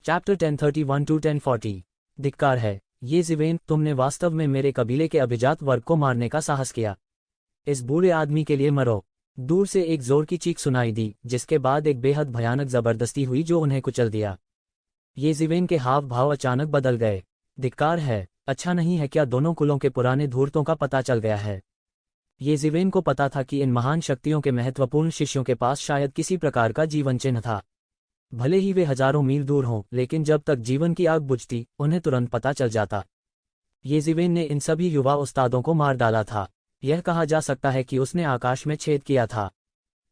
Chapter 1031 to 1040। धिक्कार है, ये ज़िवेन, तुमने वास्तव में मेरे कबीले के अभिजात वर्ग को मारने का साहस किया। इस बूढ़े आदमी के लिए मरो। दूर से एक जोर की चीख सुनाई दी, जिसके बाद एक बेहद भयानक जबरदस्ती हुई जो उन्हें कुचल दिया। ये ज़िवेन के हाव भाव अचानक बदल गए। धिक्कार है, अच्छा नहीं है क्या दोनों कुलों के पुराने धूर्तों का पता चल गया है। ये ज़िवेन को पता था कि इन महान शक्तियों के महत्वपूर्ण शिष्यों के पास शायद किसी प्रकार का जीवन चिन्ह था। भले ही वे हजारों मील दूर हों, लेकिन जब तक जीवन की आग बुझती, उन्हें तुरंत पता चल जाता। ये ज़िवेन ने इन सभी युवा उस्तादों को मार डाला था। यह कहा जा सकता है कि उसने आकाश में छेद किया था।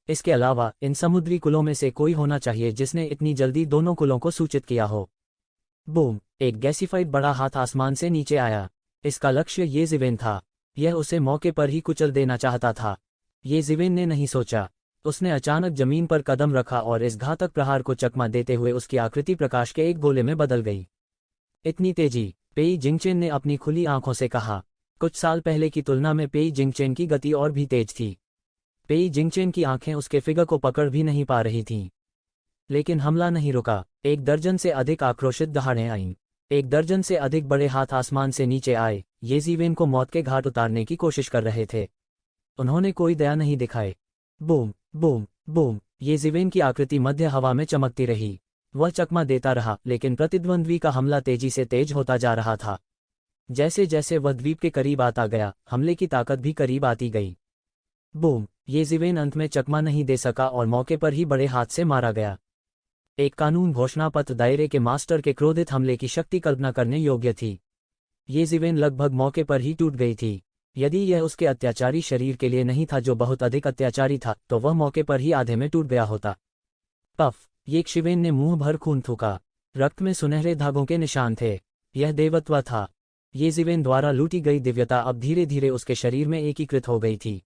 इसके अलावा इन समुद्री कुलों में से कोई होना चाहिए जिसने इतनी जल्दी दोनों कुलों को सूचित किया हो। बूम! एक गैसिफाइड बड़ा हाथ आसमान से नीचे आया। इसका लक्ष्य ये ज़िवेन था। यह उसे मौके पर ही कुचल देना चाहता था। ये ज़िवेन ने नहीं सोचा। उसने अचानक जमीन पर कदम रखा और इस घातक प्रहार को चकमा देते हुए उसकी आकृति प्रकाश के एक गोले में बदल गई। इतनी तेजी! पेई जिंगचेन ने अपनी खुली आंखों से कहा। कुछ साल पहले की तुलना में पेई जिंगचेन की गति और भी तेज थी। पेई जिंगचेन की आंखें उसके फिगर को पकड़ भी नहीं पा रही थीं। लेकिन हमला नहीं रुका। एक दर्जन से अधिक आक्रोशित दहाड़ें आईं। एक दर्जन से अधिक बड़े हाथ आसमान से नीचे आए। ये ज़िवेन को मौत के घाट उतारने की कोशिश कर रहे थे। उन्होंने कोई दया नहीं दिखाई। Boom boom boom! ये ज़िवेन की आकृति मध्य हवा में चमकती रही। वह चकमा देता रहा, लेकिन प्रतिद्वंद्वी का हमला तेजी से तेज होता जा रहा था। जैसे जैसे वह द्वीप के करीब आता गया, हमले की ताकत भी करीब आती गई। बूम! ये ज़िवेन अंत में चकमा नहीं दे सका और मौके पर ही बड़े हाथ से मारा गया। एक कानून घोषणा पत्र दायरे के मास्टर के क्रोधित हमले की शक्ति कल्पना करने योग्य थी। ये ज़िवेन लगभग मौके पर ही टूट गई थी। यदि यह उसके अत्याचारी शरीर के लिए नहीं था जो बहुत अधिक अत्याचारी था, तो वह मौके पर ही आधे में टूट गया होता। पफ! ये ज़िवेन ने मुंह भर खून थूका। रक्त में सुनहरे धागों के निशान थे। यह देवत्व था। ये ज़िवेन द्वारा लूटी गई दिव्यता अब धीरे धीरे उसके शरीर में एकीकृत हो गई थी।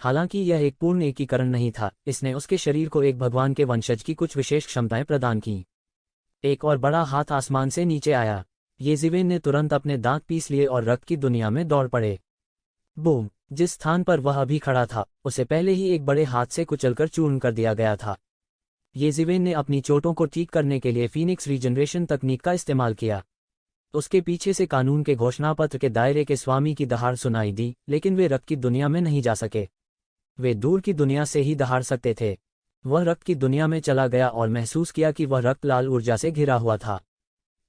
हालांकि यह एक पूर्ण एकीकरण नहीं था, इसने उसके शरीर को एक भगवान के वंशज की कुछ विशेष क्षमताएं प्रदान की। एक और बड़ा हाथ आसमान से नीचे आया। ये ज़िवेन ने तुरंत अपने दांत पीस लिए और रक्त की दुनिया में दौड़ पड़े। बूम! जिस स्थान पर वह अभी खड़ा था, उसे पहले ही एक बड़े हाथ से कुचलकर चूर्ण कर दिया गया था। ये ज़िवेन ने अपनी चोटों को ठीक करने के लिए फीनिक्स रीजनरेशन तकनीक का इस्तेमाल किया। उसके पीछे से कानून के घोषणापत्र के दायरे के स्वामी की दहाड़ सुनाई दी, लेकिन वे रक्त की दुनिया में नहीं जा सके। वे दूर की दुनिया से ही दहाड़ सकते थे। वह रक्त की दुनिया में चला गया और महसूस किया कि वह रक्त लाल ऊर्जा से घिरा हुआ था।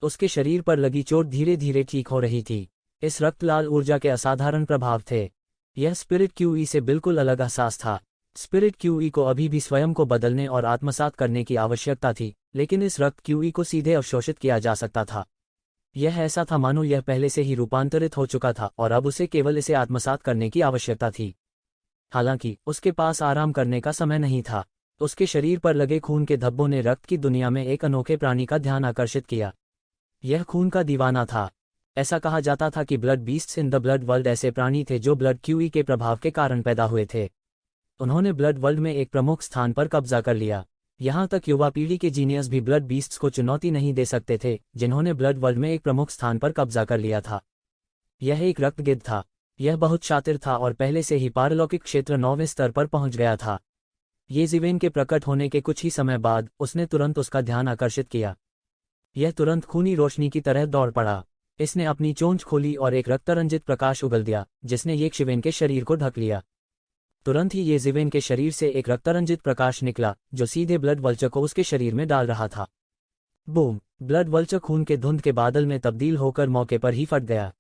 उसके शरीर पर लगी चोट धीरे धीरे ठीक हो रही थी। इस रक्त लाल ऊर्जा के असाधारण प्रभाव थे। यह स्पिरिट क्यूई से बिल्कुल अलग एहसास था। स्पिरिट क्यूई को अभी भी स्वयं को बदलने और आत्मसात करने की आवश्यकता थी, लेकिन इस रक्त क्यूई को सीधे अवशोषित किया जा सकता था। यह ऐसा था मानो यह पहले से ही रूपांतरित हो चुका था और अब उसे केवल इसे आत्मसात करने की आवश्यकता थी। हालांकि उसके पास आराम करने का समय नहीं था। उसके शरीर पर लगे खून के धब्बों ने रक्त की दुनिया में एक अनोखे प्राणी का ध्यान आकर्षित किया। यह खून का दीवाना था। ऐसा कहा जाता था कि blood beasts in the blood world ऐसे प्राणी थे जो ब्लड क्यूई के प्रभाव के कारण पैदा हुए थे। उन्होंने ब्लड वर्ल्ड में एक प्रमुख स्थान पर कब्जा कर लिया। यहाँ तक युवा पीढ़ी के जीनियस भी ब्लड बीस्ट्स को चुनौती नहीं दे सकते थे, जिन्होंने ब्लड वर्ल्ड में एक प्रमुख स्थान पर कब्जा कर लिया था। यह एक रक्तगिद्ध था। यह बहुत शातिर था और पहले से ही पारलौकिक क्षेत्र 9वें स्तर पर पहुंच गया था। ये ज़िवेन के प्रकट होने के कुछ ही समय बाद उसने तुरंत उसका ध्यान आकर्षित किया। यह तुरंत खूनी रोशनी की तरह दौड़ पड़ा। इसने अपनी चोंच खोली और एक रक्तरंजित प्रकाश उगल दिया, जिसने ये ज़िवेन के शरीर को ढक लिया। तुरंत ही ये ज़िवेन के शरीर से एक रक्तरंजित प्रकाश निकला, जो सीधे ब्लड वल्चर को उसके शरीर में डाल रहा था। बूम! ब्लड वल्चर खून के धुंध के बादल में तब्दील होकर मौके पर ही फट गया।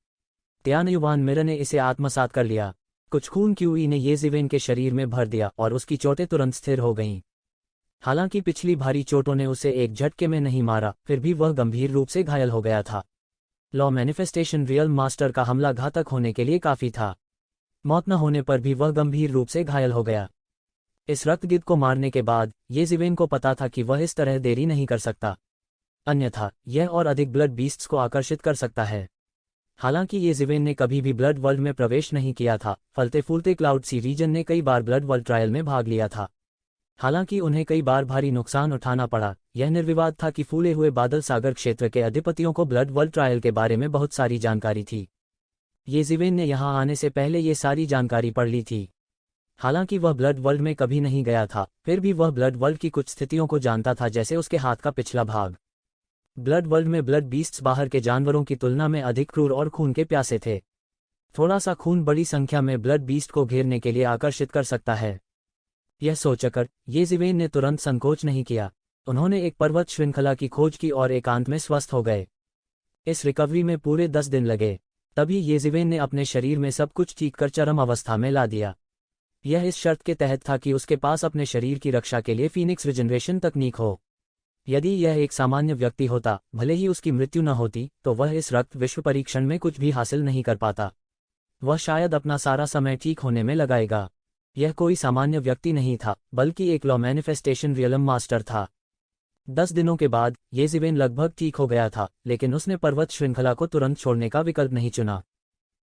त्यानयुवान मिरर ने इसे आत्मसात कर लिया। कुछ खून क्यूई ने ये ज़िवेन के शरीर में भर दिया और उसकी चोटें तुरंत स्थिर हो गईं। हालांकि पिछली भारी चोटों ने उसे एक झटके में नहीं मारा, फिर भी वह गंभीर रूप से घायल हो गया था। लॉ मैनिफेस्टेशन रियल मास्टर का हमला घातक होने के लिए काफ़ी था। मौत न होने पर भी वह गंभीर रूप से घायल हो गया। इस रक्तगिद्ध को मारने के बाद ये ज़िवेन को पता था कि वह इस तरह देरी नहीं कर सकता, अन्यथा यह और अधिक ब्लड बीस्ट्स को आकर्षित कर सकता है। हालांकि ये ज़िवेन ने कभी भी ब्लड वर्ल्ड में प्रवेश नहीं किया था। फलते फूलते क्लाउड सी रीजन ने कई बार ब्लड वर्ल्ड ट्रायल में भाग लिया था। हालांकि उन्हें कई बार भारी नुकसान उठाना पड़ा। यह निर्विवाद था कि फूले हुए बादल सागर क्षेत्र के अधिपतियों को ब्लड वर्ल्ड ट्रायल के बारे में बहुत सारी जानकारी थी। ये ज़िवेन ने यहाँ आने से पहले ये सारी जानकारी पढ़ ली थी। हालांकि वह ब्लड वर्ल्ड में कभी नहीं गया था, फिर भी वह ब्लड वर्ल्ड की कुछ स्थितियों को जानता था, जैसे उसके हाथ का पिछला भाग। ब्लड वर्ल्ड में ब्लड बीस्ट्स बाहर के जानवरों की तुलना में अधिक क्रूर और खून के प्यासे थे। थोड़ा सा खून बड़ी संख्या में ब्लड बीस्ट को घेरने के लिए आकर्षित कर सकता है। यह सोचकर येज़िवेन ने तुरंत संकोच नहीं किया। उन्होंने एक पर्वत श्रृंखला की खोज की और एकांत में स्वस्थ हो गए। इस रिकवरी में पूरे 10 दिन लगे। तभी येज़िवेन ने अपने शरीर में सब कुछ ठीक कर चरम अवस्था में ला दिया। यह इस शर्त के तहत था कि उसके पास अपने शरीर की रक्षा के लिए फीनिक्स रिजनरेशन तकनीक हो। यदि यह एक सामान्य व्यक्ति होता, भले ही उसकी मृत्यु न होती, तो वह इस रक्त विश्व परीक्षण में कुछ भी हासिल नहीं कर पाता। वह शायद अपना सारा समय ठीक होने में लगाएगा। यह कोई सामान्य व्यक्ति नहीं था, बल्कि एक लॉ मैनिफेस्टेशन रियलम मास्टर था। 10 दिनों के बाद येज़िवेन लगभग ठीक हो गया था, लेकिन उसने पर्वत श्रृंखला को तुरंत छोड़ने का विकल्प नहीं चुना।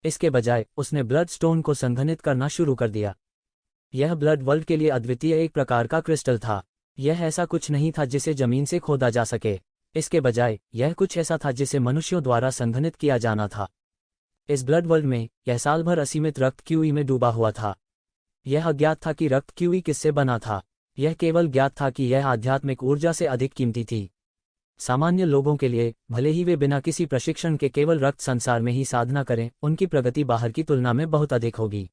इसके बजाय उसने ब्लड स्टोन को संघनित करना शुरू कर दिया। यह ब्लड वर्ल्ड के लिए अद्वितीय एक प्रकार का क्रिस्टल था। यह ऐसा कुछ नहीं था जिसे जमीन से खोदा जा सके। इसके बजाय यह कुछ ऐसा था जिसे मनुष्यों द्वारा संघनित किया जाना था। इस ब्लड वर्ल्ड में यह साल भर असीमित रक्त क्यूई में डूबा हुआ था। यह अज्ञात था कि रक्त क्यूई किससे बना था। यह केवल ज्ञात था कि यह आध्यात्मिक ऊर्जा से अधिक कीमती थी। सामान्य लोगों के लिए, भले ही वे बिना किसी प्रशिक्षण के केवल रक्त संसार में ही साधना करें, उनकी प्रगति बाहर की तुलना में बहुत अधिक होगी।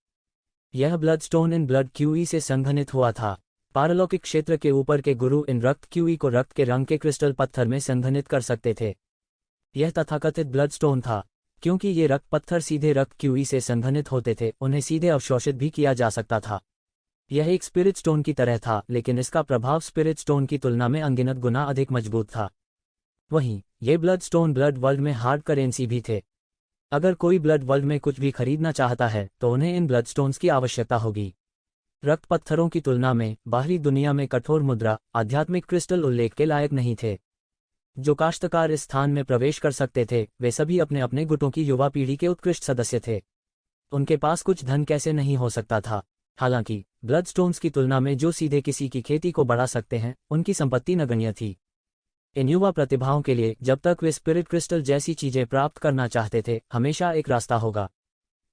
यह blood stone in blood QE से संघनित हुआ था। पारलौकिक क्षेत्र के ऊपर के गुरु इन रक्त क्यूई को रक्त के रंग के क्रिस्टल पत्थर में संघनित कर सकते थे। यह तथाकथित ब्लड स्टोन था। क्योंकि ये रक्त पत्थर सीधे रक्त क्यूई से संघनित होते थे, उन्हें सीधे अवशोषित भी किया जा सकता था। यह एक स्पिरिट स्टोन की तरह था, लेकिन इसका प्रभाव स्पिरिट स्टोन की तुलना में अनगिनत गुना अधिक मजबूत था। वहीं ये ब्लड स्टोन ब्लड वर्ल्ड में हार्ड करेंसी भी थे। अगर कोई ब्लड वर्ल्ड में कुछ भी खरीदना चाहता है, तो उन्हें इन ब्लड स्टोन्स की आवश्यकता होगी। रक्त पत्थरों की तुलना में बाहरी दुनिया में कठोर मुद्रा, आध्यात्मिक क्रिस्टल उल्लेख के लायक नहीं थे। जो काश्तकार इस स्थान में प्रवेश कर सकते थे, वे सभी अपने अपने गुटों की युवा पीढ़ी के उत्कृष्ट सदस्य थे। उनके पास कुछ धन कैसे नहीं हो सकता था। हालांकि ब्लड स्टोन्स की तुलना में जो सीधे किसी की खेती को बढ़ा सकते हैं, उनकी संपत्ति नगण्य थी। इन युवा प्रतिभाओं के लिए, जब तक वे स्पिरिट क्रिस्टल जैसी चीजें प्राप्त करना चाहते थे, हमेशा एक रास्ता होगा।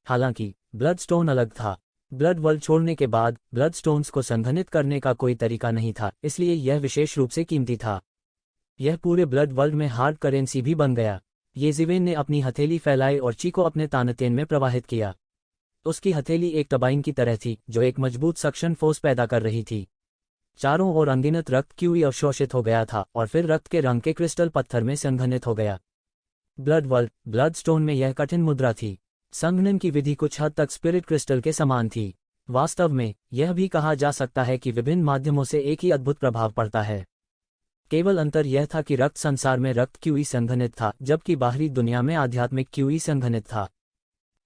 हालांकि ब्लड स्टोन अलग था। ब्लड वर्ल्ड छोड़ने के बाद ब्लड स्टोन्स को संघनित करने का कोई तरीका नहीं था, इसलिए यह विशेष रूप से कीमती था। यह पूरे ब्लड वर्ल्ड में हार्ड करेंसी भी बन गया। येज़िवेन ने अपनी हथेली फैलाई और ची को अपने तानतेन में प्रवाहित किया। उसकी हथेली एक टबाइन की तरह थी, जो एक मजबूत सक्शन फोर्स पैदा कर रही थी। चारों ओर अनगिनत रक्त क्यूई अवशोषित हो गया था और फिर रक्त के रंग के क्रिस्टल पत्थर में संघनित हो गया। ब्लड वर्ल्ड, ब्लड स्टोन में यह कठिन मुद्रा थी। संघनन की विधि कुछ हद तक स्पिरिट क्रिस्टल के समान थी। वास्तव में यह भी कहा जा सकता है कि विभिन्न माध्यमों से एक ही अद्भुत प्रभाव पड़ता है। केवल अंतर यह था कि रक्त संसार में रक्त क्यूई संघनित था, जबकि बाहरी दुनिया में आध्यात्मिक क्यूई संघनित था।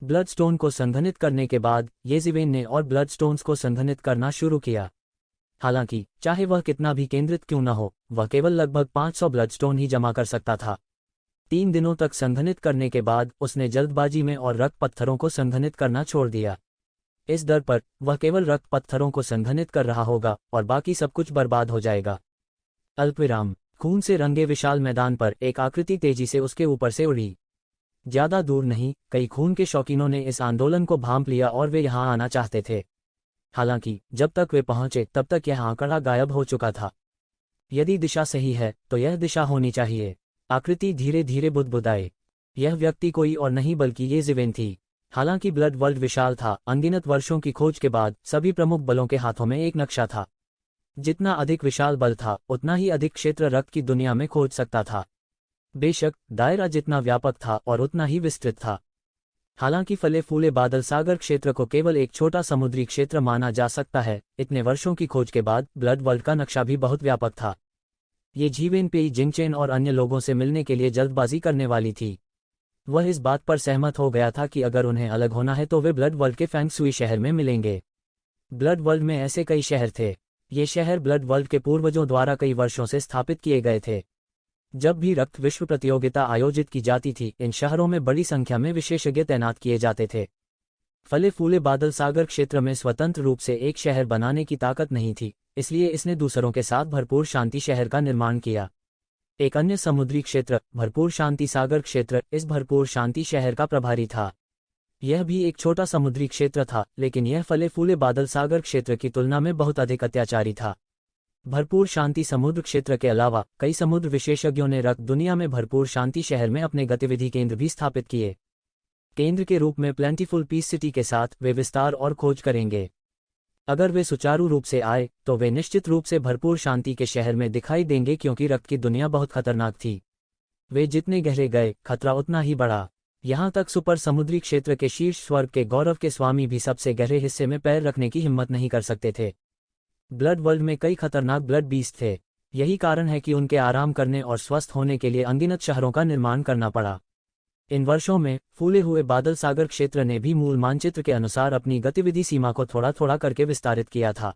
ब्लड स्टोन को संघनित करने के बाद येज़िवेन ने और ब्लड स्टोन्स को संघनित करना शुरू किया। हालांकि चाहे वह कितना भी केंद्रित क्यों न हो, वह केवल लगभग 500 ब्लड स्टोन ही जमा कर सकता था। 3 दिनों तक संघनित करने के बाद उसने जल्दबाजी में और रक्त पत्थरों को संघनित करना छोड़ दिया। इस दर पर वह केवल रक्त पत्थरों को संघनित कर रहा होगा और बाकी सब कुछ बर्बाद हो जाएगा। अल्पविराम। खून से रंगे विशाल मैदान पर एक आकृति तेजी से उसके ऊपर से उड़ी। ज्यादा दूर नहीं, कई खून के शौकीनों ने इस आंदोलन को भांप लिया और वे यहां आना चाहते थे। हालांकि जब तक वे पहुंचे, तब तक यह आंकड़ा गायब हो चुका था। यदि दिशा सही है, तो यह दिशा होनी चाहिए। आकृति धीरे धीरे बुदबुदाए। यह व्यक्ति कोई और नहीं बल्कि येज़िवेन थी। हालांकि ब्लड वर्ल्ड विशाल था, अनगिनत वर्षों की खोज के बाद सभी प्रमुख बलों के हाथों में एक नक्शा था। जितना अधिक विशाल बल था, उतना ही अधिक क्षेत्र रक्त की दुनिया में खोज सकता था। बेशक दायरा जितना व्यापक था और उतना ही विस्तृत था। हालांकि फले फूले बादल सागर क्षेत्र को केवल एक छोटा समुद्री क्षेत्र माना जा सकता है, इतने वर्षों की खोज के बाद ब्लड वर्ल्ड का नक्शा भी बहुत व्यापक था। ये जीवेन पेई जिंगचेन और अन्य लोगों से मिलने के लिए जल्दबाजी करने वाली थी। वह इस बात पर सहमत हो गया था कि अगर उन्हें अलग होना है तो वे ब्लड वर्ल्ड के फेंग सुई शहर में मिलेंगे। ब्लड वर्ल्ड में ऐसे कई शहर थे। ये शहर ब्लड वर्ल्ड के पूर्वजों द्वारा कई वर्षों से स्थापित किए गए थे। जब भी रक्त विश्व प्रतियोगिता आयोजित की जाती थी, इन शहरों में बड़ी संख्या में विशेषज्ञ तैनात किए जाते थे। फले फूले बादल सागर क्षेत्र में स्वतंत्र रूप से एक शहर बनाने की ताकत नहीं थी, इसलिए इसने दूसरों के साथ भरपूर शांति शहर का निर्माण किया। एक अन्य समुद्री क्षेत्र, भरपूर शांति सागर क्षेत्र, इस भरपूर शांति शहर का प्रभारी था। यह भी एक छोटा समुद्री क्षेत्र था, लेकिन यह फले फूले बादल सागर क्षेत्र की तुलना में बहुत अधिक अत्याचारी था। भरपूर शांति समुद्र क्षेत्र के अलावा कई समुद्र विशेषज्ञों ने रक्त दुनिया में भरपूर शांति शहर में अपने गतिविधि केंद्र भी स्थापित किए। केंद्र के रूप में प्लेंटीफुल पीस सिटी के साथ वे विस्तार और खोज करेंगे। अगर वे सुचारू रूप से आए तो वे निश्चित रूप से भरपूर शांति के शहर में दिखाई देंगे, क्योंकि रक्त की दुनिया बहुत खतरनाक थी। वे जितने गहरे गए खतरा उतना ही बढ़ा। यहाँ तक सुपर समुद्री क्षेत्र के शीर्ष स्वर्ग के गौरव के स्वामी भी सबसे गहरे हिस्से में पैर रखने की हिम्मत नहीं कर सकते थे। ब्लड वर्ल्ड में कई खतरनाक ब्लड बीस्ट थे। यही कारण है कि उनके आराम करने और स्वस्थ होने के लिए अनगिनत शहरों का निर्माण करना पड़ा। इन वर्षों में फूले हुए बादल सागर क्षेत्र ने भी मूल मानचित्र के अनुसार अपनी गतिविधि सीमा को थोड़ा थोड़ा करके विस्तारित किया था।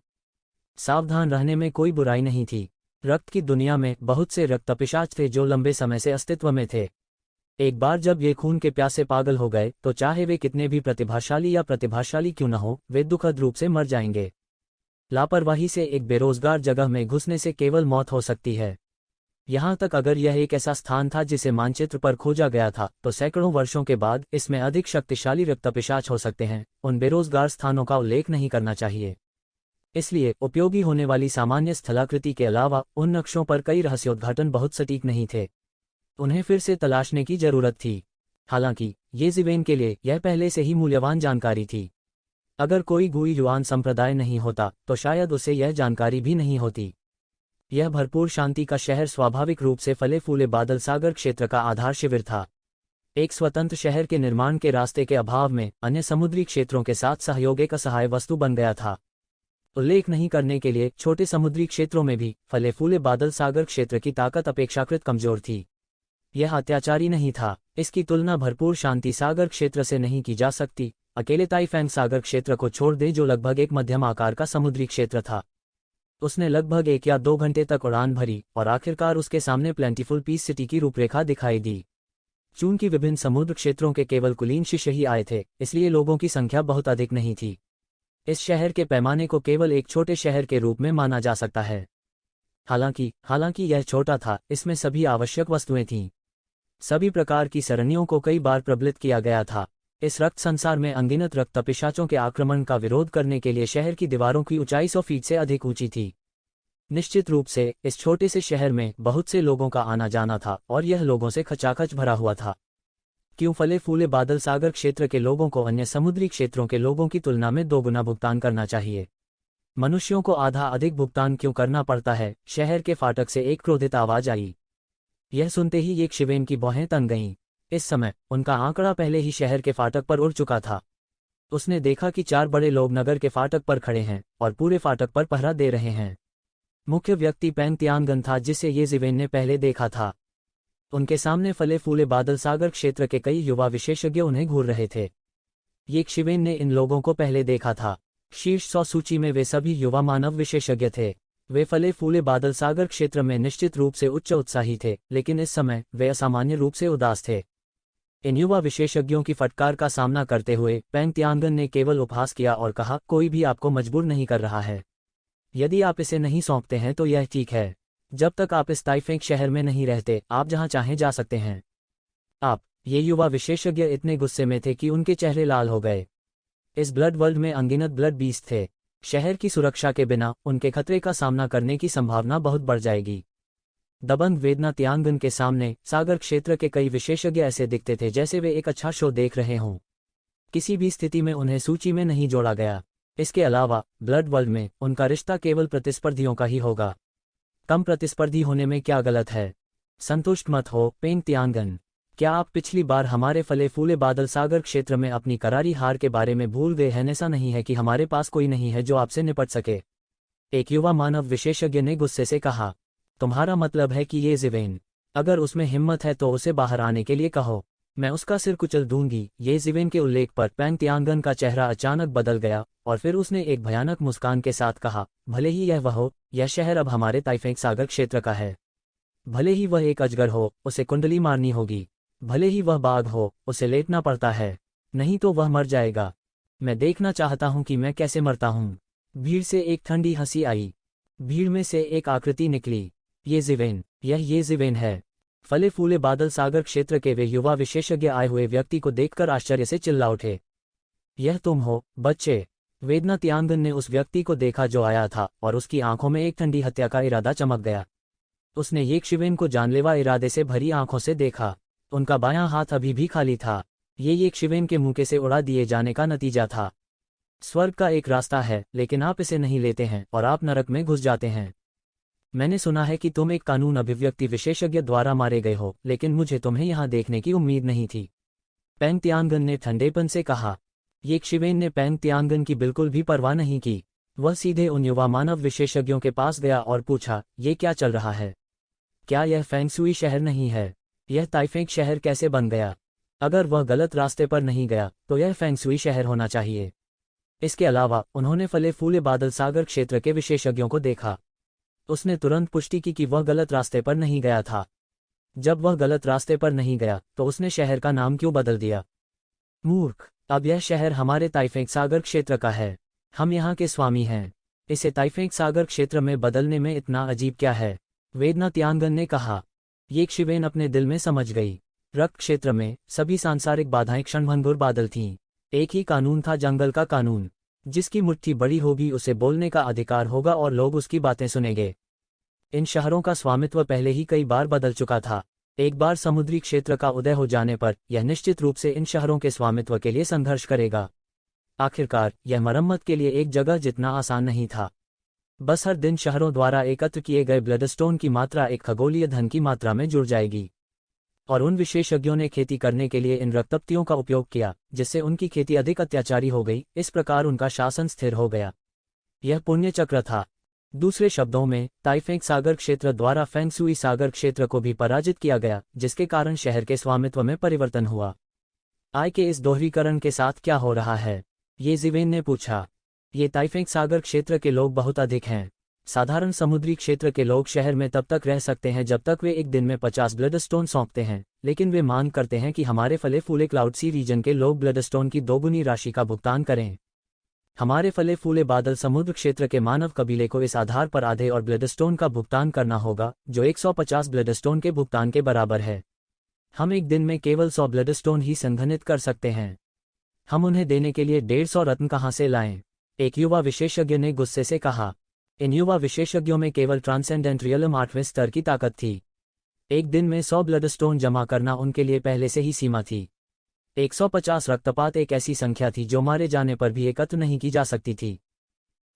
सावधान रहने में कोई बुराई नहीं थी। रक्त की दुनिया में बहुत से रक्तपिशाच थे जो लंबे समय से अस्तित्व में थे। एक बार जब ये खून के प्यासे पागल हो गए तो चाहे वे कितने भी प्रतिभाशाली क्यों न हो, वे दुखद रूप से मर जाएंगे। लापरवाही से एक बेरोजगार जगह में घुसने से केवल मौत हो सकती है। यहाँ तक अगर यह एक ऐसा स्थान था जिसे मानचित्र पर खोजा गया था, तो सैकड़ों वर्षों के बाद इसमें अधिक शक्तिशाली रक्तपिशाच हो सकते हैं। उन बेरोजगार स्थानों का उल्लेख नहीं करना चाहिए। इसलिए उपयोगी होने वाली सामान्य स्थलाकृति के अलावा उन नक्शों पर कई रहस्योद्घाटन बहुत सटीक नहीं थे। उन्हें फिर से तलाशने की जरूरत थी। हालांकि ये जिवेन के लिए यह पहले से ही मूल्यवान जानकारी थी। अगर कोई गुई युआन संप्रदाय नहीं होता तो शायद उसे यह जानकारी भी नहीं होती। यह भरपूर शांति का शहर स्वाभाविक रूप से फले फूले बादल सागर क्षेत्र का आधार शिविर था। एक स्वतंत्र शहर के निर्माण के रास्ते के अभाव में अन्य समुद्री क्षेत्रों के साथ सहयोग एक असहाय वस्तु बन गया था। उल्लेख नहीं करने के लिए छोटे समुद्री क्षेत्रों में भी फले फूले बादल सागर क्षेत्र की ताकत अपेक्षाकृत कमजोर थी। यह अत्याचारी नहीं था। इसकी तुलना भरपूर शांति सागर क्षेत्र से नहीं की जा सकती। अकेले ताइफैंग सागर क्षेत्र को छोड़ दें, जो लगभग एक मध्यम आकार का समुद्री क्षेत्र था। उसने लगभग 1 या 2 घंटे तक उड़ान भरी और आखिरकार उसके सामने प्लेंटीफुल पीस सिटी की रूपरेखा दिखाई दी। चूंकि विभिन्न समुद्र क्षेत्रों के केवल कुलीन शिष्य ही आए थे, इसलिए लोगों की संख्या बहुत अधिक नहीं थी। इस शहर के पैमाने को केवल एक छोटे शहर के रूप में माना जा सकता है। हालांकि यह छोटा था, इसमें सभी आवश्यक वस्तुएं थीं। सभी प्रकार की सरणियों को कई बार प्रबलित किया गया था। इस रक्त संसार में अनगिनत रक्तपिशाचों के आक्रमण का विरोध करने के लिए शहर की दीवारों की ऊंचाई 100 फीट से अधिक ऊंची थी। निश्चित रूप से इस छोटे से शहर में बहुत से लोगों का आना जाना था और यह लोगों से खचाखच भरा हुआ था। क्यों फले फूले बादल सागर क्षेत्र के लोगों को अन्य समुद्री क्षेत्रों के लोगों की तुलना में 2 गुना भुगतान करना चाहिए? मनुष्यों को आधा अधिक भुगतान क्यों करना पड़ता है? शहर के फाटक से एक क्रोधित आवाज आई। यह सुनते ही एक शिवेन की भौहें तन गईं। इस समय उनका आंकड़ा पहले ही शहर के फाटक पर उड़ चुका था। उसने देखा कि 4 बड़े लोग नगर के फाटक पर खड़े हैं और पूरे फाटक पर पहरा दे रहे हैं। मुख्य व्यक्ति पेंग तियानगन था, जिसे ये जिवेन ने पहले देखा था। उनके सामने फले फूले बादल सागर क्षेत्र के कई युवा विशेषज्ञ उन्हें घूर रहे थे। ये शिवेन ने इन लोगों को पहले देखा था। शीर्ष 100 सूची में वे सभी युवा मानव विशेषज्ञ थे। वे फले फूले बादल सागर क्षेत्र में निश्चित रूप से उच्च उत्साही थे, लेकिन इस समय वे असामान्य रूप से उदास थे। इन युवा विशेषज्ञों की फटकार का सामना करते हुए पेंग तियानगन ने केवल उपहास किया और कहा, कोई भी आपको मजबूर नहीं कर रहा है। यदि आप इसे नहीं सौंपते हैं तो यह ठीक है। जब तक आप इस ताइफेंग शहर में नहीं रहते, आप जहां चाहें जा सकते हैं। ये युवा विशेषज्ञ इतने गुस्से में थे कि उनके चेहरे लाल हो गए। इस ब्लड वर्ल्ड में अनगिनत ब्लड बीस्ट थे। शहर की सुरक्षा के बिना उनके खतरे का सामना करने की संभावना बहुत बढ़ जाएगी। दबंग वेदना तियानगन के सामने सागर क्षेत्र के कई विशेषज्ञ ऐसे दिखते थे जैसे वे एक अच्छा शो देख रहे हों। किसी भी स्थिति में उन्हें सूची में नहीं जोड़ा गया। इसके अलावा ब्लड वर्ल्ड में उनका रिश्ता केवल प्रतिस्पर्धियों का ही होगा। कम प्रतिस्पर्धी होने में क्या गलत है? संतुष्ट मत हो पेंग तियानगन। क्या आप पिछली बार हमारे फले फूले बादल सागर क्षेत्र में अपनी करारी हार के बारे में भूल गए हैं? ऐसा नहीं है कि हमारे पास कोई नहीं है जो आपसे निपट सके, एक युवा मानव विशेषज्ञ ने गुस्से से कहा। तुम्हारा मतलब है कि ये जिवेन, अगर उसमें हिम्मत है तो उसे बाहर आने के लिए कहो, मैं उसका सिर कुचल दूंगी। ये जिवेन के उल्लेख पर पेंग तियानगन का चेहरा अचानक बदल गया और फिर उसने एक भयानक मुस्कान के साथ कहा, भले ही यह वह हो, यह शहर अब हमारे ताइफेंग सागर क्षेत्र का है। भले ही वह एक अजगर हो, उसे कुंडली मारनी होगी। भले ही वह बाघ हो, उसे लेटना पड़ता है, नहीं तो वह मर जाएगा। मैं देखना चाहता हूं कि मैं कैसे मरता हूं। भीड़ से एक ठंडी हंसी आई। भीड़ में से एक आकृति निकली। ये जिवेन है। फले फूले बादल सागर क्षेत्र के वे युवा विशेषज्ञ आए हुए व्यक्ति को देखकर आश्चर्य से चिल्ला उठे। यह तुम हो, बच्चे? वेदना तियांगन ने उस व्यक्ति को देखा जो आया था, और उसकी आंखों में एक ठंडी हत्या का इरादा चमक गया। उसने येक शिवेन को जानलेवा इरादे से भरी आंखों से देखा। उनका बायां हाथ अभी भी खाली था। ये येक शिवेन के मुंह से उड़ा दिए जाने का नतीजा था। स्वर्ग का एक रास्ता है, लेकिन आप इसे नहीं लेते हैं और आप नरक में घुस जाते हैं। मैंने सुना है कि तुम एक कानून अभिव्यक्ति विशेषज्ञ द्वारा मारे गए हो, लेकिन मुझे तुम्हें यहां देखने की उम्मीद नहीं थी। पेंग तियांगन ने ठंडेपन से कहा। येक शिवेन ने पेंग तियांगन की बिल्कुल भी परवाह नहीं की। वह सीधे उन युवा मानव विशेषज्ञों के पास गया और पूछा, ये क्या चल रहा है? क्या यह फेंगशुई शहर नहीं है? यह ताइफेंग शहर कैसे बन गया? अगर वह गलत रास्ते पर नहीं गया तो यह फेंगशुई शहर होना चाहिए। इसके अलावा उन्होंने फले फूले बादल सागर क्षेत्र के विशेषज्ञों को देखा। उसने तुरंत पुष्टि की कि वह गलत रास्ते पर नहीं गया था। जब वह गलत रास्ते पर नहीं गया तो उसने शहर का नाम क्यों बदल दिया? मूर्ख, अब यह शहर हमारे ताइफेंग सागर क्षेत्र का है। हम यहाँ के स्वामी हैं। इसे ताइफेंग सागर क्षेत्र में बदलने में इतना अजीब क्या है? वेदना तियांगन ने कहा। येक शिवेन अपने दिल में समझ गई। रक्त क्षेत्र में सभी सांसारिक बाधाएं क्षणभंगुर बादल थीं। एक ही कानून था, जंगल का कानून। जिसकी मुट्ठी बड़ी होगी उसे बोलने का अधिकार होगा और लोग उसकी बातें सुनेंगे। इन शहरों का स्वामित्व पहले ही कई बार बदल चुका था। एक बार समुद्री क्षेत्र का उदय हो जाने पर यह निश्चित रूप से इन शहरों के स्वामित्व के लिए संघर्ष करेगा। आखिरकार यह मरम्मत के लिए एक जगह जितना आसान नहीं था। बस हर दिन शहरों द्वारा एकत्र किए गए ब्लडस्टोन की मात्रा एक खगोलीय धन की मात्रा में जुड़ जाएगी। और उन विशेषज्ञों ने खेती करने के लिए इन रक्तप्तियों का उपयोग किया, जिससे उनकी खेती अधिक अत्याचारी हो गई। इस प्रकार उनका शासन स्थिर हो गया। यह पुण्य चक्र था। दूसरे शब्दों में, ताइफेंग सागर क्षेत्र द्वारा फेंगशुई सागर क्षेत्र को भी पराजित किया गया, जिसके कारण शहर के स्वामित्व में परिवर्तन हुआ। आय के इस दोहरीकरण के साथ क्या हो रहा है? ये जिवेन ने पूछा। ये ताइफेंग सागर क्षेत्र के लोग बहुत अधिक हैं। साधारण समुद्री क्षेत्र के लोग शहर में तब तक रह सकते हैं जब तक वे एक दिन में 50 ब्लडस्टोन सौंपते हैं, लेकिन वे मांग करते हैं कि हमारे फले फूले क्लाउड सी रीजन के लोग ब्लडस्टोन की दोगुनी राशि का भुगतान करें। हमारे फले फूले बादल समुद्र क्षेत्र के मानव कबीले को इस आधार पर आधे और ब्लडस्टोन का भुगतान करना होगा, जो 150 ब्लडस्टोन के भुगतान के बराबर है। हम एक दिन में केवल 100 ब्लडस्टोन ही संघनित कर सकते हैं। हम उन्हें देने के लिए 150 रत्न कहाँ से लाएं? एक युवा विशेषज्ञ ने गुस्से से कहा। इन युवा विशेषज्ञों में केवल ट्रांसेंडेंट रियलम 8वें स्तर की ताकत थी। एक दिन में 100 ब्लडस्टोन जमा करना उनके लिए पहले से ही सीमा थी। 150 रक्तपात एक ऐसी संख्या थी जो मारे जाने पर भी एकत्र नहीं की जा सकती थी।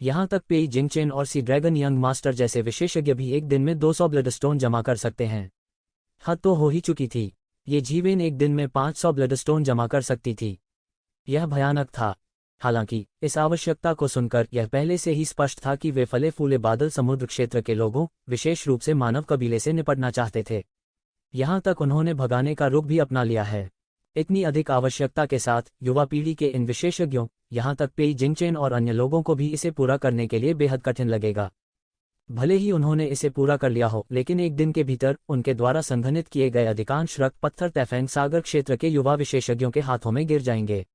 यहाँ तक पेई जिंगचेन और सी ड्रैगन यंग मास्टर जैसे विशेषज्ञ भी एक दिन में 200 ब्लडस्टोन जमा कर सकते हैं। हद तो हो ही चुकी थी। ये जीवेन एक दिन में 500 ब्लडस्टोन जमा कर सकती थी। यह भयानक था। हालांकि इस आवश्यकता को सुनकर यह पहले से ही स्पष्ट था कि वे फले फूले बादल समुद्र क्षेत्र के लोगों, विशेष रूप से मानव कबीले से निपटना चाहते थे। यहाँ तक उन्होंने भगाने का रुख भी अपना लिया है। इतनी अधिक आवश्यकता के साथ युवा पीढ़ी के इन विशेषज्ञों, यहाँ तक पेई जिंगचेन और अन्य लोगों को भी इसे पूरा करने के लिए बेहद कठिन लगेगा। भले ही उन्होंने इसे पूरा कर लिया हो, लेकिन एक दिन के भीतर उनके द्वारा संघनित किए गए अधिकांश रक्त पत्थर तैफेंग सागर क्षेत्र के युवा विशेषज्ञों के हाथों में गिर जाएंगे।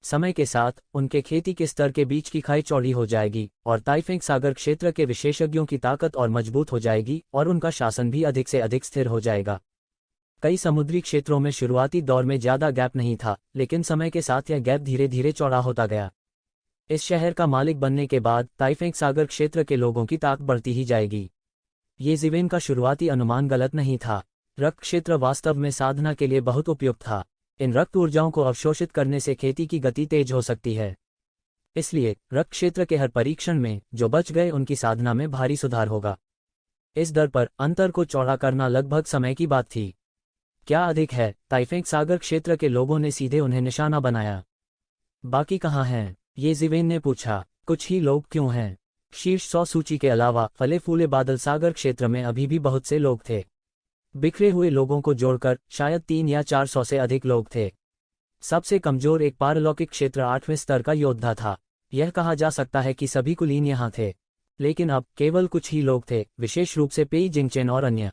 समय के साथ उनके खेती के स्तर के बीच की खाई चौड़ी हो जाएगी और ताइफेंग सागर क्षेत्र के विशेषज्ञों की ताकत और मजबूत हो जाएगी और उनका शासन भी अधिक से अधिक स्थिर हो जाएगा। कई समुद्री क्षेत्रों में शुरुआती दौर में ज्यादा गैप नहीं था, लेकिन समय के साथ यह गैप धीरे धीरे चौड़ा होता गया। इस शहर का मालिक बनने के बाद ताइफेंग सागर क्षेत्र के लोगों की ताकत बढ़ती ही जाएगी। ये जिवेन का शुरुआती अनुमान गलत नहीं था। रक्त क्षेत्र वास्तव में साधना के लिए बहुत उपयुक्त था। इन रक्त ऊर्जाओं को अवशोषित करने से खेती की गति तेज हो सकती है। इसलिए रक्त क्षेत्र के हर परीक्षण में जो बच गए उनकी साधना में भारी सुधार होगा। इस दर पर अंतर को चौड़ा करना लगभग समय की बात थी। क्या अधिक है? ताइफेंग सागर क्षेत्र के लोगों ने सीधे उन्हें निशाना बनाया। बाकी कहाँ हैं? ये जिवेन ने पूछा। कुछ ही लोग क्यों हैं? शीर्ष 100 सूची के अलावा फले फूले बादल सागर क्षेत्र में अभी भी बहुत से लोग थे। बिखरे हुए लोगों को जोड़कर शायद 3 या 400 से अधिक लोग थे। सबसे कमजोर एक पारलौकिक क्षेत्र 8वें स्तर का योद्धा था। यह कहा जा सकता है कि सभी कुलीन यहाँ थे, लेकिन अब केवल कुछ ही लोग थे, विशेष रूप से पेई जिंगचेन और अन्य।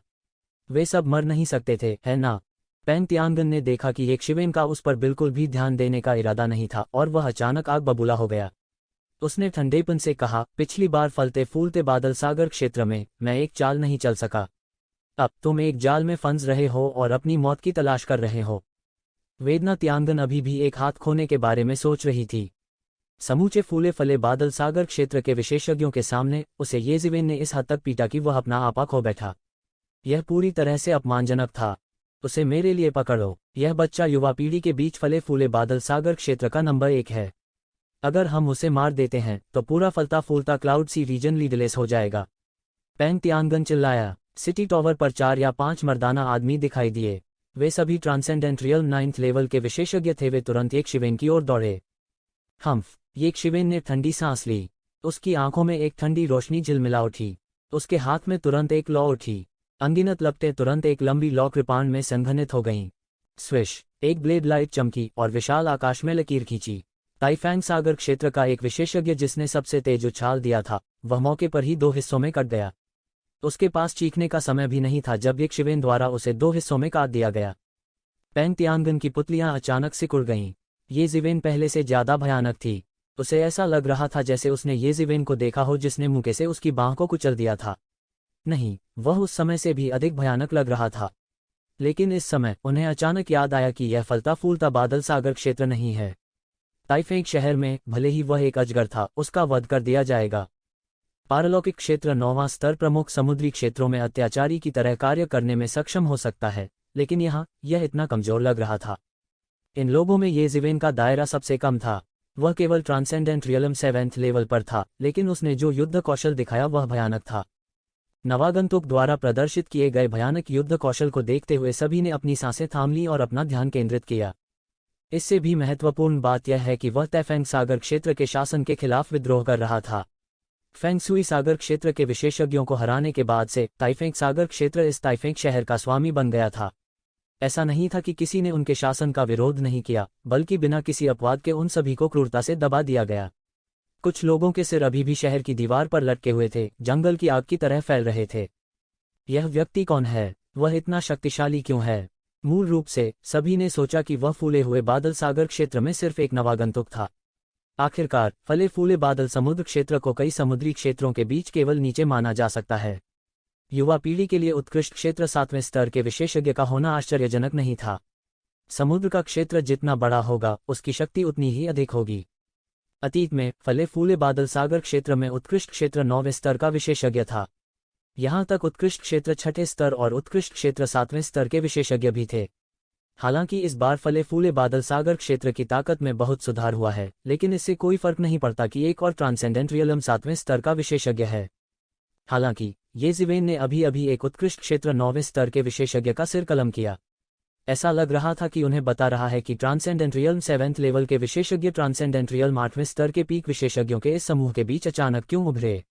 वे सब मर नहीं सकते थे, है ना? पेंग तियांगन ने देखा कि एक शिवेन का उस पर बिल्कुल भी ध्यान देने का इरादा नहीं था और वह अचानक आग बबूला हो गया। उसने ठंडेपन से कहा, पिछली बार फलते फूलते बादल सागर क्षेत्र में मैं एक चाल नहीं चल सका। अब तुम एक जाल में फंस रहे हो और अपनी मौत की तलाश कर रहे हो। वेदना तियांगन अभी भी एक हाथ खोने के बारे में सोच रही थी। समूचे फूले फले बादल सागर क्षेत्र के विशेषज्ञों के सामने उसे येज़िवेन ने इस हद तक पीटा कि वह अपना आपा खो बैठा। यह पूरी तरह से अपमानजनक था। उसे मेरे लिए पकड़ो। यह बच्चा युवा पीढ़ी के बीच फले फूले बादल सागर क्षेत्र का नंबर 1 है। अगर हम उसे मार देते हैं तो पूरा फलता फूलता क्लाउड सी रीजन लीडलेस हो जाएगा। पेंग तियानगन चिल्लाया। सिटी टॉवर पर 4 या 5 मर्दाना आदमी दिखाई दिए। वे सभी ट्रांसेंडेंटरियल 9th लेवल के विशेषज्ञ थे। वे तुरंत येशिवेन की ओर दौड़े। हम्फ। येशिवेन ने ठंडी सांस ली। उसकी आंखों में एक ठंडी रोशनी झिलमिला उठी। उसके हाथ में तुरंत एक लौ उठी। अनगिनत लपटें तुरंत एक लंबी लौ कृपाण में संघनित हो गईं। स्विश। एक ब्लेड लाइट चमकी और विशाल आकाश में लकीर खींची। ताइफेंग सागर क्षेत्र का एक विशेषज्ञ जिसने सबसे तेज उछाल दिया था, वह मौके पर ही 2 हिस्सों में कट गया। उसके पास चीखने का समय भी नहीं था जब येशिवेन द्वारा उसे 2 हिस्सों में काट दिया गया। पेंग तियानगन की पुतलियां अचानक सिकुड़ गईं। येज़िवेन पहले से ज्यादा भयानक थी। उसे ऐसा लग रहा था जैसे उसने येज़िवेन को देखा हो जिसने मुक्के से उसकी बांह को कुचल दिया था। नहीं, वह उस समय से भी अधिक भयानक लग रहा था। लेकिन इस समय उन्हें अचानक याद आया कि यह फलता फूलता बादल सागर क्षेत्र नहीं है। ताइफेंग शहर में भले ही वह एक अजगर था, उसका वध कर दिया जाएगा। पारलौकिक क्षेत्र 9वां स्तर प्रमुख समुद्री क्षेत्रों में अत्याचारी की तरह कार्य करने में सक्षम हो सकता है, लेकिन यहाँ यह इतना कमजोर लग रहा था। इन लोगों में येज़िवेन का दायरा सबसे कम था। वह केवल ट्रांसेंडेंट रियलम 7th लेवल पर था, लेकिन उसने जो युद्ध कौशल दिखाया वह भयानक था। नवागंतुक द्वारा प्रदर्शित किए गए भयानक युद्ध कौशल को देखते हुए सभी ने अपनी सांसें थाम लीं और अपना ध्यान केंद्रित किया। इससे भी महत्वपूर्ण बात यह है कि वह ताइफेंग सागर क्षेत्र के शासन के खिलाफ विद्रोह कर रहा था। फेंगशुई सागर क्षेत्र के विशेषज्ञों को हराने के बाद से ताइफेंग सागर क्षेत्र इस ताइफेंग शहर का स्वामी बन गया था। ऐसा नहीं था कि किसी ने उनके शासन का विरोध नहीं किया, बल्कि बिना किसी अपवाद के उन सभी को क्रूरता से दबा दिया गया। कुछ लोगों के सिर अभी भी शहर की दीवार पर लटके हुए थे, जंगल की आग की तरह फैल रहे थे। यह व्यक्ति कौन है? वह इतना शक्तिशाली क्यों है? मूल रूप से सभी ने सोचा कि वह फूले हुए बादल सागर क्षेत्र में सिर्फ एक नवागंतुक था। आखिरकार फले फूले बादल समुद्र क्षेत्र को कई समुद्री क्षेत्रों के बीच केवल नीचे माना जा सकता है। युवा पीढ़ी के लिए उत्कृष्ट क्षेत्र 7वें स्तर के विशेषज्ञ का होना आश्चर्यजनक नहीं था। समुद्र का क्षेत्र जितना बड़ा होगा, उसकी शक्ति उतनी ही अधिक होगी। अतीत में फले फूले बादल सागर क्षेत्र में उत्कृष्ट क्षेत्र 9वें स्तर का विशेषज्ञ था। यहाँ तक उत्कृष्ट क्षेत्र 6ठे स्तर और उत्कृष्ट क्षेत्र 7वें स्तर के विशेषज्ञ भी थे। हालांकि इस बार फले फूले बादल सागर क्षेत्र की ताकत में बहुत सुधार हुआ है, लेकिन इससे कोई फर्क नहीं पड़ता कि एक और ट्रांसेंडेंट रियलम 7वें स्तर का विशेषज्ञ है। हालांकि येज़िवेन ने अभी अभी एक उत्कृष्ट क्षेत्र 9वें स्तर के विशेषज्ञ का सिर कलम किया। ऐसा लग रहा था कि उन्हें बता रहा है कि ट्रांसेंडेंट रियल्म 7th लेवल के विशेषज्ञ ट्रांसेंडेंट रियल्म 8वें स्तर के पीक विशेषज्ञों के इस समूह के बीच अचानक क्यों उभरे।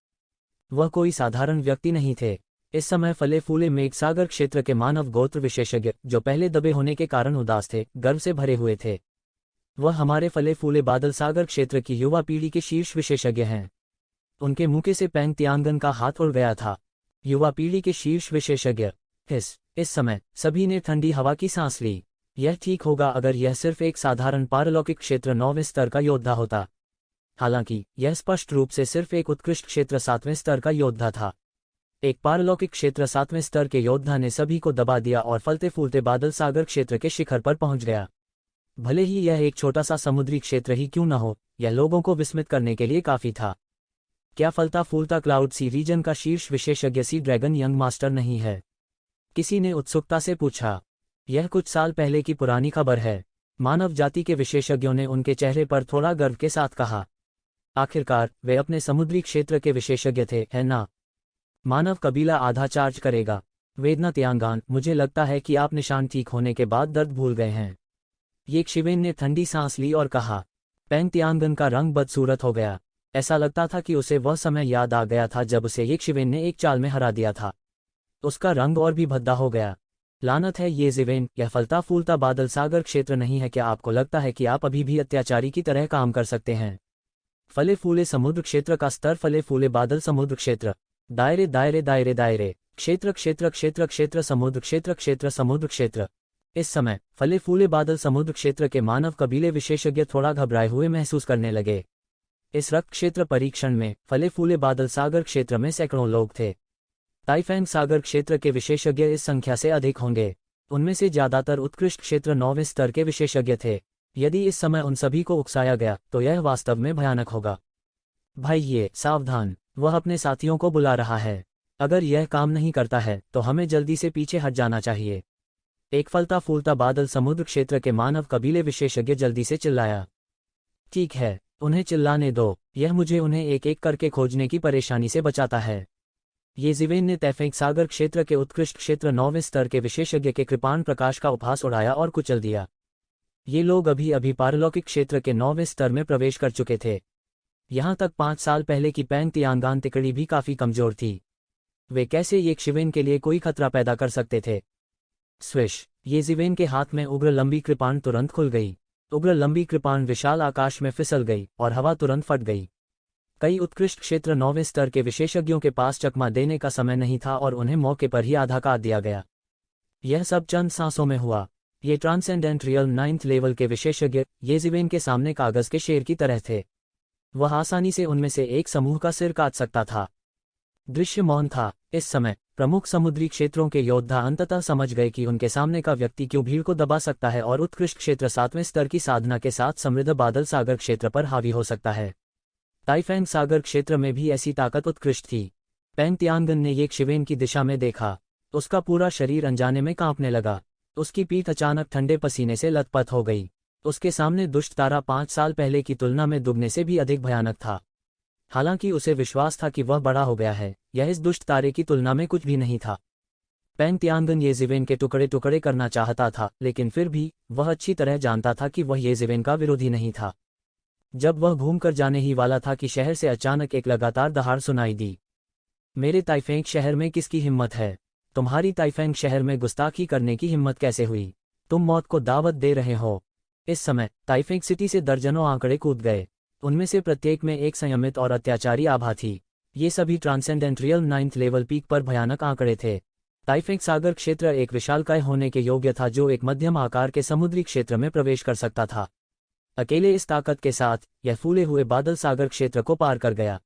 वह कोई साधारण व्यक्ति नहीं थे। इस समय फले फूले मेघ सागर क्षेत्र के मानव गोत्र विशेषज्ञ, जो पहले दबे होने के कारण उदास थे, गर्व से भरे हुए थे। वह हमारे फले फूले बादल सागर क्षेत्र की युवा पीढ़ी के शीर्ष विशेषज्ञ हैं। उनके मुंह से पेंग तियानगन का हाथ उड़ गया था। युवा पीढ़ी के शीर्ष विशेषज्ञ। इस समय सभी ने ठंडी हवा की सांस ली। यह ठीक होगा अगर यह सिर्फ एक साधारण पारलौकिक क्षेत्र 9वें स्तर का योद्धा होता। हालांकि यह स्पष्ट रूप से सिर्फ एक उत्कृष्ट क्षेत्र 7वें स्तर का योद्धा था। एक पारलौकिक क्षेत्र 7वें स्तर के योद्धा ने सभी को दबा दिया और फलते फूलते बादल सागर क्षेत्र के शिखर पर पहुंच गया। भले ही यह एक छोटा सा समुद्री क्षेत्र ही क्यों न हो, यह लोगों को विस्मित करने के लिए काफी था। क्या फलता फूलता क्लाउड सी रीजन का शीर्ष विशेषज्ञ सी ड्रैगन यंग मास्टर नहीं है? किसी ने उत्सुकता से पूछा। यह कुछ साल पहले की पुरानी खबर है, मानव जाति के विशेषज्ञों ने उनके चेहरे पर थोड़ा गर्व के साथ कहा। आखिरकार वे अपने समुद्री क्षेत्र के विशेषज्ञ थे, है ना? मानव कबीला आधा चार्ज करेगा। वेदना तियांगान, मुझे लगता है कि आप निशान ठीक होने के बाद दर्द भूल गए हैं। येशिवेन ने ठंडी सांस ली और कहा। पेंग तियांगन का रंग बदसूरत हो गया। ऐसा लगता था कि उसे वह समय याद आ गया था जब उसे येशिवेन ने एक चाल में हरा दिया था। उसका रंग और भी भद्दा हो गया। लानत है येशिवेन, यह फलता फूलता बादल सागर क्षेत्र नहीं है। क्या आपको लगता है कि आप अभी भी अत्याचारी की तरह काम कर सकते हैं? फले फूले समुद्र क्षेत्र का स्तर फले फूले बादल समुद्र क्षेत्र। दायरे दायरे दायरे दायरे, क्षेत्र क्षेत्र क्षेत्र क्षेत्र समुद्र क्षेत्र क्षेत्र समुद्र क्षेत्र। इस समय फले फूले बादल समुद्र क्षेत्र के मानव कबीले विशेषज्ञ थोड़ा घबराए हुए महसूस करने लगे। इस रक्त क्षेत्र परीक्षण में फले फूले बादल सागर क्षेत्र में सैकड़ों लोग थे। ताइफेंग सागर क्षेत्र के विशेषज्ञ इस संख्या से अधिक होंगे। उनमें से ज्यादातर उत्कृष्ट क्षेत्र 9वें स्तर के विशेषज्ञ थे। यदि इस समय उन सभी को उकसाया गया तो यह वास्तव में भयानक होगा। भाई ये सावधान, वह अपने साथियों को बुला रहा है। अगर यह काम नहीं करता है तो हमें जल्दी से पीछे हट जाना चाहिए। एक फलता फूलता बादल समुद्र क्षेत्र के मानव कबीले विशेषज्ञ जल्दी से चिल्लाया। ठीक है, उन्हें चिल्लाने दो, यह मुझे उन्हें एक एक करके खोजने की परेशानी से बचाता है। ये जिवेन ने तैफेंग सागर क्षेत्र के उत्कृष्ट क्षेत्र 9वें स्तर के विशेषज्ञ के कृपाण प्रकाश का उपहास उड़ाया और कुचल दिया। ये लोग अभी अभी पारलौकिक क्षेत्र के 9वें स्तर में प्रवेश कर चुके थे। यहाँ तक 5 साल पहले की पैंग तियांगान तिकड़ी भी काफी कमजोर थी। वे कैसे ये शिवेन के लिए कोई खतरा पैदा कर सकते थे? स्विश, ये जिवेन के हाथ में उग्र लंबी कृपाण तुरंत खुल गई। उग्र लंबी कृपाण विशाल आकाश में फिसल गई और हवा तुरंत फट गई। कई उत्कृष्ट क्षेत्र 9वें स्तर के विशेषज्ञों के पास चकमा देने का समय नहीं था और उन्हें मौके पर ही आधा काट दिया गया। यह सब चंद सांसों में हुआ। ये ट्रांसेंडेंट रियल 9th लेवल के विशेषज्ञ ये जिवेन के सामने कागज के शेर की तरह थे। वह आसानी से उनमें से एक समूह का सिर काट सकता था। दृश्य मौन था। इस समय प्रमुख समुद्री क्षेत्रों के योद्धा अंततः समझ गए कि उनके सामने का व्यक्ति क्यों भीड़ को दबा सकता है और उत्कृष्ट क्षेत्र 7वें स्तर की साधना के साथ समृद्ध बादल सागर क्षेत्र पर हावी हो सकता है। ताइफेंग सागर क्षेत्र में भी ऐसी ताकत उत्कृष्ट थी। पेंग तियांगन ने ये शिवेन की दिशा में देखा। उसका पूरा शरीर अनजाने में कांपने लगा। उसकी पीठ अचानक ठंडे पसीने से लथपथ हो गई। उसके सामने दुष्ट तारा 5 साल पहले की तुलना में दुगने से भी अधिक भयानक था। हालांकि उसे विश्वास था कि वह बड़ा हो गया है, यह इस दुष्ट तारे की तुलना में कुछ भी नहीं था। पेंग तियांगन ये जिवेन के टुकड़े टुकड़े करना चाहता था, लेकिन फिर भी वह अच्छी तरह जानता था कि वह ये जिवेन का विरोधी नहीं था। जब वह घूमकर जाने ही वाला था कि शहर से अचानक एक लगातार दहाड़ सुनाई दी। मेरे ताइफेंग शहर में किसकी हिम्मत है? तुम्हारी ताइफेंग शहर में गुस्ताखी करने की हिम्मत कैसे हुई? तुम मौत को दावत दे रहे हो। इस समय ताइफेंग सिटी से दर्जनों आंकड़े कूद गए। उनमें से प्रत्येक में एक संयमित और अत्याचारी आभा थी। ये सभी transcendent real 9th level peak पर भयानक आंकड़े थे। ताइफेंग सागर क्षेत्र एक विशालकाय होने के योग्य था जो एक मध्यम आकार के समुद्री क्षेत्र में प्रवेश कर सकता था। अकेले इस ताकत के साथ यह फूले हुए बादल सागर क्षेत्र को पार कर गया।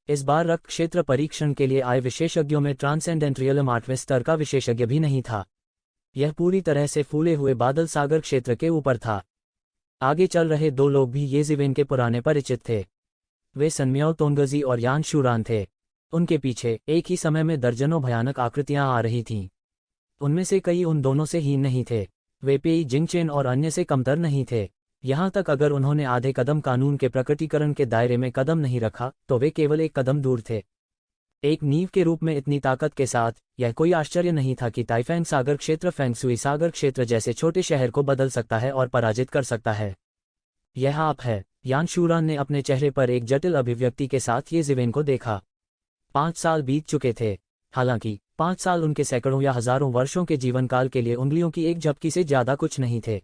इस बार रक्त क्षेत्र परीक्षण के लिए आए विशेषज्ञों में ट्रांसेंडेंट रियलम 8वें स्तर का विशेषज्ञ भी नहीं था। यह पूरी तरह से फूले हुए बादल सागर क्षेत्र के ऊपर था। आगे चल रहे दो लोग भी ये जिवेन के पुराने परिचित थे। वे सनम्याओ तोंगजी और यान शूरान थे। उनके पीछे एक ही समय में दर्जनों भयानक आकृतियां आ रही थीं। उनमें से कई उन दोनों से हीन नहीं थे। वे पेई जिंगचेन और अन्य से कमतर नहीं थे। यहाँ तक अगर उन्होंने आधे कदम कानून के प्रकटीकरण के दायरे में कदम नहीं रखा तो वे केवल एक कदम दूर थे। एक नींव के रूप में इतनी ताकत के साथ यह कोई आश्चर्य नहीं था कि ताइफेंग सागर क्षेत्र फेंगसुई सागर क्षेत्र जैसे छोटे शहर को बदल सकता है और पराजित कर सकता है। यह आप है। यान शूरान ने अपने चेहरे पर एक जटिल अभिव्यक्ति के साथ ये जिवेन को देखा। 5 साल बीत चुके थे। हालांकि 5 साल उनके सैकड़ों या हजारों वर्षों के जीवनकाल के लिए उंगलियों की एक झपकी से ज्यादा कुछ नहीं थे।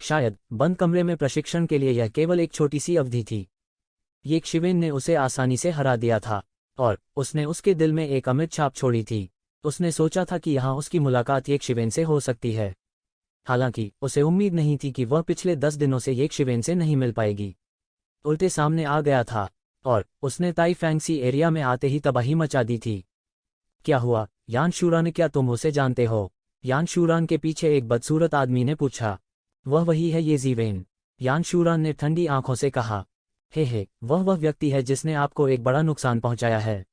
शायद बंद कमरे में प्रशिक्षण के लिए यह केवल एक छोटी सी अवधि थी। ये शिवेन ने उसे आसानी से हरा दिया था और उसने उसके दिल में एक अमिट छाप छोड़ी थी। उसने सोचा था कि यहाँ उसकी मुलाकात ये शिवेन से हो सकती है। हालांकि उसे उम्मीद नहीं थी कि वह पिछले 10 दिनों से ये शिवेन से नहीं मिल पाएगी। उल्टे सामने आ गया था और उसने ताइफेंगसी एरिया में आते ही तबाही मचा दी थी। क्या हुआ यान शूरान, क्या तुम उसे जानते हो? यान शूरान के पीछे एक बदसूरत आदमी ने पूछा। वह वही है ये जिवेन, यान शूरान ने ठंडी आंखों से कहा। हे वह व्यक्ति है जिसने आपको एक बड़ा नुकसान पहुंचाया है।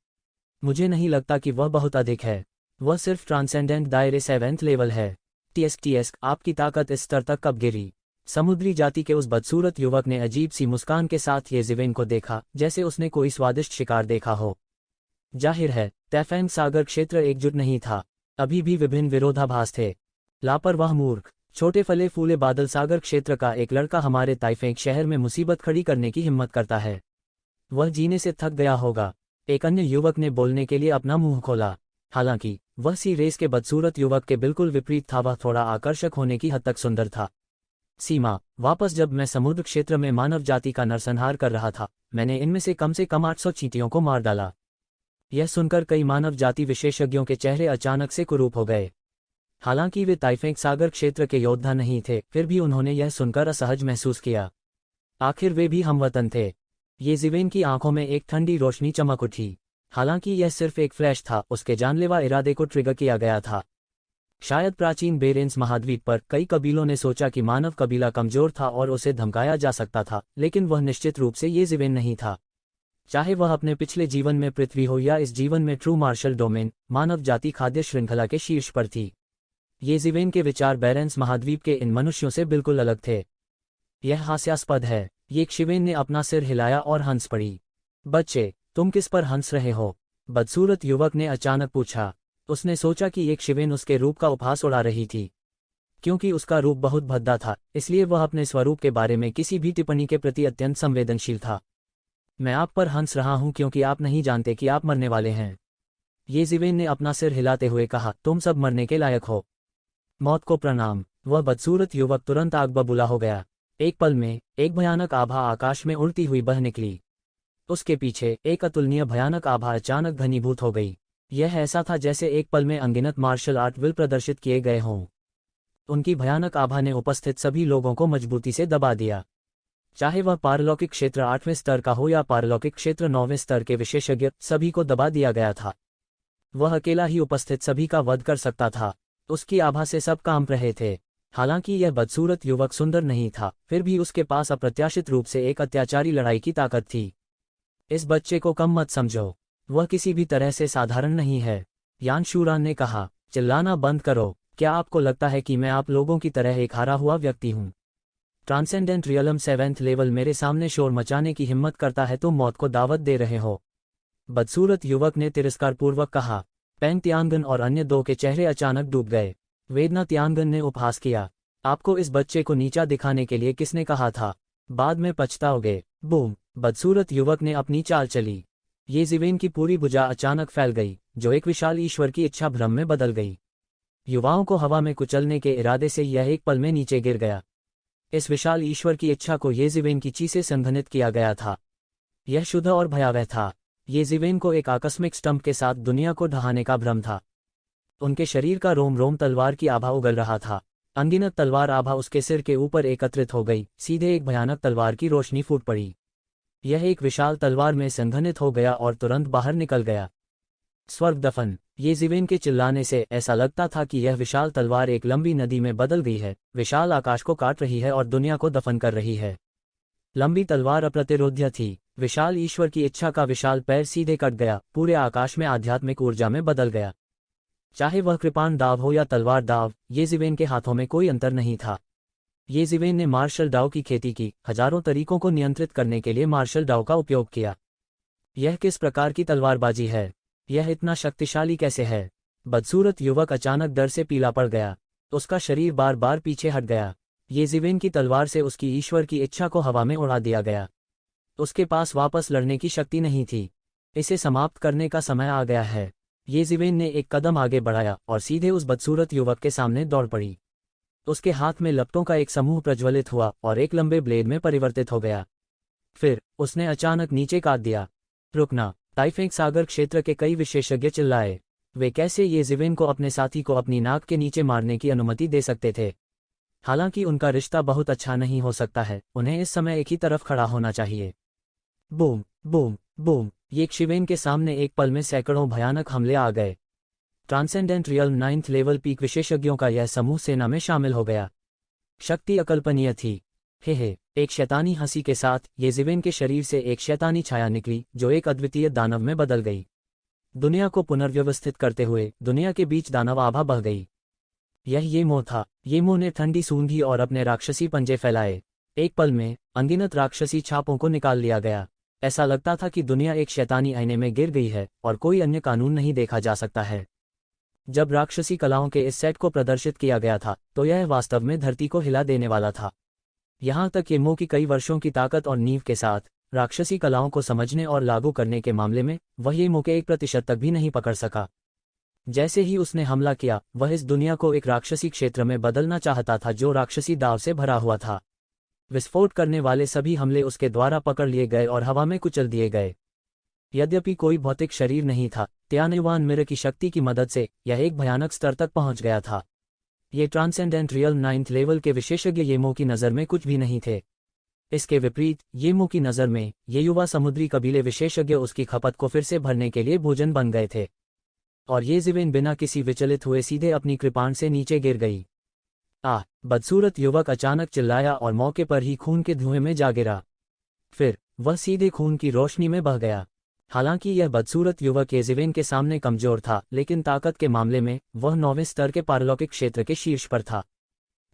मुझे नहीं लगता कि वह बहुत अधिक है। वह सिर्फ ट्रांसेंडेंट दायरे 7th लेवल है। टीएस आपकी ताकत इस स्तर तक कब गिरी? समुद्री जाति के उस बदसूरत युवक ने अजीब सी मुस्कान के साथ ये जिवेन को देखा, जैसे उसने कोई स्वादिष्ट शिकार देखा हो। जाहिर है ताइफेंग सागर क्षेत्र एकजुट नहीं था। अभी भी विभिन्न विरोधाभास थे। लापरवाह मूर्ख, छोटे फले फूले बादल सागर क्षेत्र का एक लड़का हमारे ताइफेंग शहर में मुसीबत खड़ी करने की हिम्मत करता है। वह जीने से थक गया होगा। एक अन्य युवक ने बोलने के लिए अपना मुंह खोला। हालांकि वह सी रेस के बदसूरत युवक के बिल्कुल विपरीत था। वह थोड़ा आकर्षक होने की हद तक सुंदर था। सीमा, वापस जब मैं समुद्र क्षेत्र में मानव जाति का नरसंहार कर रहा था, मैंने इनमें से कम 800 चींटियों को मार डाला। यह सुनकर कई मानव जाति विशेषज्ञों के चेहरे अचानक से कुरूप हो गए। हालांकि वे ताइफेंग सागर क्षेत्र के योद्धा नहीं थे, फिर भी उन्होंने यह सुनकर असहज महसूस किया। आखिर वे भी हमवतन थे। ये जिवेन की आंखों में एक ठंडी रोशनी चमक उठी। हालांकि यह सिर्फ एक फ्लैश था, उसके जानलेवा इरादे को ट्रिगर किया गया था। शायद प्राचीन बेरेंस महाद्वीप पर कई कबीलों ने सोचा कि मानव कबीला कमजोर था और उसे धमकाया जा सकता था, लेकिन वह निश्चित रूप से ये ज़िवेन नहीं था। चाहे वह अपने पिछले जीवन में पृथ्वी हो या इस जीवन में ट्रू मार्शल डोमेन, मानव जाति खाद्य श्रृंखला के शीर्ष पर थी। ये ज़िवेन के विचार बेरेंस महाद्वीप के इन मनुष्यों से बिल्कुल अलग थे। यह हास्यास्पद है। ये शिवेन ने अपना सिर हिलाया और हंस पड़ी। बच्चे, तुम किस पर हंस रहे हो? बदसूरत युवक ने अचानक पूछा। उसने सोचा कि एक शिवेन उसके रूप का उपहास उड़ा रही थी। क्योंकि उसका रूप बहुत भद्दा था, इसलिए वह अपने स्वरूप के बारे में किसी भी टिप्पणी के प्रति अत्यंत संवेदनशील था। मैं आप पर हंस रहा हूं क्योंकि आप नहीं जानते कि आप मरने वाले हैं। ये ज़िवेन ने अपना सिर हिलाते हुए कहा, तुम सब मरने के लायक हो। मौत को प्रणाम। वह बदसूरत युवक तुरंत आग बबूला हो गया। एक पल में एक भयानक आभा आकाश में उड़ती हुई बह निकली। उसके पीछे एक अतुलनीय भयानक आभा अचानक घनीभूत हो गई। यह ऐसा था जैसे एक पल में अनगिनत मार्शल आर्ट विल प्रदर्शित किए गए हों। उनकी भयानक आभा ने उपस्थित सभी लोगों को मजबूती से दबा दिया। चाहे वह पारलौकिक क्षेत्र 8वें स्तर का हो या पारलौकिक क्षेत्र 9वें स्तर के विशेषज्ञ, सभी को दबा दिया गया था। वह अकेला ही उपस्थित सभी का वध कर सकता था। उसकी आभा से सब कांप रहे थे। हालांकि यह बदसूरत युवक सुंदर नहीं था, फिर भी उसके पास अप्रत्याशित रूप से एक अत्याचारी लड़ाई की ताकत थी। इस बच्चे को कम मत समझो। वह किसी भी तरह से साधारण नहीं है। यान शूरान ने कहा। चिल्लाना बंद करो। क्या आपको लगता है कि मैं आप लोगों की तरह एक हारा हुआ व्यक्ति हूं? ट्रांसेंडेंट रियलम 7th लेवल मेरे सामने शोर मचाने की हिम्मत करता है तो मौत को दावत दे रहे हो। बदसूरत युवक ने तिरस्कारपूर्वक कहा। पेंग तियानगन और अन्य दो के चेहरे अचानक डूब गए। वेदना तियानगन ने उपहास किया। आपको इस बच्चे को नीचा दिखाने के लिए किसने कहा था? बाद में पछताओगे। बूम। बदसूरत युवक ने अपनी चाल चली। ये ज़िवेन की पूरी भुजा अचानक फैल गई, जो एक विशाल ईश्वर की इच्छा भ्रम में बदल गई। युवाओं को हवा में कुचलने के इरादे से यह एक पल में नीचे गिर गया। इस विशाल ईश्वर की इच्छा को ये ज़िवेन की ची से संघनित किया गया था। यह शुद्ध और भयावह था। ये ज़िवेन को एक आकस्मिक स्टंप के साथ दुनिया को ढहाने का भ्रम था। उनके शरीर का रोम रोम तलवार की आभा उगल रहा था। अनगिनत तलवार आभा उसके सिर के ऊपर एकत्रित हो गई। सीधे एक भयानक तलवार की रोशनी फूट पड़ी। यह एक विशाल तलवार में संघनित हो गया और तुरंत बाहर निकल गया। स्वर्ग दफन। ये ज़िवेन के चिल्लाने से ऐसा लगता था कि यह विशाल तलवार एक लंबी नदी में बदल गई है, विशाल आकाश को काट रही है और दुनिया को दफन कर रही है। लंबी तलवार अप्रतिरोध्य थी। विशाल ईश्वर की इच्छा का विशाल पैर सीधे कट गया, पूरे आकाश में आध्यात्मिक ऊर्जा में बदल गया। चाहे वह कृपाण दाव हो या तलवार दाव, ये ज़िवेन के हाथों में कोई अंतर नहीं था। ये ज़िवेन ने मार्शल डाउ की खेती की, हजारों तरीकों को नियंत्रित करने के लिए मार्शल डाउ का उपयोग किया। यह किस प्रकार की तलवारबाजी है? यह इतना शक्तिशाली कैसे है? बदसूरत युवक अचानक डर से पीला पड़ गया। उसका शरीर बार बार पीछे हट गया। ये ज़िवेन की तलवार से उसकी ईश्वर की इच्छा को हवा में उड़ा दिया गया। उसके पास वापस लड़ने की शक्ति नहीं थी। इसे समाप्त करने का समय आ गया है। ये ज़िवेन ने एक कदम आगे बढ़ाया और सीधे उस बदसूरत युवक के सामने दौड़ पड़ी। उसके हाथ में लपटों का एक समूह प्रज्वलित हुआ और एक लंबे ब्लेड में परिवर्तित हो गया। फिर उसने अचानक नीचे काट दिया। रुकना। ताइफेंग सागर क्षेत्र के कई विशेषज्ञ चिल्लाए। वे कैसे ये ज़िवेन को अपने साथी को अपनी नाक के नीचे मारने की अनुमति दे सकते थे? हालांकि उनका रिश्ता बहुत अच्छा नहीं हो सकता है, उन्हें इस समय एक ही तरफ खड़ा होना चाहिए। Boom boom boom. ये ज़िवेन के सामने एक पल में सैकड़ों भयानक हमले आ गए। Transcendent realm 9th level peak विशेषज्ञों का यह समूह सेना में शामिल हो गया। शक्ति अकल्पनीय थी। हे एक शैतानी हंसी के साथ ये ज़िवेन के शरीर से एक शैतानी छाया निकली, जो एक अद्वितीय दानव में बदल गई। दुनिया को पुनर्व्यवस्थित करते हुए दुनिया के बीच दानव आभा बह गई। यह येमो था। येमो ने ठंडी सूंघी और अपने राक्षसी पंजे फैलाए। एक पल में अनगिनत राक्षसी छापों को निकाल लिया गया। ऐसा लगता था कि दुनिया एक शैतानी आईने में गिर गई है और कोई अन्य कानून नहीं देखा जा सकता है। जब राक्षसी कलाओं के इस सेट को प्रदर्शित किया गया था, तो यह वास्तव में धरती को हिला देने वाला था। यहाँ तक येमो की कई वर्षों की ताकत और नींव के साथ राक्षसी कलाओं को समझने और लागू करने के मामले में वह येमो के 1% तक भी नहीं पकड़ सका। जैसे ही उसने हमला किया, वह इस दुनिया को एक राक्षसी क्षेत्र में बदलना चाहता था जो राक्षसी दाव से भरा हुआ था। विस्फोट करने वाले सभी हमले उसके द्वारा पकड़ लिए गए और हवा में कुचल दिए गए। यद्यपि कोई भौतिक शरीर नहीं था, त्यानयुआन मिरर की शक्ति की मदद से यह एक भयानक स्तर तक पहुंच गया था। ये ट्रांसेंडेंट रियल्म 9th लेवल के विशेषज्ञ येमो की नज़र में कुछ भी नहीं थे। इसके विपरीत येमो की नज़र में ये युवा समुद्री कबीले विशेषज्ञ उसकी खपत को फिर से भरने के लिए भोजन बन गए थे। और ये ज़िवेन बिना किसी विचलित हुए सीधे अपनी कृपाण से नीचे गिर गई। बदसूरत युवक अचानक चिल्लाया और मौके पर ही खून के धुएं में जा गिरा। फिर वह सीधे खून की रोशनी में बह गया। हालांकि यह बदसूरत युवक येज़िवेन के सामने कमजोर था, लेकिन ताकत के मामले में वह 9वें स्तर के पारलौकिक क्षेत्र के शीर्ष पर था।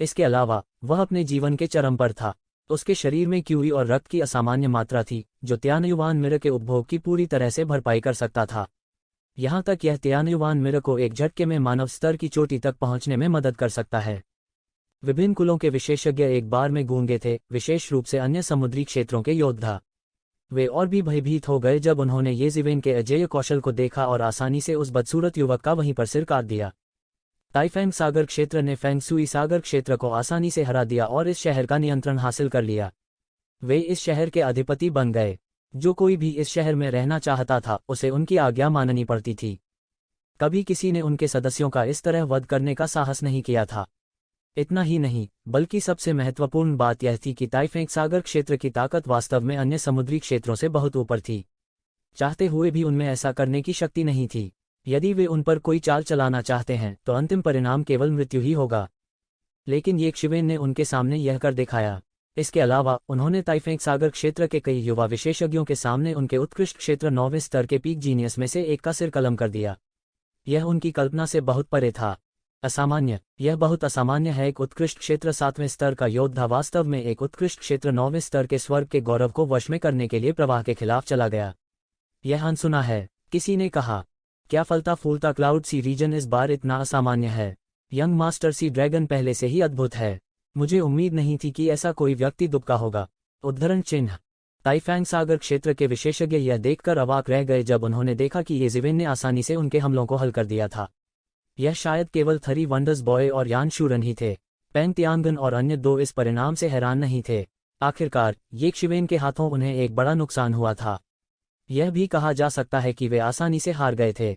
इसके अलावा वह अपने जीवन के चरम पर था। उसके शरीर में क्यूई और रक्त की असामान्य मात्रा थी, जो त्यानयुवान मिर के उपभोग की पूरी तरह से भरपाई कर सकता था। यहाँ तक यह त्यानयुवान मिर को एक झटके में मानव स्तर की चोटी तक पहुंचने में मदद कर सकता है। विभिन्न कुलों के विशेषज्ञ एक बार में गूंगे थे, विशेष रूप से अन्य समुद्री क्षेत्रों के योद्धा। वे और भी भयभीत हो गए जब उन्होंने येज़िवेन के अजेय कौशल को देखा और आसानी से उस बदसूरत युवक का वहीं पर सिर काट दिया। ताइफेंग सागर क्षेत्र ने फेंगसुई सागर क्षेत्र को आसानी से हरा दिया और इस शहर का नियंत्रण हासिल कर लिया। वे इस शहर के अधिपति बन गए। जो कोई भी इस शहर में रहना चाहता था, उसे उनकी आज्ञा माननी पड़ती थी। कभी किसी ने उनके सदस्यों का इस तरह वध करने का साहस नहीं किया था। इतना ही नहीं, बल्कि सबसे महत्वपूर्ण बात यह थी कि ताइफेंग सागर क्षेत्र की ताकत वास्तव में अन्य समुद्री क्षेत्रों से बहुत ऊपर थी। चाहते हुए भी उनमें ऐसा करने की शक्ति नहीं थी। यदि वे उन पर कोई चाल चलाना चाहते हैं तो अंतिम परिणाम केवल मृत्यु ही होगा। लेकिन येज़िवेन ने उनके सामने यह कर दिखाया। इसके अलावा उन्होंने ताइफेंग सागर क्षेत्र के कई युवा विशेषज्ञों के सामने उनके उत्कृष्ट क्षेत्र 9वें स्तर के पीक जीनियस में से एक का सिर कलम कर दिया। यह उनकी कल्पना से बहुत परे था। असामान्य, यह बहुत असामान्य है। एक उत्कृष्ट क्षेत्र 7वें स्तर का योद्धा वास्तव में एक उत्कृष्ट क्षेत्र 9वें स्तर के स्वर्ग के गौरव को वश में करने के लिए प्रवाह के खिलाफ चला गया। यह अनसुना है, किसी ने कहा। क्या फलता फूलता क्लाउड सी रीजन इस बार इतना असामान्य है? यंग मास्टर सी ड्रैगन पहले से ही अद्भुत है। मुझे उम्मीद नहीं थी कि ऐसा कोई व्यक्ति दुबका होगा। उद्धरण चिन्ह। ताइफेंग सागर क्षेत्र के विशेषज्ञ यह देखकर अवाक रह गए जब उन्होंने देखा कि येज़िवेन ने आसानी से उनके हमलों को हल कर दिया था। यह शायद केवल 3 वंडर्स बॉय और यान शूरन ही थे। पेंग तियांगन और अन्य 2 इस परिणाम से हैरान नहीं थे। आखिरकार येज़िवेन के हाथों उन्हें एक बड़ा नुकसान हुआ था। यह भी कहा जा सकता है कि वे आसानी से हार गए थे।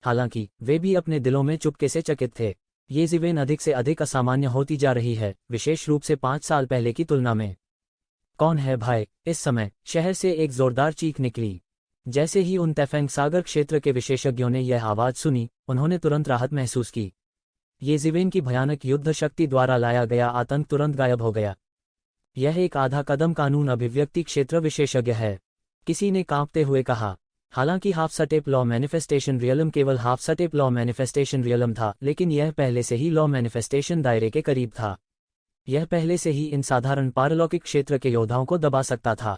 हालांकि वे भी अपने दिलों में चुपके से चकित थे। येज़िवेन अधिक से अधिक असामान्य होती जा रही है, विशेष रूप से 5 साल पहले की तुलना में। कौन है भाई? इस समय शहर से एक जोरदार चीख निकली। जैसे ही उन ताइफेंग सागर क्षेत्र के विशेषज्ञों ने यह आवाज सुनी, उन्होंने तुरंत राहत महसूस की। येज़िवेन की भयानक युद्ध शक्ति द्वारा लाया गया आतंक तुरंत गायब हो गया। यह एक आधा कदम कानून अभिव्यक्ति क्षेत्र विशेषज्ञ है, किसी ने कांपते हुए कहा। हालांकि half step law manifestation realm केवल half step law manifestation realm था, लेकिन यह पहले से ही लॉ मैनिफेस्टेशन दायरे के करीब था। यह पहले से ही इन साधारण पारलौकिक क्षेत्र के योद्धाओं को दबा सकता था।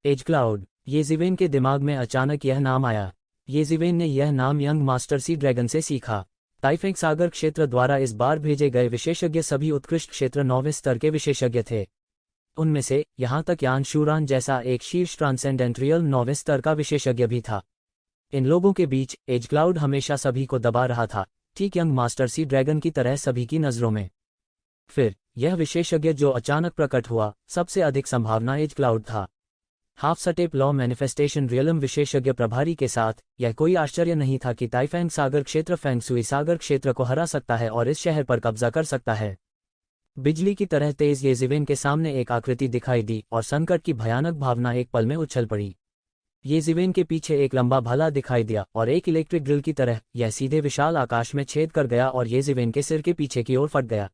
As cloud. येज़िवेन के दिमाग में अचानक यह नाम आया। येज़िवेन ने यह नाम यंग मास्टर सी ड्रैगन से सीखा। ताइफेंग सागर क्षेत्र द्वारा इस बार भेजे गए विशेषज्ञ सभी उत्कृष्ट क्षेत्र 9वें स्तर के विशेषज्ञ थे। उनमें से यहाँ तक यान शूरान जैसा एक शीर्ष ट्रांसेंडेंट्रियल 9वें स्तर का विशेषज्ञ भी था। इन लोगों के बीच एज क्लाउड हमेशा सभी को दबा रहा था, ठीक यंग मास्टर सी ड्रैगन की तरह सभी की नज़रों में। फिर यह विशेषज्ञ जो अचानक प्रकट हुआ, सबसे अधिक संभावना एज क्लाउड था। Half step law manifestation realm विशेषज्ञ प्रभारी के साथ, यह कोई आश्चर्य नहीं था कि ताइफेंग सागर क्षेत्र फेंगसुई सागर क्षेत्र को हरा सकता है और इस शहर पर कब्जा कर सकता है। बिजली की तरह तेज येज़िवेन के सामने एक आकृति दिखाई दी और संकट की भयानक भावना एक पल में उछल पड़ी। येज़िवेन के पीछे एक लंबा भाला दिखाई दिया और एक इलेक्ट्रिक ड्रिल की तरह यह सीधे विशाल आकाश में छेद कर गया और येज़िवेन के सिर के पीछे की ओर फट गया।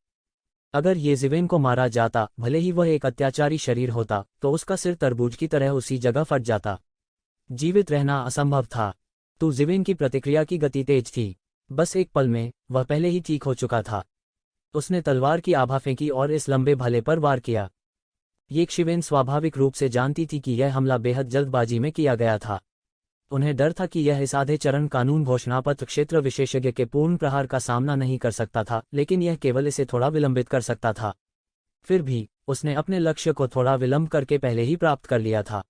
अगर येज़िवेन को मारा जाता, भले ही वह एक अत्याचारी शरीर होता, तो उसका सिर तरबूज की तरह उसी जगह फट जाता। जीवित रहना असंभव था। तो ज़िवेन की प्रतिक्रिया की गति तेज थी। बस एक पल में वह पहले ही ठीक हो चुका था। उसने तलवार की आभा फेंकी और इस लंबे भाले पर वार किया। येज़िवेन स्वाभाविक रूप से जानती थी कि यह हमला बेहद जल्दबाजी में किया गया था। उन्हें डर था कि यह इस आधे चरण कानून घोषणापत्र क्षेत्र विशेषज्ञ के पूर्ण प्रहार का सामना नहीं कर सकता था, लेकिन यह केवल इसे थोड़ा विलंबित कर सकता था। फिर भी उसने अपने लक्ष्य को थोड़ा विलंब करके पहले ही प्राप्त कर लिया था।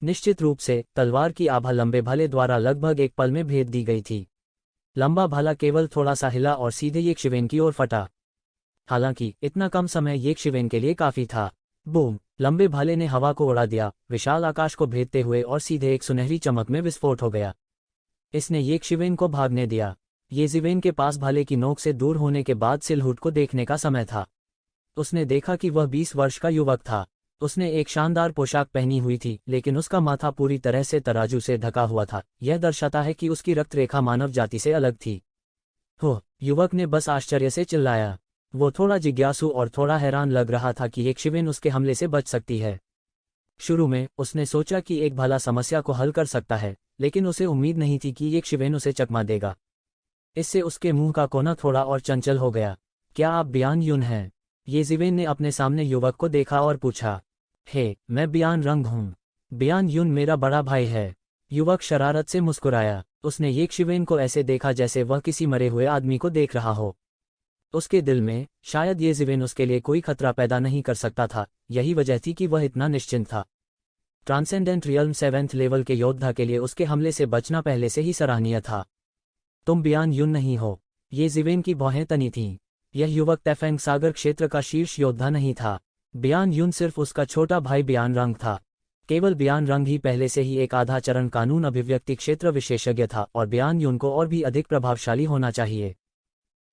निश्चित रूप से तलवार की आभा लंबे भाले द्वारा लगभग एक पल में भेद दी गई थी। लंबा भाला केवल थोड़ा सा हिला और सीधे येज़िवेन की ओर फटा। हालांकि इतना कम समय येज़िवेन के लिए काफी था। बूम! लंबे भाले ने हवा को उड़ा दिया, विशाल आकाश को भेदते हुए, और सीधे एक सुनहरी चमक में विस्फोट हो गया। इसने येज़िवेन को भागने दिया। येज़िवेन के पास भाले की नोक से दूर होने के बाद सिलहुट को देखने का समय था। उसने देखा कि वह 20 वर्ष का युवक था। उसने एक शानदार पोशाक पहनी हुई थी, लेकिन उसका माथा पूरी तरह से तराजू से ढका हुआ था। यह दर्शाता है कि उसकी रक्त रेखा मानव जाति से अलग थी। हो, युवक ने बस आश्चर्य से चिल्लाया। वो थोड़ा जिज्ञासु और थोड़ा हैरान लग रहा था कि एक शिवेन उसके हमले से बच सकती है। शुरू में उसने सोचा कि एक भला समस्या को हल कर सकता है, लेकिन उसे उम्मीद नहीं थी कि एक शिवेन उसे चकमा देगा। इससे उसके मुंह का कोना थोड़ा और चंचल हो गया। क्या आप बियान युन हैं? ये जिवेन ने अपने सामने युवक को देखा और पूछा। हे, मैं बियान रंग हूँ। बियान युन मेरा बड़ा भाई है। युवक शरारत से मुस्कुराया। उसने येक शिवेन को ऐसे देखा जैसे वह किसी मरे हुए आदमी को देख रहा हो। उसके दिल में शायद ये जिवेन उसके लिए कोई खतरा पैदा नहीं कर सकता था। यही वजह थी कि वह इतना निश्चिंत था। ट्रांसेंडेंट रियल्म 7th लेवल के योद्धा के लिए उसके हमले से बचना पहले से ही सराहनीय था। तुम बियान युन नहीं हो। ये जिवेन की भौहें तनी थीं। यह युवक तैफेंग सागर क्षेत्र का शीर्ष योद्धा नहीं था। बियान युन सिर्फ उसका छोटा भाई बियान रंग था। केवल बियान रंग ही पहले से ही एक आधा चरण कानून अभिव्यक्ति क्षेत्र विशेषज्ञ था, और बियान युन को और भी अधिक प्रभावशाली होना चाहिए।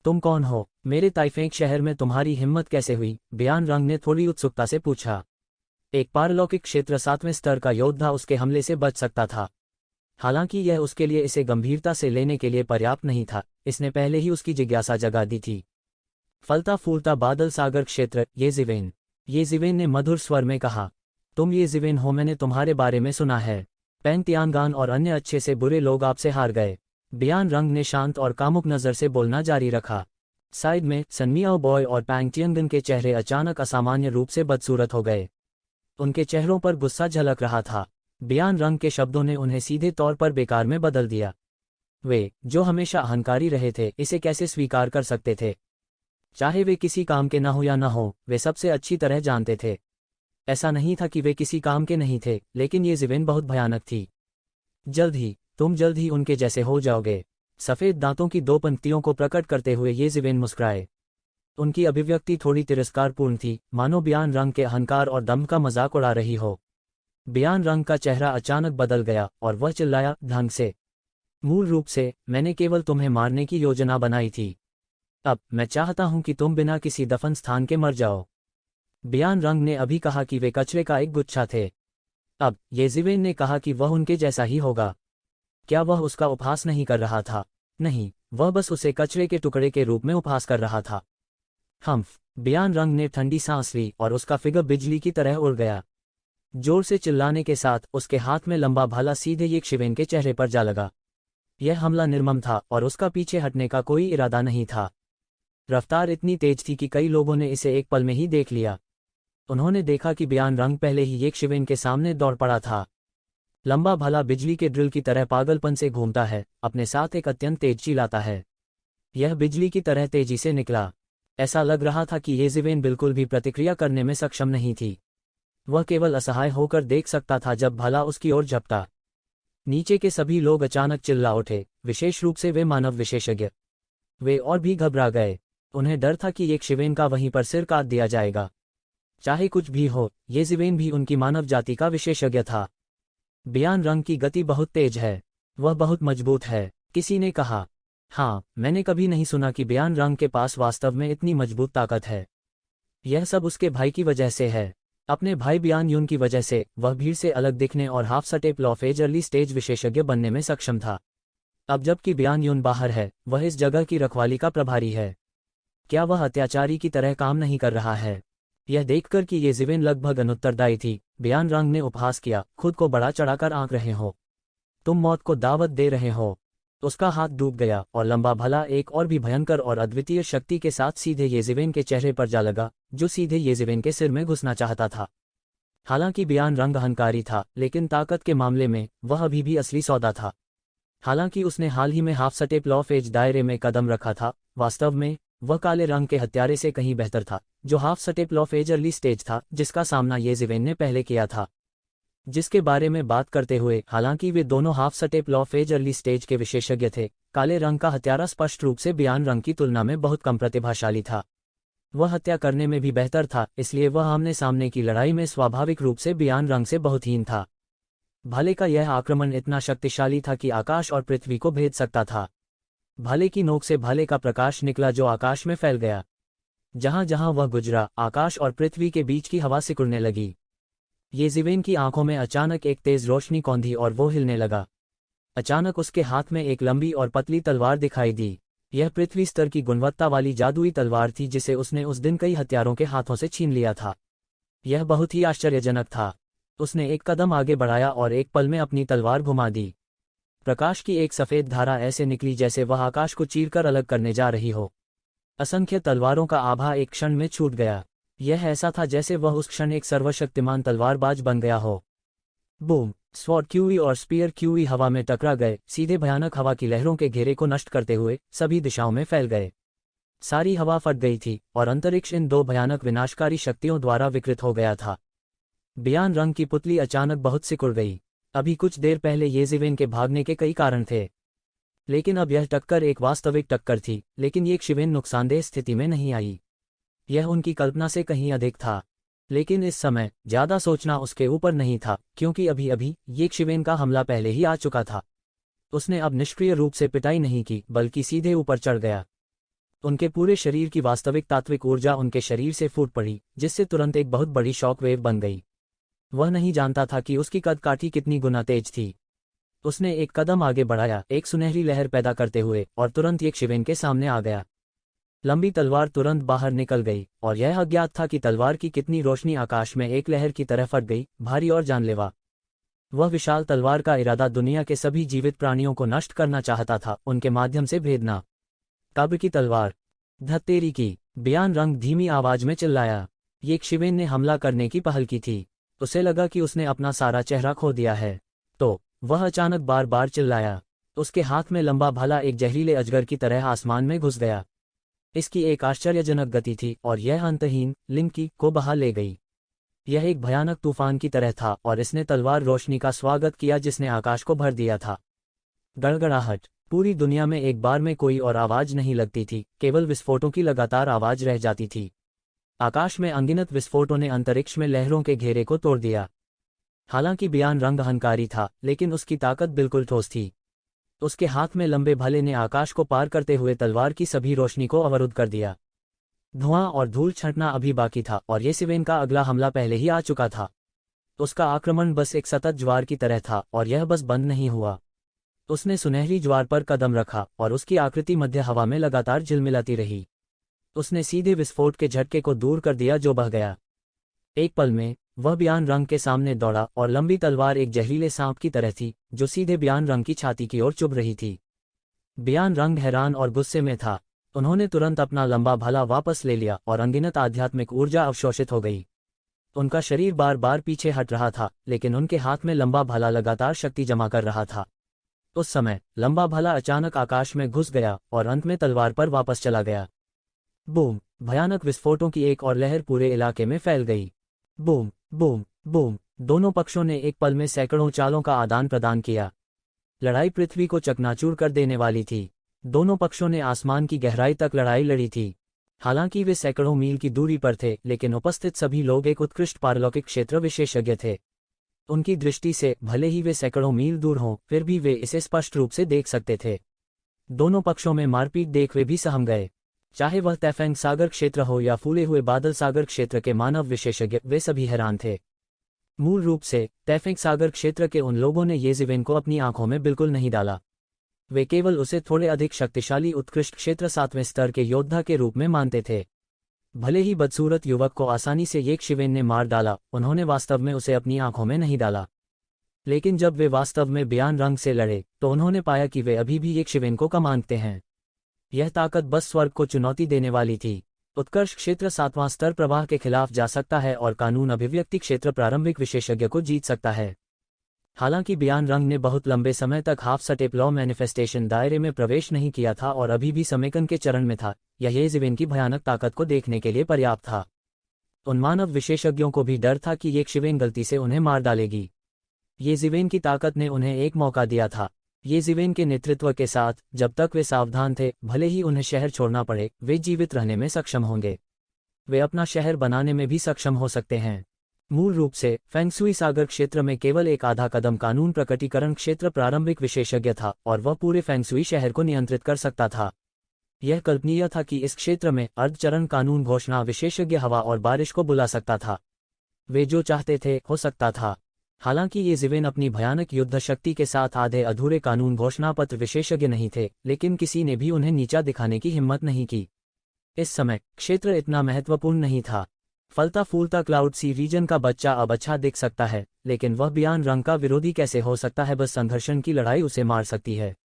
तुम कौन हो? मेरे ताइफेंग शहर में तुम्हारी हिम्मत कैसे हुई? बियान रंग ने थोड़ी उत्सुकता से पूछा। एक पारलौकिक क्षेत्र 7वें स्तर का योद्धा उसके हमले से बच सकता था। हालांकि यह उसके लिए इसे गंभीरता से लेने के लिए पर्याप्त नहीं था। इसने पहले ही उसकी जिज्ञासा जगा दी थी। फलता फूलता बादल सागर क्षेत्र, ये जिवेन ने मधुर स्वर में कहा। तुम ये जिवेन हो, मैंने तुम्हारे बारे में सुना है। पेंग तियानगान और अन्य अच्छे से बुरे लोग आपसे हार गए। बियान रंग ने शांत और कामुक नज़र से बोलना जारी रखा। साइड में सनमियाओ बॉय और पैंग तियंगन के चेहरे अचानक असामान्य रूप से बदसूरत हो गए। उनके चेहरों पर गुस्सा झलक रहा था। बियान रंग के शब्दों ने उन्हें सीधे तौर पर बेकार में बदल दिया। वे, जो हमेशा अहंकारी रहे थे, इसे कैसे स्वीकार कर सकते थे? चाहे वे किसी काम के न हो या न हो, वे सबसे अच्छी तरह जानते थे। ऐसा नहीं था कि वे किसी काम के नहीं थे, लेकिन ये जिवेन बहुत भयानक थी। तुम जल्द ही उनके जैसे हो जाओगे। सफ़ेद दांतों की 2 पंक्तियों को प्रकट करते हुए ये जिवेन मुस्कुराए। उनकी अभिव्यक्ति थोड़ी तिरस्कारपूर्ण थी, मानो बियान रंग के अहंकार और दम का मजाक उड़ा रही हो। बियान रंग का चेहरा अचानक बदल गया और वह चिल्लाया, ढंग से। मूल रूप से मैंने केवल तुम्हें मारने की योजना बनाई थी। अब मैं चाहता हूं कि तुम बिना किसी दफन स्थान के मर जाओ। बियान रंग ने अभी कहा कि वे कचरे का एक गुच्छा थे। अब ये जिवेन ने कहा कि वह उनके जैसा ही होगा। क्या वह उसका उपहास नहीं कर रहा था? नहीं, वह बस उसे कचरे के टुकड़े के रूप में उपहास कर रहा था। हम्फ, बियान रंग ने ठंडी सांस ली और उसका फिगर बिजली की तरह उड़ गया। जोर से चिल्लाने के साथ उसके हाथ में लंबा भाला सीधे येक शिवेन के चेहरे पर जा लगा। यह हमला निर्मम था और उसका पीछे हटने का कोई इरादा नहीं था। रफ्तार इतनी तेज थी कि कई लोगों ने इसे एक पल में ही देख लिया। उन्होंने देखा कि बियान रंग पहले ही येक शिवेन के सामने दौड़ पड़ा था। लंबा भाला बिजली के ड्रिल की तरह पागलपन से घूमता है, अपने साथ एक अत्यंत तेज चिल्लाता है। यह बिजली की तरह तेजी से निकला। ऐसा लग रहा था कि ये जिवेन बिल्कुल भी प्रतिक्रिया करने में सक्षम नहीं थी। वह केवल असहाय होकर देख सकता था जब भाला उसकी ओर झपटा। नीचे के सभी लोग अचानक चिल्ला उठे, विशेष रूप से वे मानव विशेषज्ञ। वे और भी घबरा गए। उन्हें डर था कि एक शिवेन का वहीं पर सिर काट दिया जाएगा। चाहे कुछ भी हो, ये जिवेन भी उनकी मानव जाति का विशेषज्ञ था। बियान रंग की गति बहुत तेज है। वह बहुत मजबूत है, किसी ने कहा। हाँ, मैंने कभी नहीं सुना कि बियान रंग के पास वास्तव में इतनी मजबूत ताकत है। यह सब उसके भाई की वजह से है। अपने भाई बियान युन की वजह से वह भीड़ से अलग दिखने और half step laugh as early stage विशेषज्ञ बनने में सक्षम था। अब जबकि बियान युन बाहर है, वह इस जगह की रखवाली का प्रभारी है। क्या वह अत्याचारी की तरह काम नहीं कर रहा है? यह देखकर कि ये जिवेन लगभग अनुत्तरदायी थी, बियान रंग ने उपहास किया, खुद को बड़ा चढ़ाकर आंक रहे हो। तुम मौत को दावत दे रहे हो। उसका हाथ डूब गया और लंबा भला एक और भी भयंकर और अद्वितीय शक्ति के साथ सीधे ये जिवेन के चेहरे पर जा लगा, जो सीधे ये जिवेन के सिर में घुसना चाहता था। हालांकि बियान रंग अहंकारी था, लेकिन ताकत के मामले में वह अभी भी असली सौदा था। हालांकि उसने हाल ही में हाफ स्टेप लॉफ एज दायरे में कदम रखा था, वास्तव में वह काले रंग के हत्यारे से कहीं बेहतर था, जो half step laugh as early stage था, जिसका सामना ये जिवेन ने पहले किया था। जिसके बारे में बात करते हुए, हालांकि वे दोनों half step laugh as early stage के विशेषज्ञ थे, काले रंग का हत्यारा स्पष्ट रूप से बियान रंग की तुलना में बहुत कम प्रतिभाशाली था। वह हत्या करने में भी बेहतर था, इसलिए वह आमने सामने की लड़ाई में स्वाभाविक रूप से बियान रंग से बहुत हीन था। भाले का यह आक्रमण इतना शक्तिशाली था कि आकाश और पृथ्वी को भेद सकता था। भाले की नोक से भाले का प्रकाश निकला जो आकाश में फैल गया। जहां जहां वह गुजरा, आकाश और पृथ्वी के बीच की हवा सिकुड़ने लगी। ये जिवेन की आंखों में अचानक एक तेज रोशनी कौंधी और वो हिलने लगा। अचानक उसके हाथ में एक लंबी और पतली तलवार दिखाई दी। यह पृथ्वी स्तर की गुणवत्ता वाली जादुई तलवार थी जिसे उसने उस दिन कई हत्यारों के हाथों से छीन लिया था। यह बहुत ही आश्चर्यजनक था। उसने एक कदम आगे बढ़ाया और एक पल में अपनी तलवार घुमा दी। प्रकाश की एक सफ़ेद धारा ऐसे निकली जैसे वह आकाश को चीरकर अलग करने जा रही हो। असंख्य तलवारों का आभा एक क्षण में छूट गया। यह ऐसा था जैसे वह उस क्षण एक सर्वशक्तिमान तलवारबाज बन गया हो। बूम! स्वॉर्ड क्यूई और स्पीयर क्यूई हवा में टकरा गए, सीधे भयानक हवा की लहरों के घेरे को नष्ट करते हुए सभी दिशाओं में फैल गए। सारी हवा फट गई थी और अंतरिक्ष इन दो भयानक विनाशकारी शक्तियों द्वारा विकृत हो गया था। बियान रंग की पुतली अचानक बहुत सिकुड़ गई। अभी कुछ देर पहले ये जिवेन के भागने के कई कारण थे, लेकिन अब यह टक्कर एक वास्तविक टक्कर थी। लेकिन ये शिवेन नुकसानदेह स्थिति में नहीं आई। यह उनकी कल्पना से कहीं अधिक था। लेकिन इस समय ज्यादा सोचना उसके ऊपर नहीं था, क्योंकि अभी अभी ये शिवेन का हमला पहले ही आ चुका था। उसने अब निष्क्रिय रूप से पिटाई नहीं की, बल्कि सीधे ऊपर चढ़ गया। उनके पूरे शरीर की वास्तविक तात्विक ऊर्जा उनके शरीर से फूट पड़ी, जिससे तुरंत एक बहुत बड़ी शॉक वेव बन गई। वह नहीं जानता था कि उसकी कदकाठी कितनी गुना तेज थी। उसने एक कदम आगे बढ़ाया, एक सुनहरी लहर पैदा करते हुए, और तुरंत ये शिवेन के सामने आ गया। लंबी तलवार तुरंत बाहर निकल गई, और यह अज्ञात था कि तलवार की कितनी रोशनी आकाश में एक लहर की तरह फट गई, भारी और जानलेवा। वह विशाल तलवार का इरादा दुनिया के सभी जीवित प्राणियों को नष्ट करना चाहता था, उनके माध्यम से भेदना। कब्र की तलवार! धत्तेरी की! बियान रंग धीमी आवाज में चिल्लाया। ये शिवेन ने हमला करने की पहल की थी। उसे लगा कि उसने अपना सारा चेहरा खो दिया है, तो वह अचानक बार बार चिल्लाया। उसके हाथ में लंबा भाला एक जहरीले अजगर की तरह आसमान में घुस गया। इसकी एक आश्चर्यजनक गति थी और यह अंतहीन लिंकी को बहा ले गई। यह एक भयानक तूफान की तरह था और इसने तलवार रोशनी का स्वागत किया जिसने आकाश को भर दिया था। गड़गड़ाहट! पूरी दुनिया में एक बार में कोई और आवाज नहीं लगती थी, केवल विस्फोटों की लगातार आवाज रह जाती थी। आकाश में अनगिनत विस्फोटों ने अंतरिक्ष में लहरों के घेरे को तोड़ दिया। हालांकि बियान रंग अहंकारी था, लेकिन उसकी ताकत बिल्कुल ठोस थी। उसके हाथ में लंबे भाले ने आकाश को पार करते हुए तलवार की सभी रोशनी को अवरुद्ध कर दिया। धुआं और धूल छंटना अभी बाकी था और ये शिवेन का अगला हमला पहले ही आ चुका था। उसका आक्रमण बस एक सतत ज्वार की तरह था और यह बस बंद नहीं हुआ। उसने सुनहरी ज्वार पर कदम रखा और उसकी आकृति मध्य हवा में लगातार झिलमिलाती रही। उसने सीधे विस्फोट के झटके को दूर कर दिया जो बह गया। एक पल में वह बियान रंग के सामने दौड़ा और लंबी तलवार एक जहरीले सांप की तरह थी जो सीधे बियान रंग की छाती की ओर चुभ रही थी। बियान रंग हैरान और गुस्से में था। उन्होंने तुरंत अपना लंबा भाला वापस ले लिया और अनगिनत आध्यात्मिक ऊर्जा अवशोषित हो गई। उनका शरीर बार बार पीछे हट रहा था, लेकिन उनके हाथ में लंबा भाला लगातार शक्ति जमा कर रहा था। उस समय लंबा भाला अचानक आकाश में घुस गया और अंत में तलवार पर वापस चला गया। बूम! भयानक विस्फोटों की एक और लहर पूरे इलाके में फैल गई। Boom boom boom! दोनों पक्षों ने एक पल में सैकड़ों चालों का आदान प्रदान किया। लड़ाई पृथ्वी को चकनाचूर कर देने वाली थी। दोनों पक्षों ने आसमान की गहराई तक लड़ाई लड़ी थी। हालांकि वे सैकड़ों मील की दूरी पर थे, लेकिन उपस्थित सभी लोग एक उत्कृष्ट पारलौकिक क्षेत्र विशेषज्ञ थे। उनकी दृष्टि से भले ही वे सैकड़ों मील दूर हों, फिर भी वे इसे स्पष्ट रूप से देख सकते थे। दोनों पक्षों में मारपीट देख वे भी सहम गए। चाहे वह तैफेंग सागर क्षेत्र हो या फूले हुए बादल सागर क्षेत्र के मानव विशेषज्ञ, वे सभी हैरान थे। मूल रूप से तैफेंग सागर क्षेत्र के उन लोगों ने ये जिवेन को अपनी आंखों में बिल्कुल नहीं डाला। वे केवल उसे थोड़े अधिक शक्तिशाली उत्कृष्ट क्षेत्र 7वें स्तर के योद्धा के रूप में मानते थे। भले ही बदसूरत युवक को आसानी से ये शिवेन ने मार डाला, उन्होंने वास्तव में उसे अपनी आंखों में नहीं डाला। लेकिन जब वे वास्तव में बियान रंग से लड़े तो उन्होंने पाया कि वे अभी भी एक शिवेन को कम मानते हैं। यह ताकत बस स्वर्ग को चुनौती देने वाली थी। उत्कर्ष क्षेत्र 7वां स्तर प्रवाह के खिलाफ जा सकता है और कानून अभिव्यक्ति क्षेत्र प्रारंभिक विशेषज्ञ को जीत सकता है। हालांकि बियान रंग ने बहुत लंबे समय तक हाफ स्टेप लॉ मैनिफेस्टेशन दायरे में प्रवेश नहीं किया था और अभी भी समेकन के चरण में था। यह जिवेन की भयानक ताकत को देखने के लिए पर्याप्त था। उन मानव विशेषज्ञों को भी डर था कि ये शिवेन गलती से उन्हें मार डालेगी। ये जिवेन की ताकत ने उन्हें एक मौका दिया था। ये जिवेन के नेतृत्व के साथ, जब तक वे सावधान थे, भले ही उन्हें शहर छोड़ना पड़े, वे जीवित रहने में सक्षम होंगे। वे अपना शहर बनाने में भी सक्षम हो सकते हैं। मूल रूप से फेंगशुई सागर क्षेत्र में केवल एक आधा कदम कानून प्रकटीकरण क्षेत्र प्रारंभिक विशेषज्ञ था और वह पूरे फेंगशुई शहर को नियंत्रित कर सकता था। यह कल्पनीय था कि इस क्षेत्र में अर्धचरण कानून घोषणा विशेषज्ञ हवा और बारिश को बुला सकता था। वे जो चाहते थे हो सकता था। हालांकि ये ज़िवेन अपनी भयानक युद्ध शक्ति के साथ आधे अधूरे कानून घोषणापत्र विशेषज्ञ नहीं थे, लेकिन किसी ने भी उन्हें नीचा दिखाने की हिम्मत नहीं की। इस समय क्षेत्र इतना महत्वपूर्ण नहीं था। फलता फूलता क्लाउड सी रीजन का बच्चा अब अच्छा दिख सकता है, लेकिन वह बियान रंग का विरोधी कैसे हो सकता है? बस संघर्षण की लड़ाई उसे मार सकती है।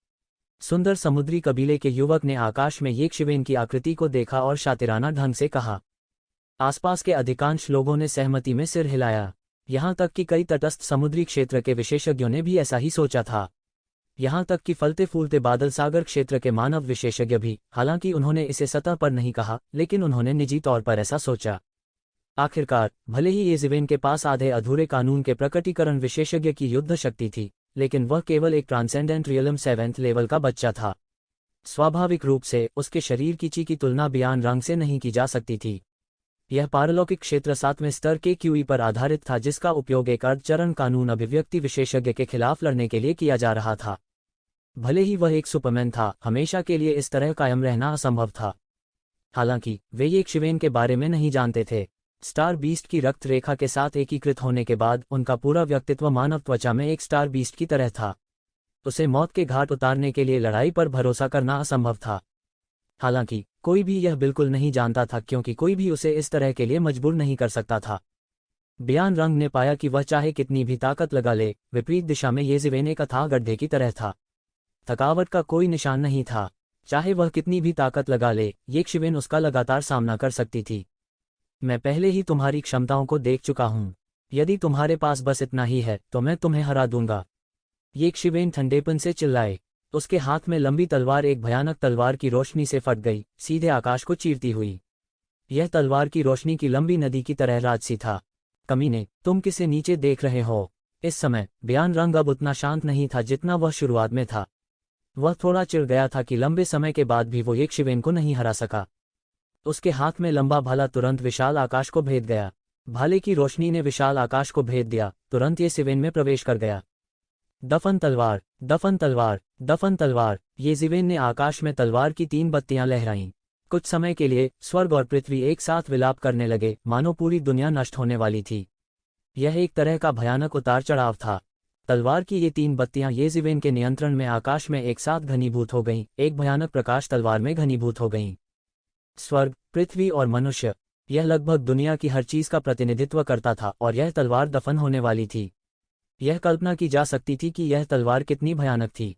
सुंदर समुद्री कबीले के युवक ने आकाश में येक्षिवेन की आकृति को देखा और शातिराना ढंग से कहा। आसपास के अधिकांश लोगों ने सहमति में सिर हिलाया। यहां तक कि कई तटस्थ समुद्री क्षेत्र के विशेषज्ञों ने भी ऐसा ही सोचा था। यहां तक कि फलते फूलते बादल सागर क्षेत्र के मानव विशेषज्ञ भी, हालांकि उन्होंने इसे सतह पर नहीं कहा, लेकिन उन्होंने निजी तौर पर ऐसा सोचा। आखिरकार, भले ही ये ज़िवेन के पास आधे अधूरे कानून के प्रकटीकरण विशेषज्ञ की युद्ध शक्ति थी, लेकिन वह केवल एक ट्रांसेंडेंट रियलम 7th लेवल का बच्चा था। स्वाभाविक रूप से उसके शरीर की ची की तुलना बियान रंग से नहीं की जा सकती थी। यह पारलौकिक क्षेत्र 7वें स्तर के QE पर आधारित था, जिसका उपयोग एक अर्धचरण कानून अभिव्यक्ति विशेषज्ञ के खिलाफ लड़ने के लिए किया जा रहा था। भले ही वह एक सुपरमैन था, हमेशा के लिए इस तरह कायम रहना असंभव था। हालांकि वे येक्षिवेन के बारे में नहीं जानते थे। स्टार बीस्ट की रक्त रेखा के साथ एकीकृत होने के बाद उनका पूरा व्यक्तित्व मानव त्वचा में एक स्टार बीस्ट की तरह था। उसे मौत के घाट उतारने के लिए लड़ाई पर भरोसा करना असंभव था। हालांकि कोई भी यह बिल्कुल नहीं जानता था, क्योंकि कोई भी उसे इस तरह के लिए मजबूर नहीं कर सकता था। बियान रंग ने पाया कि वह चाहे कितनी भी ताकत लगा ले, विपरीत दिशा में ये ज़िवेन एक अथाह गड्ढे की तरह था। थकावट का कोई निशान नहीं था। चाहे वह कितनी भी ताकत लगा ले, येक्षिवेन उसका लगातार सामना कर सकती थी। मैं पहले ही तुम्हारी क्षमताओं को देख चुका हूं। यदि तुम्हारे पास बस इतना ही है तो मैं तुम्हें हरा दूंगा। येक्षिवेन ठंडेपन से चिल्लाए। उसके हाथ में लंबी तलवार एक भयानक तलवार की रोशनी से फट गई, सीधे आकाश को चीरती हुई। यह तलवार की रोशनी की लंबी नदी की तरह राजसी था। कमीने, तुम किसे नीचे देख रहे हो? इस समय बियान रंग अब उतना शांत नहीं था जितना वह शुरुआत में था। वह थोड़ा चिढ़ गया था कि लंबे समय के बाद भी वो येक्षिवेन को नहीं हरा सका। उसके हाथ में लंबा भाला तुरंत विशाल आकाश को भेद गया। भाले की रोशनी ने विशाल आकाश को भेद दिया, तुरंत ये ज़िवेन में प्रवेश कर गया। दफन तलवार, दफन तलवार, दफन तलवार। ये ज़िवेन ने आकाश में तलवार की 3 बत्तियां लहराईं। कुछ समय के लिए स्वर्ग और पृथ्वी एक साथ विलाप करने लगे, मानो पूरी दुनिया नष्ट होने वाली थी। यह एक तरह का भयानक उतार चढ़ाव था। तलवार की ये 3 बत्तियां ये ज़िवेन के नियंत्रण में आकाश में एक साथ घनीभूत हो गईं, एक भयानक प्रकाश तलवार में घनीभूत हो गईं। स्वर्ग, पृथ्वी और मनुष्य, यह लगभग दुनिया की हर चीज का प्रतिनिधित्व करता था, और यह तलवार दफन होने वाली थी। यह कल्पना की जा सकती थी कि यह तलवार कितनी भयानक थी।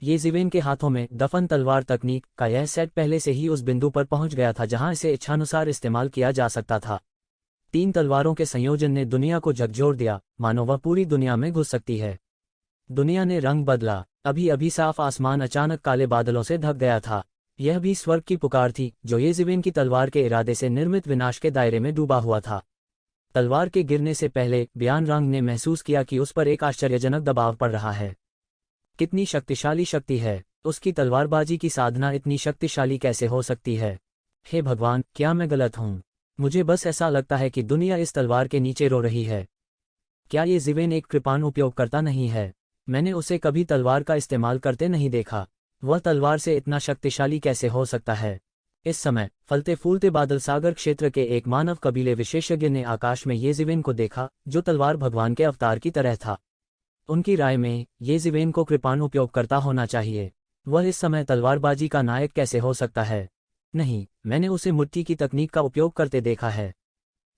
ये ज़िवेन के हाथों में दफन तलवार तकनीक का यह सेट पहले से ही उस बिंदु पर पहुंच गया था जहां इसे इच्छानुसार इस्तेमाल किया जा सकता था। 3 तलवारों के संयोजन ने दुनिया को झकझोर दिया, मानो वह पूरी दुनिया में घुस सकती है। दुनिया ने रंग बदला। अभी अभी साफ आसमान अचानक काले बादलों से ढक गया था। यह भी स्वर्ग की पुकार थी, जो ये ज़िवेन की तलवार के इरादे से निर्मित विनाश के दायरे में डूबा हुआ था। तलवार के गिरने से पहले बियान रंग ने महसूस किया कि उस पर एक आश्चर्यजनक दबाव पड़ रहा है। कितनी शक्तिशाली शक्ति है! उसकी तलवारबाजी की साधना इतनी शक्तिशाली कैसे हो सकती है? हे भगवान, क्या मैं गलत हूँ? मुझे बस ऐसा लगता है कि दुनिया इस तलवार के नीचे रो रही है। क्या ये ज़िवेन एक कृपाण उपयोगकर्ता नहीं है? मैंने उसे कभी तलवार का इस्तेमाल करते नहीं देखा। वह तलवार से इतना शक्तिशाली कैसे हो सकता है? इस समय फलते फूलते बादल सागर क्षेत्र के एक मानव कबीले विशेषज्ञ ने आकाश में ये ज़िवेन को देखा, जो तलवार भगवान के अवतार की तरह था। उनकी राय में ये ज़िवेन को कृपाण उपयोगकर्ता होना चाहिए। वह इस समय तलवारबाजी का नायक कैसे हो सकता है? नहीं, मैंने उसे मिट्टी की तकनीक का उपयोग करते देखा है।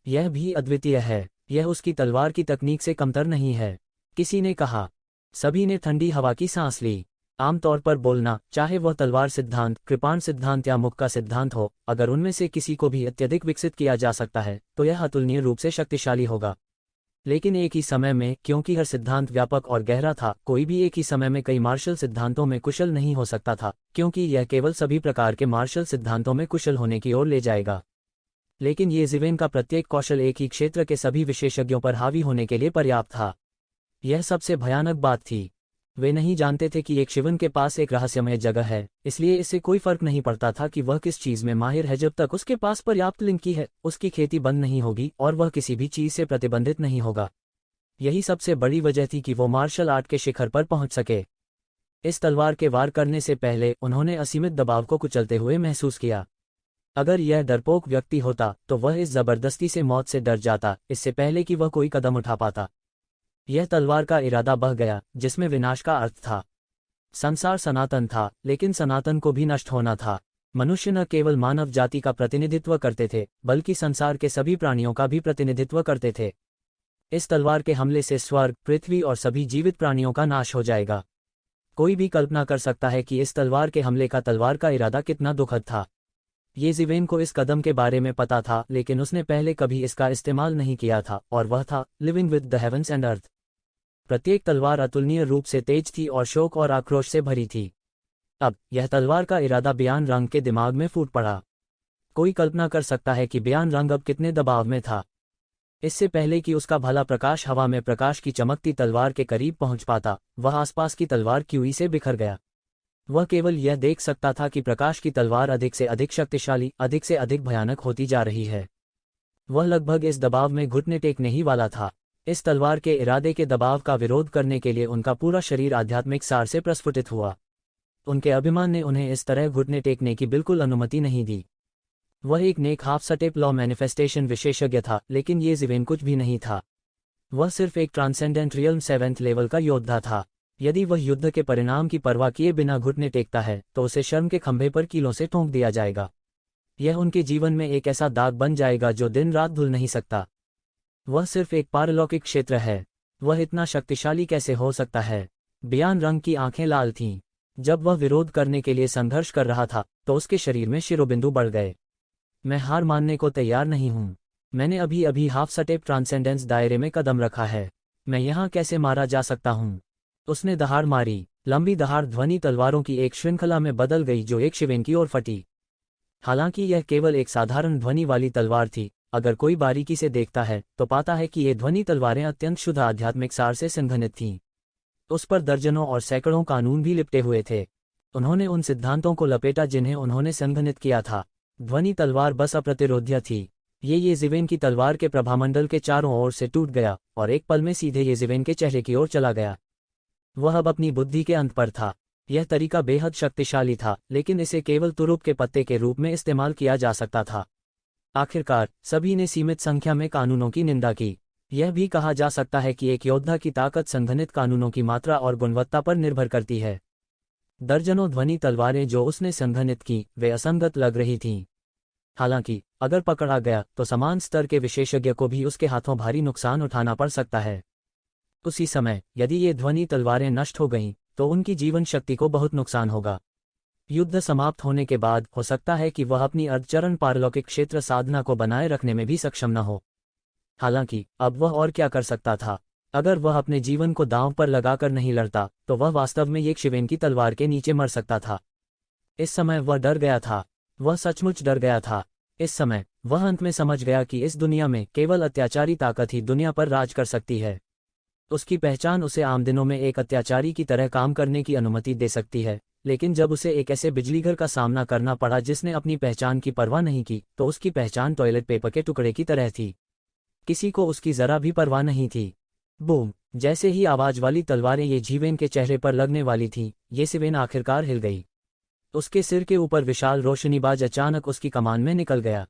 यह भी अद्वितीय है। यह उसकी तलवार की तकनीक से कमतर नहीं है, किसी ने कहा। सभी ने ठंडी हवा की सांस ली। आमतौर पर बोलना, चाहे वह तलवार सिद्धांत, कृपाण सिद्धांत या मुख का सिद्धांत हो, अगर उनमें से किसी को भी अत्यधिक विकसित किया जा सकता है तो यह अतुलनीय रूप से शक्तिशाली होगा। लेकिन एक ही समय में, क्योंकि हर सिद्धांत व्यापक और गहरा था, कोई भी एक ही समय में कई मार्शल सिद्धांतों में कुशल नहीं हो सकता था, क्योंकि यह केवल सभी प्रकार के मार्शल सिद्धांतों में कुशल होने की ओर ले जाएगा। लेकिन ये ज़िवेन का प्रत्येक कौशल एक ही क्षेत्र के सभी विशेषज्ञों पर हावी होने के लिए पर्याप्त था। यह सबसे भयानक बात थी। वे नहीं जानते थे कि येक्षिवेन के पास एक रहस्यमय जगह है, इसलिए इससे कोई फर्क नहीं पड़ता था कि वह किस चीज में माहिर है। जब तक उसके पास पर्याप्त लिंक की है, उसकी खेती बंद नहीं होगी और वह किसी भी चीज से प्रतिबंधित नहीं होगा। यही सबसे बड़ी वजह थी कि वो मार्शल आर्ट के शिखर पर पहुंच सके। इस तलवार के वार करने से पहले उन्होंने असीमित दबाव को कुचलते हुए महसूस किया। अगर यह डरपोक व्यक्ति होता तो वह इस जबरदस्ती से मौत से डर जाता इससे पहले कि वह कोई कदम उठा पाता। यह तलवार का इरादा बह गया जिसमें विनाश का अर्थ था। संसार सनातन था लेकिन सनातन को भी नष्ट होना था। मनुष्य न केवल मानव जाति का प्रतिनिधित्व करते थे बल्कि संसार के सभी प्राणियों का भी प्रतिनिधित्व करते थे। इस तलवार के हमले से स्वर्ग, पृथ्वी और सभी जीवित प्राणियों का नाश हो जाएगा। कोई भी कल्पना कर सकता है कि इस तलवार के हमले का तलवार का इरादा कितना दुखद था। येज़िवेन को इस कदम के बारे में पता था लेकिन उसने पहले कभी इसका इस्तेमाल नहीं किया था और वह था living with the heavens and earth. प्रत्येक तलवार अतुलनीय रूप से तेज थी और शोक और आक्रोश से भरी थी। अब यह तलवार का इरादा बियान रंग के दिमाग में फूट पड़ा। कोई कल्पना कर सकता है कि बियान रंग अब कितने दबाव में था। इससे पहले कि उसका भला प्रकाश हवा में प्रकाश की चमकती तलवार के करीब पहुंच पाता, वह आसपास की तलवार क्यूई से बिखर गया। वह केवल यह देख सकता था कि प्रकाश की तलवार अधिक से अधिक शक्तिशाली, अधिक से अधिक भयानक होती जा रही है। वह लगभग इस दबाव में घुटने टेकने ही वाला था। इस तलवार के इरादे के दबाव का विरोध करने के लिए उनका पूरा शरीर आध्यात्मिक सार से प्रस्फुटित हुआ। उनके अभिमान ने उन्हें इस तरह घुटने टेकने की बिल्कुल अनुमति नहीं दी। वह एक नेक हाफ स्टेप लॉ मैनिफेस्टेशन विशेषज्ञ था लेकिन येज़िवेन कुछ भी नहीं था। वह सिर्फ एक ट्रांसेंडेंट रियल्म 7th लेवल का योद्धा था। यदि वह युद्ध के परिणाम की परवाह किए बिना घुटने टेकता है तो उसे शर्म के खंभे पर कीलों से ठोंक दिया जाएगा। यह उनके जीवन में एक ऐसा दाग बन जाएगा जो दिन रात धुल नहीं सकता। वह सिर्फ एक पारलौकिक क्षेत्र है। वह इतना शक्तिशाली कैसे हो सकता है? बियान रंग की आंखें लाल थीं। जब वह विरोध करने के लिए संघर्ष कर रहा था तो उसके शरीर में शिरोबिंदु बढ़ गए। मैं हार मानने को तैयार नहीं हूं। मैंने अभी अभी हाफ स्टेप ट्रांसेंडेंस दायरे में कदम रखा है। मैं यहां कैसे मारा जा सकता हूं? उसने दहाड़ मारी। लंबी दहाड़ ध्वनि तलवारों की एक श्रृंखला में बदल गई जो एक शिवेन की ओर फटी। हालांकि यह केवल एक साधारण ध्वनि वाली तलवार थी, अगर कोई बारीकी से देखता है तो पाता है कि ये ध्वनि तलवारें अत्यंत शुद्ध आध्यात्मिक सार से संघनित थीं। उस पर दर्जनों और सैकड़ों कानून भी लिपटे हुए थे। उन्होंने उन सिद्धांतों को लपेटा जिन्हें उन्होंने संघनित किया था। ध्वनि तलवार बस अप्रतिरोध्य थी। ये येज़िवेन की तलवार के प्रभामंडल के चारों ओर से टूट गया और एक पल में सीधे येज़िवेन के चेहरे की ओर चला गया। वह अब अपनी बुद्धि के अंत पर था। यह तरीका बेहद शक्तिशाली था लेकिन इसे केवल तुरुप के पत्ते के रूप में इस्तेमाल किया जा सकता था। आखिरकार सभी ने सीमित संख्या में कानूनों की निंदा की। यह भी कहा जा सकता है कि एक योद्धा की ताकत संघनित कानूनों की मात्रा और गुणवत्ता पर निर्भर करती है। दर्जनों ध्वनि तलवारें जो उसने संघनित की वे असंगत लग रही थीं। हालांकि अगर पकड़ा गया तो समान स्तर के विशेषज्ञ को भी उसके हाथों भारी नुकसान उठाना पड़ सकता है। उसी समय यदि ये ध्वनि तलवारें नष्ट हो गईं तो उनकी जीवन शक्ति को बहुत नुकसान होगा। युद्ध समाप्त होने के बाद हो सकता है कि वह अपनी अर्धचरण पारलौकिक क्षेत्र साधना को बनाए रखने में भी सक्षम न हो। हालांकि अब वह और क्या कर सकता था? अगर वह अपने जीवन को दांव पर लगाकर नहीं लड़ता तो वह वास्तव में एक शिवेन की तलवार के नीचे मर सकता था। इस समय वह डर गया था। वह सचमुच डर गया था। इस समय वह अंत में समझ गया कि इस दुनिया में केवल अत्याचारी ताकत ही दुनिया पर राज कर सकती है। उसकी पहचान उसे आम दिनों में एक अत्याचारी की तरह काम करने की अनुमति दे सकती है, लेकिन जब उसे एक ऐसे बिजलीघर का सामना करना पड़ा जिसने अपनी पहचान की परवाह नहीं की तो उसकी पहचान टॉयलेट पेपर के टुकड़े की तरह थी। किसी को उसकी जरा भी परवाह नहीं थी। बूम! जैसे ही आवाज वाली तलवारें येज़िवेन के चेहरे पर लगने वाली थीं, येज़िवेन आखिरकार हिल गई। उसके सिर के ऊपर विशाल रोशनीबाज अचानक उसकी कमान में निकल गया।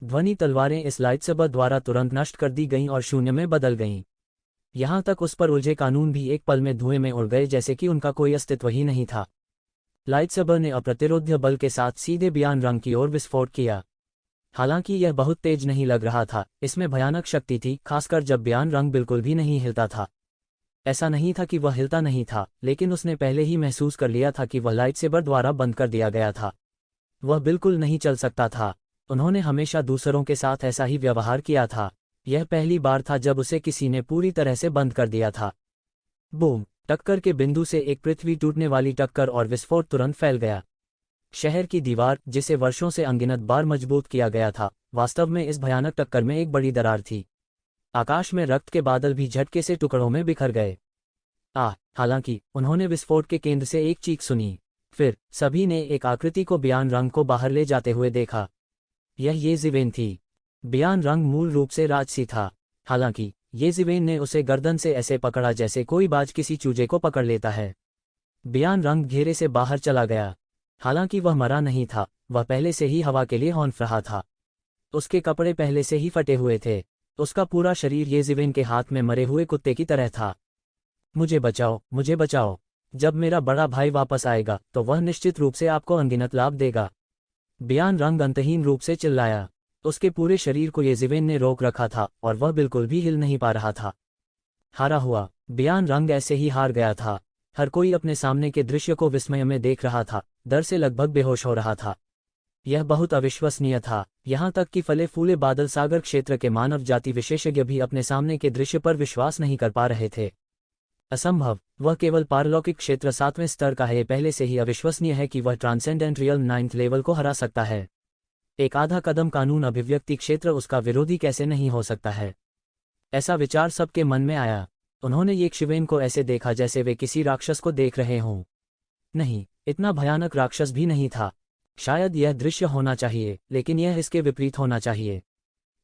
ध्वनि तलवारें इस लाइटसबर द्वारा तुरंत नष्ट कर दी गईं और शून्य में बदल गईं। यहां तक उस पर उलझे कानून भी एक पल में धुएं में उड़ गए जैसे कि उनका कोई अस्तित्व ही नहीं था। लाइटसबर ने अप्रतिरोध्य बल के साथ सीधे बियान रंग की ओर विस्फोट किया। हालांकि यह बहुत तेज नहीं लग रहा था, इसमें भयानक शक्ति थी, खासकर जब बियान रंग बिल्कुल भी नहीं हिलता था। ऐसा नहीं था कि वह हिलता नहीं था, लेकिन उसने पहले ही महसूस कर लिया था कि वह लाइटसेबर द्वारा बंद कर दिया गया था। वह बिल्कुल नहीं चल सकता था। उन्होंने हमेशा दूसरों के साथ ऐसा ही व्यवहार किया था। यह पहली बार था जब उसे किसी ने पूरी तरह से बंद कर दिया था। बूम! टक्कर के बिंदु से एक पृथ्वी टूटने वाली टक्कर और विस्फोट तुरंत फैल गया। शहर की दीवार, जिसे वर्षों से अनगिनत बार मजबूत किया गया था, वास्तव में इस भयानक टक्कर में एक बड़ी दरार थी। आकाश में रक्त के बादल भी झटके से टुकड़ों में बिखर गए। हालांकि उन्होंने विस्फोट के केंद्र से एक चीख सुनी। फिर सभी ने एक आकृति को बियान रंग को बाहर ले जाते हुए देखा। यह येज़िवेन थी। बियान रंग मूल रूप से राजसी था। हालांकि येज़िवेन ने उसे गर्दन से ऐसे पकड़ा जैसे कोई बाज किसी चूजे को पकड़ लेता है। बियान रंग घेरे से बाहर चला गया। हालांकि वह मरा नहीं था, वह पहले से ही हवा के लिए हौंफ रहा था। उसके कपड़े पहले से ही फटे हुए थे। उसका पूरा शरीर येज़िवेन के हाथ में मरे हुए कुत्ते की तरह था। मुझे बचाओ, मुझे बचाओ। जब मेरा बड़ा भाई वापस आएगा तो वह निश्चित रूप से आपको अनगिनत लाभ देगा। बियान रंग अंतहीन रूप से चिल्लाया। उसके पूरे शरीर को येज़िवेन ने रोक रखा था और वह बिल्कुल भी हिल नहीं पा रहा था। हारा हुआ। बियान रंग ऐसे ही हार गया था। हर कोई अपने सामने के दृश्य को विस्मय में देख रहा था, डर से लगभग बेहोश हो रहा था। यह बहुत अविश्वसनीय था, यहाँ तक कि फले फूले बादल सागर क्षेत्र के मानव जाति विशेषज्ञ भी अपने सामने के दृश्य पर विश्वास नहीं कर पा रहे थे। असंभव, वह केवल पारलौकिक क्षेत्र 7वें स्तर का है। ये पहले से ही अविश्वसनीय है कि वह ट्रांसेंडेंट रियल 9th लेवल को हरा सकता है। एक आधा कदम कानून अभिव्यक्ति क्षेत्र उसका विरोधी कैसे नहीं हो सकता है? ऐसा विचार सबके मन में आया। उन्होंने येशिवेन को ऐसे देखा जैसे वे किसी राक्षस को देख रहे हों। नहीं, इतना भयानक राक्षस भी नहीं था। शायद यह दृश्य होना चाहिए, लेकिन यह इसके विपरीत होना चाहिए।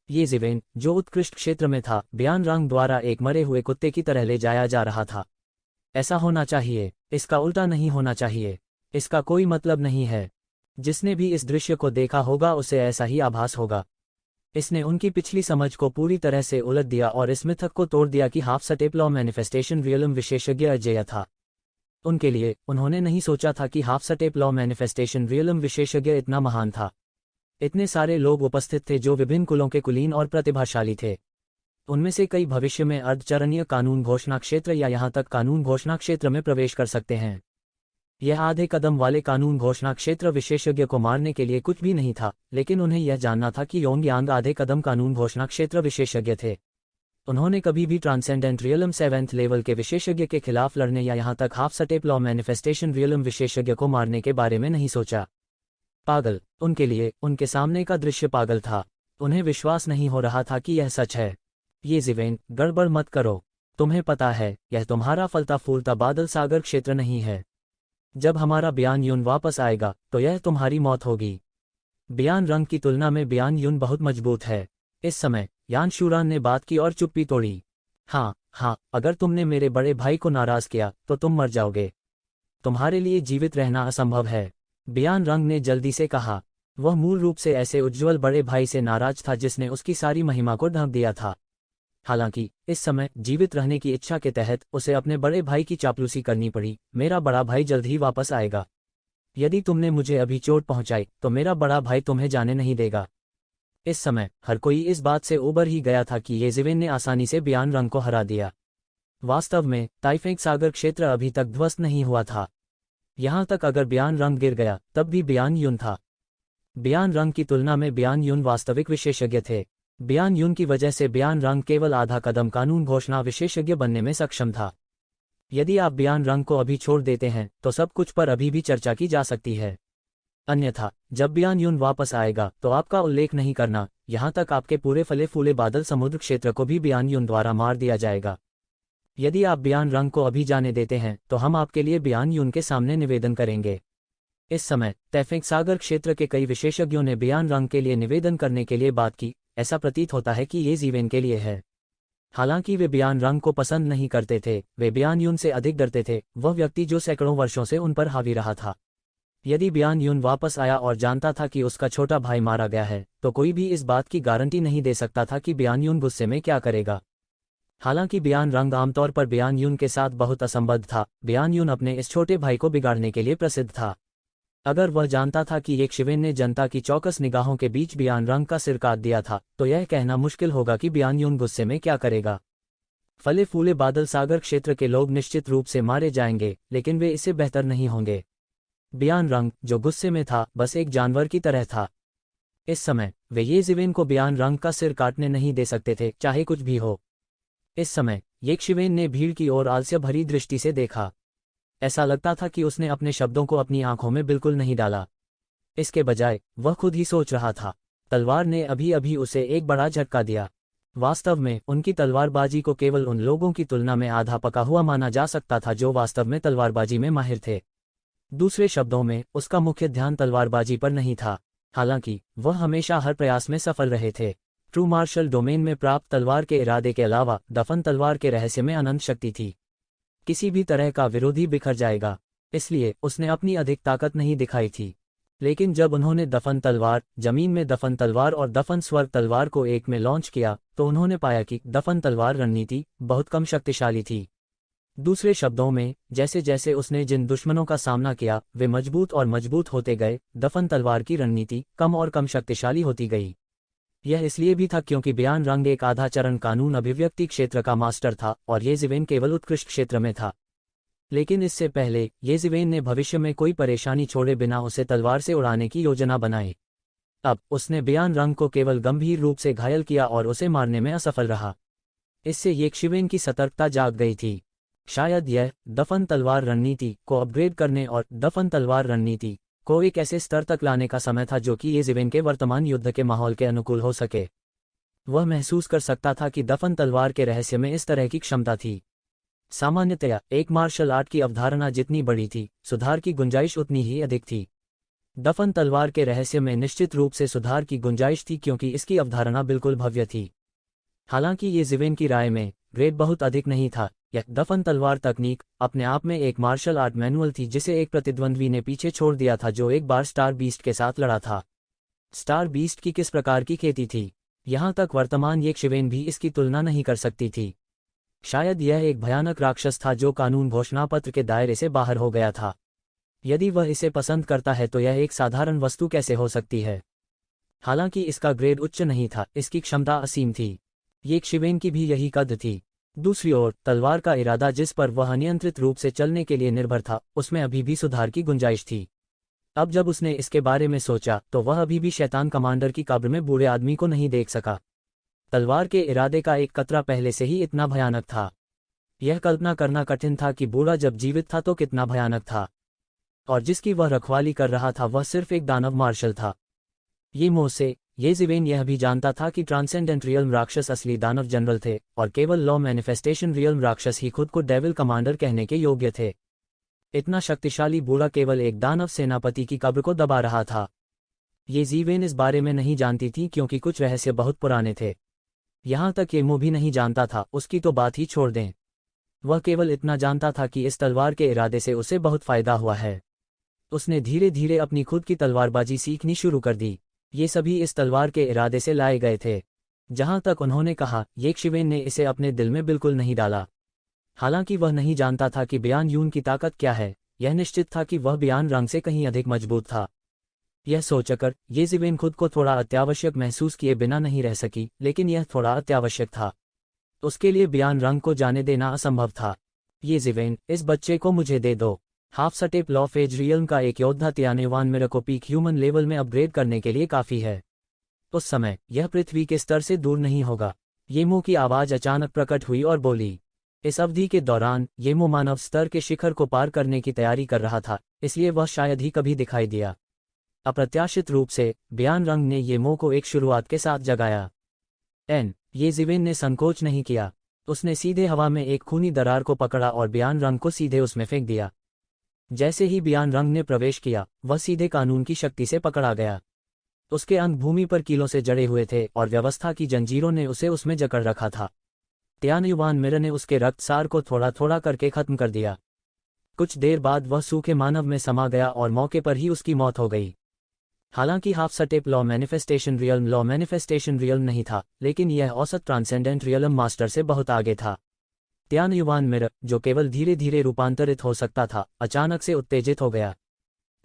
येज़िवेन, जो उत्कृष्ट क्षेत्र में था, बियान रंग द्वारा एक मरे हुए कुत्ते की तरह ले जाया जा रहा था। ऐसा होना चाहिए, इसका उल्टा नहीं होना चाहिए। इसका कोई मतलब नहीं है। जिसने भी इस दृश्य को देखा होगा उसे ऐसा ही आभास होगा। इसने उनकी पिछली समझ को पूरी तरह से उलट दिया और इस मिथक को तोड़ दिया कि half step law manifestation realm विशेषज्ञ अजेय था। उनके लिए, उन्होंने नहीं सोचा था कि half step law manifestation realm विशेषज्ञ इतना महान था। इतने सारे लोग उपस्थित थे जो विभिन्न कुलों के कुलीन और प्रतिभाशाली थे। उनमें से कई भविष्य में अर्धचरणीय कानून घोषणा क्षेत्र या यहाँ तक कानून घोषणा क्षेत्र में प्रवेश कर सकते हैं। यह आधे कदम वाले कानून घोषणा क्षेत्र विशेषज्ञ को मारने के लिए कुछ भी नहीं था, लेकिन उन्हें यह जानना था कि योंग यांग आधे कदम कानून घोषणा क्षेत्र विशेषज्ञ थे। उन्होंने कभी भी ट्रांसेंडेंट रियलम 7th लेवल के विशेषज्ञ के खिलाफ लड़ने या यहाँ तक half step law manifestation realm विशेषज्ञ को मारने के बारे में नहीं सोचा। पागल, उनके लिए उनके सामने का दृश्य पागल था। उन्हें विश्वास नहीं हो रहा था कि यह सच है। येज़िवेन, गड़बड़ मत करो। तुम्हें पता है, यह तुम्हारा फलता फूलता बादल सागर क्षेत्र नहीं है। जब हमारा बियान युन वापस आएगा तो यह तुम्हारी मौत होगी। बियान रंग की तुलना में बियान युन बहुत मजबूत है। इस समय यान शूरान ने बात की और चुप्पी तोड़ी। हाँ, अगर तुमने मेरे बड़े भाई को नाराज किया तो तुम मर जाओगे। तुम्हारे लिए जीवित रहना असंभव है, बियान रंग ने जल्दी से कहा। वह मूल रूप से ऐसे उज्ज्वल बड़े भाई से नाराज था जिसने उसकी सारी महिमा को ढक दिया था। हालांकि इस समय जीवित रहने की इच्छा के तहत उसे अपने बड़े भाई की चापलूसी करनी पड़ी। मेरा बड़ा भाई जल्द ही वापस आएगा। यदि तुमने मुझे अभी चोट पहुंचाई तो मेरा बड़ा भाई तुम्हें जाने नहीं देगा। इस समय हर कोई इस बात से उबर ही गया था कि येज़िवेन ने आसानी से बियान रंग को हरा दिया। वास्तव में ताइफेंग सागर क्षेत्र अभी तक ध्वस्त नहीं हुआ था। यहाँ तक अगर बियान रंग गिर गया तब भी बियान युन था। बियान रंग की तुलना में बियान युन वास्तविक विशेषज्ञ थे। बियान युन की वजह से बियान रंग केवल आधा कदम कानून घोषणा विशेषज्ञ बनने में सक्षम था। यदि आप बियान रंग को अभी छोड़ देते हैं तो सब कुछ पर अभी भी चर्चा की जा सकती है। अन्यथा जब बियान युन वापस आएगा तो आपका उल्लेख नहीं करना, यहाँ तक आपके पूरे फले फूले बादल समुद्र क्षेत्र को भी बियान युन द्वारा मार दिया जाएगा। यदि आप बियान रंग को अभी जाने देते हैं तो हम आपके लिए बियान युन के सामने निवेदन करेंगे। इस समय तैफेंग सागर क्षेत्र के कई विशेषज्ञों ने बियान रंग के लिए निवेदन करने के लिए बात की। ऐसा प्रतीत होता है कि येज़िवेन के लिए है। हालांकि वे बियान रंग को पसंद नहीं करते थे, वे बियान युन से अधिक डरते थे, वह व्यक्ति जो सैकड़ों वर्षों से उन पर हावी रहा था। यदि बियान युन वापस आया और जानता था कि उसका छोटा भाई मारा गया है तो कोई भी इस बात की गारंटी नहीं दे सकता था कि बियान युन गुस्से में क्या करेगा। हालांकि बियान रंग आमतौर पर बियान युन के साथ बहुत असंबद्ध था। बियान युन अपने इस छोटे भाई को बिगाड़ने के लिए प्रसिद्ध था। अगर वह जानता था कि येशिवेन ने जनता की चौकस निगाहों के बीच बियान रंग का सिर काट दिया था तो यह कहना मुश्किल होगा कि बियान युन गुस्से में क्या करेगा। फले फूले बादल सागर क्षेत्र के लोग निश्चित रूप से मारे जाएंगे, लेकिन वे इससे बेहतर नहीं होंगे। बियान रंग, जो गुस्से में था, बस एक जानवर की तरह था। इस समय वे येज़िवेन को बियान रंग का सिर काटने नहीं दे सकते थे, चाहे कुछ भी हो। इस समय येशिवेन ने भीड़ की ओर आलस्य भरी दृष्टि से देखा। ऐसा लगता था कि उसने अपने शब्दों को अपनी आंखों में बिल्कुल नहीं डाला। इसके बजाय वह खुद ही सोच रहा था। तलवार ने अभी अभी उसे एक बड़ा झटका दिया। वास्तव में उनकी तलवारबाजी को केवल उन लोगों की तुलना में आधा पका हुआ माना जा सकता था जो वास्तव में तलवारबाजी में माहिर थे। दूसरे शब्दों में उसका मुख्य ध्यान तलवारबाजी पर नहीं था। हालांकि वह हमेशा हर प्रयास में सफल रहे थे। ट्रू मार्शल डोमेन में प्राप्त तलवार के इरादे के अलावा दफन तलवार के रहस्य में अनंत शक्ति थी। किसी भी तरह का विरोधी बिखर जाएगा। इसलिए उसने अपनी अधिक ताकत नहीं दिखाई थी। लेकिन जब उन्होंने दफन तलवार, जमीन में दफन तलवार और दफन स्वर्ग तलवार को एक में लॉन्च किया, तो उन्होंने पाया कि दफन तलवार रणनीति बहुत कम शक्तिशाली थी। दूसरे शब्दों में, जैसे जैसे उसने जिन दुश्मनों का सामना किया वे मजबूत और मजबूत होते गए, दफन तलवार की रणनीति कम और कम शक्तिशाली होती गई। यह इसलिए भी था क्योंकि बयान रंग एक आधा चरण कानून अभिव्यक्ति क्षेत्र का मास्टर था और येज़िवेन केवल उत्कृष्ट क्षेत्र में था। लेकिन इससे पहले येज़िवेन ने भविष्य में कोई परेशानी छोड़े बिना उसे तलवार से उड़ाने की योजना बनाई। अब उसने बयान रंग को केवल गंभीर रूप से घायल किया और उसे मारने में असफल रहा। इससे येज़िवेन की सतर्कता जाग गई थी। शायद यह दफन तलवार रणनीति को अपग्रेड करने और दफन तलवार रणनीति को एक ऐसे स्तर तक लाने का समय था जो कि येज़िवेन के वर्तमान युद्ध के माहौल के अनुकूल हो सके। वह महसूस कर सकता था कि दफन तलवार के रहस्य में इस तरह की क्षमता थी। सामान्यतया एक मार्शल आर्ट की अवधारणा जितनी बड़ी थी, सुधार की गुंजाइश उतनी ही अधिक थी। दफन तलवार के रहस्य में निश्चित रूप से सुधार की गुंजाइश थी क्योंकि इसकी अवधारणा बिल्कुल भव्य थी। हालांकि येज़िवेन की राय में ग्रेड बहुत अधिक नहीं था। यह दफन तलवार तकनीक अपने आप में एक मार्शल आर्ट मैनुअल थी जिसे एक प्रतिद्वंद्वी ने पीछे छोड़ दिया था जो एक बार स्टार बीस्ट के साथ लड़ा था। स्टार बीस्ट की किस प्रकार की खेती थी, यहाँ तक वर्तमान येज़िवेन भी इसकी तुलना नहीं कर सकती थी। शायद यह एक भयानक राक्षस था जो कानून घोषणापत्र के दायरे से बाहर हो गया था। यदि वह इसे पसंद करता है तो यह एक साधारण वस्तु कैसे हो सकती है। हालांकि इसका ग्रेड उच्च नहीं था, इसकी क्षमता असीम थी। येज़िवेन की भी यही कद थी। दूसरी ओर तलवार का इरादा जिस पर वह अनियंत्रित रूप से चलने के लिए निर्भर था, उसमें अभी भी सुधार की गुंजाइश थी। अब जब उसने इसके बारे में सोचा तो वह अभी भी शैतान कमांडर की कब्र में बूढ़े आदमी को नहीं देख सका। तलवार के इरादे का एक कतरा पहले से ही इतना भयानक था। यह कल्पना करना कठिन था कि बूढ़ा जब जीवित था तो कितना भयानक था। और जिसकी वह रखवाली कर रहा था वह सिर्फ एक दानव मार्शल था। ये मोह से येज़िवेन यह भी जानता था कि ट्रांसेंडेंट रियल्म राक्षस असली दानव जनरल थे और केवल लॉ मैनिफेस्टेशन रियल्म राक्षस ही खुद को डेविल कमांडर कहने के योग्य थे। इतना शक्तिशाली बूढ़ा केवल एक दानव सेनापति की कब्र को दबा रहा था। येज़िवेन इस बारे में नहीं जानती थी क्योंकि कुछ रहस्य बहुत पुराने थे। यहाँ तक ये मोह भी नहीं जानता था, उसकी तो बात ही छोड़ दें। वह केवल इतना जानता था कि इस तलवार के इरादे से उसे बहुत फायदा हुआ है। उसने धीरे धीरे अपनी खुद की तलवारबाजी सीखनी शुरू कर दी। ये सभी इस तलवार के इरादे से लाए गए थे। जहां तक उन्होंने कहा, येज़िवेन ने इसे अपने दिल में बिल्कुल नहीं डाला। हालांकि वह नहीं जानता था कि बयान यून की ताकत क्या है, यह निश्चित था कि वह बयान रंग से कहीं अधिक मजबूत था। यह सोचकर येज़िवेन खुद को थोड़ा अत्यावश्यक महसूस किए बिना नहीं रह सकी, लेकिन यह थोड़ा अत्यावश्यक था। उसके लिए बयान रंग को जाने देना असंभव था। येज़िवेन, इस बच्चे को मुझे दे दो। Half step law phase realm का एक योद्धा तियानेवान मेरे को पीक ह्यूमन लेवल में अपग्रेड करने के लिए काफ़ी है। उस समय यह पृथ्वी के स्तर से दूर नहीं होगा। येमो की आवाज़ अचानक प्रकट हुई और बोली। इस अवधि के दौरान येमो मानव स्तर के शिखर को पार करने की तैयारी कर रहा था, इसलिए वह शायद ही कभी दिखाई दिया। अप्रत्याशित रूप से बयान रंग ने येमो को एक शुरुआत के साथ जगाया। येज़िवेन ने संकोच नहीं किया। उसने सीधे हवा में एक खूनी दरार को पकड़ा और बयान रंग को सीधे उसमें फेंक दिया। जैसे ही बयान रंग ने प्रवेश किया, वह सीधे कानून की शक्ति से पकड़ा गया। उसके अंग भूमि पर कीलों से जड़े हुए थे और व्यवस्था की जंजीरों ने उसे उसमें जकड़ रखा था। तियानेवान मिरर ने उसके रक्तसार को थोड़ा थोड़ा करके खत्म कर दिया। कुछ देर बाद वह सूखे मानव में समा गया और मौके पर ही उसकी मौत हो गई। हालांकि half step law manifestation realm नहीं था, लेकिन यह औसत ट्रांसेंडेंट रियल्म मास्टर से बहुत आगे था। तियानेवान मिरर, जो केवल धीरे धीरे रूपांतरित हो सकता था, अचानक से उत्तेजित हो गया।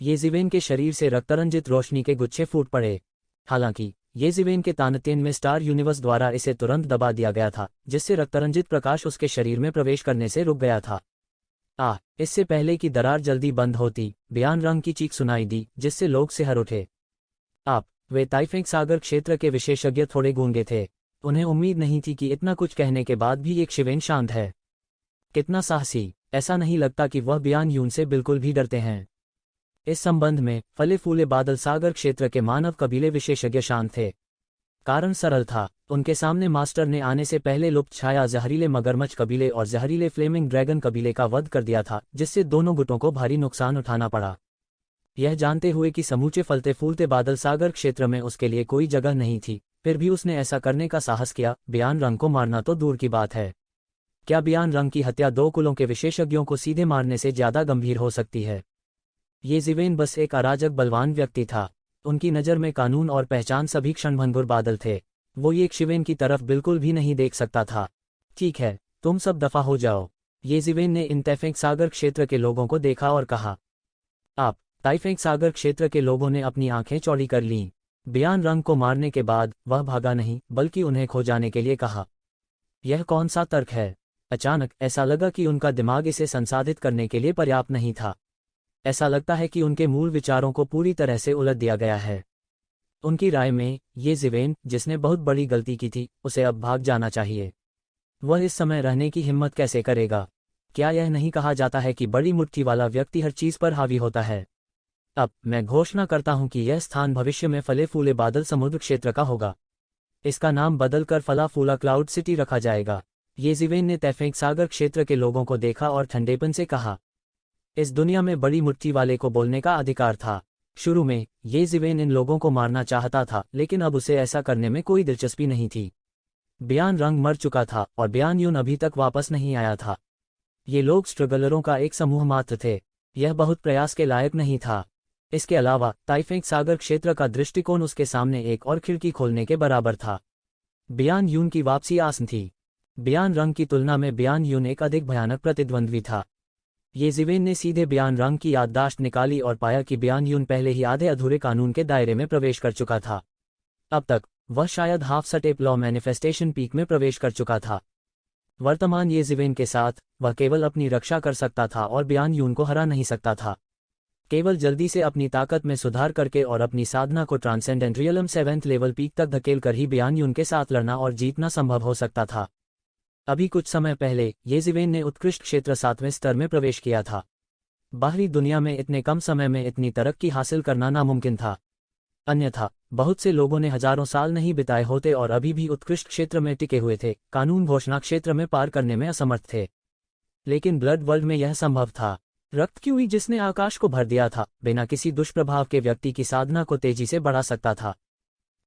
येज़िवेन के शरीर से रक्तरंजित रोशनी के गुच्छे फूट पड़े। हालांकि येज़िवेन के तानतेन में स्टार यूनिवर्स द्वारा इसे तुरंत दबा दिया गया था, जिससे रक्तरंजित प्रकाश उसके शरीर में प्रवेश करने से रुक गया था। इससे पहले कि दरार जल्दी बंद होती, बयान रंग की चीख सुनाई दी, जिससे लोग सिहर उठे। वे ताइफेंग सागर क्षेत्र के विशेषज्ञ थोड़े गूंगे थे। उन्हें उम्मीद नहीं थी कि इतना कुछ कहने के बाद भी येज़िवेन शांत है। कितना साहसी! ऐसा नहीं लगता कि वह बयान यून से बिल्कुल भी डरते हैं। इस संबंध में फले फूले बादल सागर क्षेत्र के मानव कबीले विशेषज्ञ शांत थे। कारण सरल था, उनके सामने मास्टर ने आने से पहले लुप्त छाया जहरीले मगरमच्छ कबीले और जहरीले फ्लेमिंग ड्रैगन कबीले का वध कर दिया था, जिससे दोनों गुटों को भारी नुकसान उठाना पड़ा। यह जानते हुए कि समूचे फलते फूलते बादल सागर क्षेत्र में उसके लिए कोई जगह नहीं थी, फिर भी उसने ऐसा करने का साहस किया। बयान रंग को मारना तो दूर की बात है, क्या बियान रंग की हत्या 2 कुलों के विशेषज्ञों को सीधे मारने से ज्यादा गंभीर हो सकती है? ये ज़िवेन बस एक अराजक बलवान व्यक्ति था। उनकी नज़र में कानून और पहचान सभी क्षणभंगुर बादल थे। वो ये शिवेन की तरफ बिल्कुल भी नहीं देख सकता था। ठीक है, तुम सब दफा हो जाओ। ये ज़िवेन ने इन तैफेंग सागर क्षेत्र के लोगों को देखा और कहा। आप ताइफेंग सागर क्षेत्र के लोगों ने अपनी आंखें चौड़ी कर लीं। बियान रंग को मारने के बाद वह भागा नहीं, बल्कि उन्हें खो जाने के लिए कहा। यह कौन सा तर्क है? अचानक ऐसा लगा कि उनका दिमाग इसे संसाधित करने के लिए पर्याप्त नहीं था। ऐसा लगता है कि उनके मूल विचारों को पूरी तरह से उलट दिया गया है। उनकी राय में, ये ज़िवेन, जिसने बहुत बड़ी गलती की थी, उसे अब भाग जाना चाहिए। वह इस समय रहने की हिम्मत कैसे करेगा? क्या यह नहीं कहा जाता है कि बड़ी मुट्ठी वाला व्यक्ति हर चीज पर हावी होता है? अब मैं घोषणा करता हूं कि यह स्थान भविष्य में फले फूले बादल समुद्र क्षेत्र का होगा। इसका नाम बदलकर फला फूला क्लाउड सिटी रखा जाएगा। ये ज़िवेन ने तैफेंग सागर क्षेत्र के लोगों को देखा और ठंडेपन से कहा। इस दुनिया में बड़ी मुट्ठी वाले को बोलने का अधिकार था। शुरू में ये ज़िवेन इन लोगों को मारना चाहता था, लेकिन अब उसे ऐसा करने में कोई दिलचस्पी नहीं थी। बियान रंग मर चुका था और बियान यून अभी तक वापस नहीं आया था। ये लोग स्ट्रगलरों का एक समूह मात्र थे। यह बहुत प्रयास के लायक नहीं था। इसके अलावा ताइफेंग सागर क्षेत्र का दृष्टिकोण उसके सामने एक और खिड़की खोलने के बराबर था। बियान यून की वापसी आसन थी। बियान रंग की तुलना में बियान यून एक अधिक भयानक प्रतिद्वंद्वी था। ये ज़िवेन ने सीधे बियान रंग की याददाश्त निकाली और पाया कि बियान यून पहले ही आधे अधूरे कानून के दायरे में प्रवेश कर चुका था। अब तक वह शायद half step law manifestation peak में प्रवेश कर चुका था। वर्तमान ये ज़िवेन के साथ वह केवल अपनी रक्षा कर सकता था और बियान यून को हरा नहीं सकता था। केवल जल्दी से अपनी ताकत में सुधार करके और अपनी साधना को transcendent realm 7th level peak तक धकेल कर ही बियान यून के साथ लड़ना और जीतना संभव हो सकता था। अभी कुछ समय पहले ये ज़िवेन ने उत्कृष्ट क्षेत्र 7वें स्तर में प्रवेश किया था। बाहरी दुनिया में इतने कम समय में इतनी तरक्की हासिल करना नामुमकिन था। अन्यथा बहुत से लोगों ने हजारों साल नहीं बिताए होते और अभी भी उत्कृष्ट क्षेत्र में टिके हुए थे, कानून घोषणा क्षेत्र में पार करने में असमर्थ थे। लेकिन ब्लड वर्ल्ड में यह संभव था। रक्त की हुई जिसने आकाश को भर दिया था, बिना किसी दुष्प्रभाव के व्यक्ति की साधना को तेजी से बढ़ा सकता था।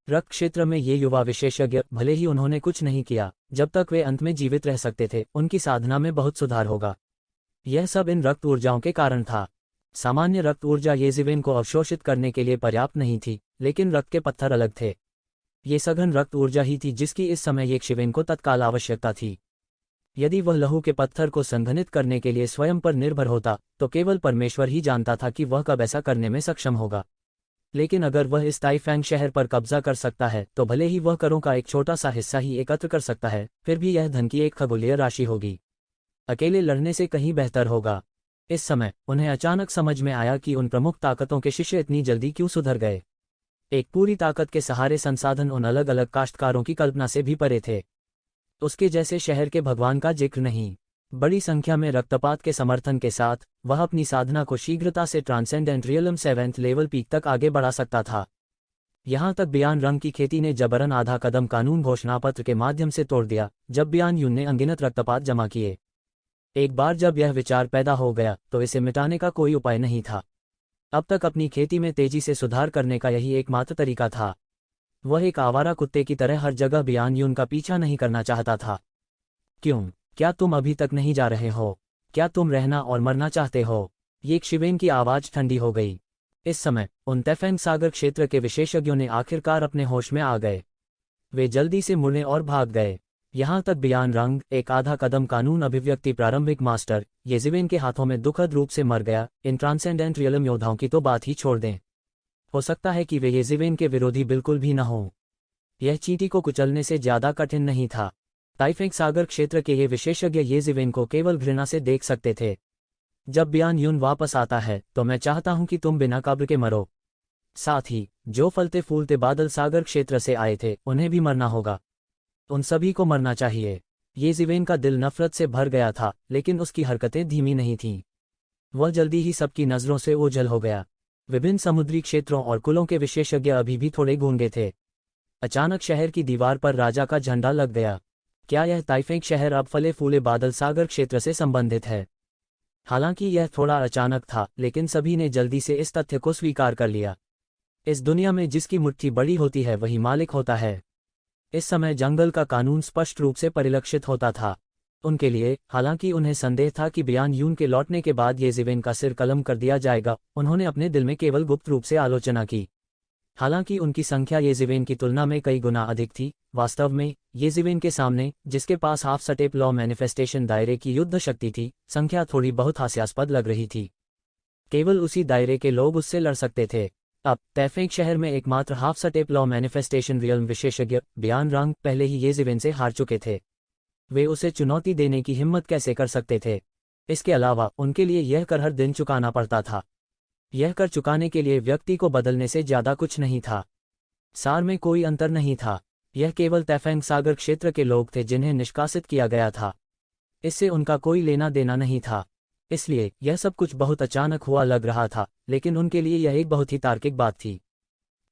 रक्त क्षेत्र में ये युवा विशेषज्ञ, भले ही उन्होंने कुछ नहीं किया, जब तक वे अंत में जीवित रह सकते थे, उनकी साधना में बहुत सुधार होगा। यह सब इन रक्त ऊर्जाओं के कारण था। सामान्य रक्त ऊर्जा ये ज़िवेन को अवशोषित करने के लिए पर्याप्त नहीं थी, लेकिन रक्त के पत्थर अलग थे। ये सघन रक्त ऊर्जा ही थी जिसकी इस समय ये ज़िवेन को तत्काल आवश्यकता थी। यदि वह लहू के पत्थर को संघनित करने के लिए स्वयं पर निर्भर होता, तो केवल परमेश्वर ही जानता था कि वह कब ऐसा करने में सक्षम होगा। लेकिन अगर वह इस ताइफेंग शहर पर कब्जा कर सकता है, तो भले ही वह करों का एक छोटा सा हिस्सा ही एकत्र कर सकता है, फिर भी यह धन की एक खगोलीय राशि होगी। अकेले लड़ने से कहीं बेहतर होगा। इस समय उन्हें अचानक समझ में आया कि उन प्रमुख ताकतों के शिष्य इतनी जल्दी क्यों सुधर गए। एक पूरी ताकत के सहारे संसाधन उन अलग अलग काश्तकारों की कल्पना से भी परे थे। उसके जैसे शहर के भगवान का जिक्र नहीं। बड़ी संख्या में रक्तपात के समर्थन के साथ वह अपनी साधना को शीघ्रता से transcendent realm 7th level peak तक आगे बढ़ा सकता था। यहां तक बियान रंग की खेती ने जबरन आधा कदम कानून घोषणा पत्र के माध्यम से तोड़ दिया, जब बियान यून ने अनगिनत रक्तपात जमा किए। एक बार जब यह विचार पैदा हो गया, तो इसे मिटाने का कोई उपाय नहीं था। अब तक अपनी खेती में तेजी से सुधार करने का यही एकमात्र तरीका था। वह एक आवारा कुत्ते की तरह हर जगह बियान यून का पीछा नहीं करना चाहता था। क्यों? क्या तुम अभी तक नहीं जा रहे हो? क्या तुम रहना और मरना चाहते हो? ये ज़िवेन की आवाज ठंडी हो गई। इस समय उन तैफेंग सागर क्षेत्र के विशेषज्ञों ने आखिरकार अपने होश में आ गए। वे जल्दी से मुड़े और भाग गए। यहां तक बियान रंग, एक आधा कदम कानून अभिव्यक्ति प्रारंभिक मास्टर, ये ज़िवेन के हाथों में दुखद रूप से मर गया। इन ट्रांसेंडेंट रियलम योद्धाओं की तो बात ही छोड़ दें। हो सकता है कि वे ये ज़िवेन के विरोधी बिल्कुल भी न हों। यह चींटी को कुचलने से ज्यादा कठिन नहीं था। ताइफेंग सागर क्षेत्र के ये विशेषज्ञ ये ज़िवेन को केवल घृणा से देख सकते थे। जब बियान यून वापस आता है, तो मैं चाहता हूं कि तुम बिना कब्र के मरो। साथ ही जो फलते फूलते बादल सागर क्षेत्र से आए थे, उन्हें भी मरना होगा। उन सभी को मरना चाहिए। ये ज़िवेन का दिल नफरत से भर गया था, लेकिन उसकी हरकतें धीमी नहीं थीं। वह जल्दी ही सबकी नज़रों से ओझल हो गया। विभिन्न समुद्री क्षेत्रों और कुलों के विशेषज्ञ अभी भी थोड़े गूंगे थे। अचानक शहर की दीवार पर राजा का झंडा लग गया। क्या यह ताइफेंग शहर अब फले फूले बादल सागर क्षेत्र से संबंधित है? हालांकि यह थोड़ा अचानक था, लेकिन सभी ने जल्दी से इस तथ्य को स्वीकार कर लिया। इस दुनिया में जिसकी मुट्ठी बड़ी होती है वही मालिक होता है। इस समय जंगल का कानून स्पष्ट रूप से परिलक्षित होता था। उनके लिए, हालांकि उन्हें संदेह था कि बयान यून के लौटने के बाद येज़िवेन का सिर कलम कर दिया जाएगा, उन्होंने अपने दिल में केवल गुप्त रूप से आलोचना की। हालांकि उनकी संख्या येज़िवेन की तुलना में कई गुना अधिक थी, वास्तव में येज़िवेन के सामने, जिसके पास हाफ स्टेप लॉ मैनिफेस्टेशन दायरे की युद्ध शक्ति थी, संख्या थोड़ी बहुत हास्यास्पद लग रही थी। केवल उसी दायरे के लोग उससे लड़ सकते थे। अब तैफेंग शहर में एकमात्र half step law manifestation realm विशेषज्ञ बियान रंग पहले ही येज़िवेन से हार चुके थे। वे उसे चुनौती देने की हिम्मत कैसे कर सकते थे? इसके अलावा उनके लिए यह कर हर दिन चुकाना पड़ता था। यह कर चुकाने के लिए व्यक्ति को बदलने से ज्यादा कुछ नहीं था। सार में कोई अंतर नहीं था। यह केवल तैफेंग सागर क्षेत्र के लोग थे जिन्हें निष्कासित किया गया था। इससे उनका कोई लेना देना नहीं था। इसलिए यह सब कुछ बहुत अचानक हुआ लग रहा था, लेकिन उनके लिए यह एक बहुत ही तार्किक बात थी।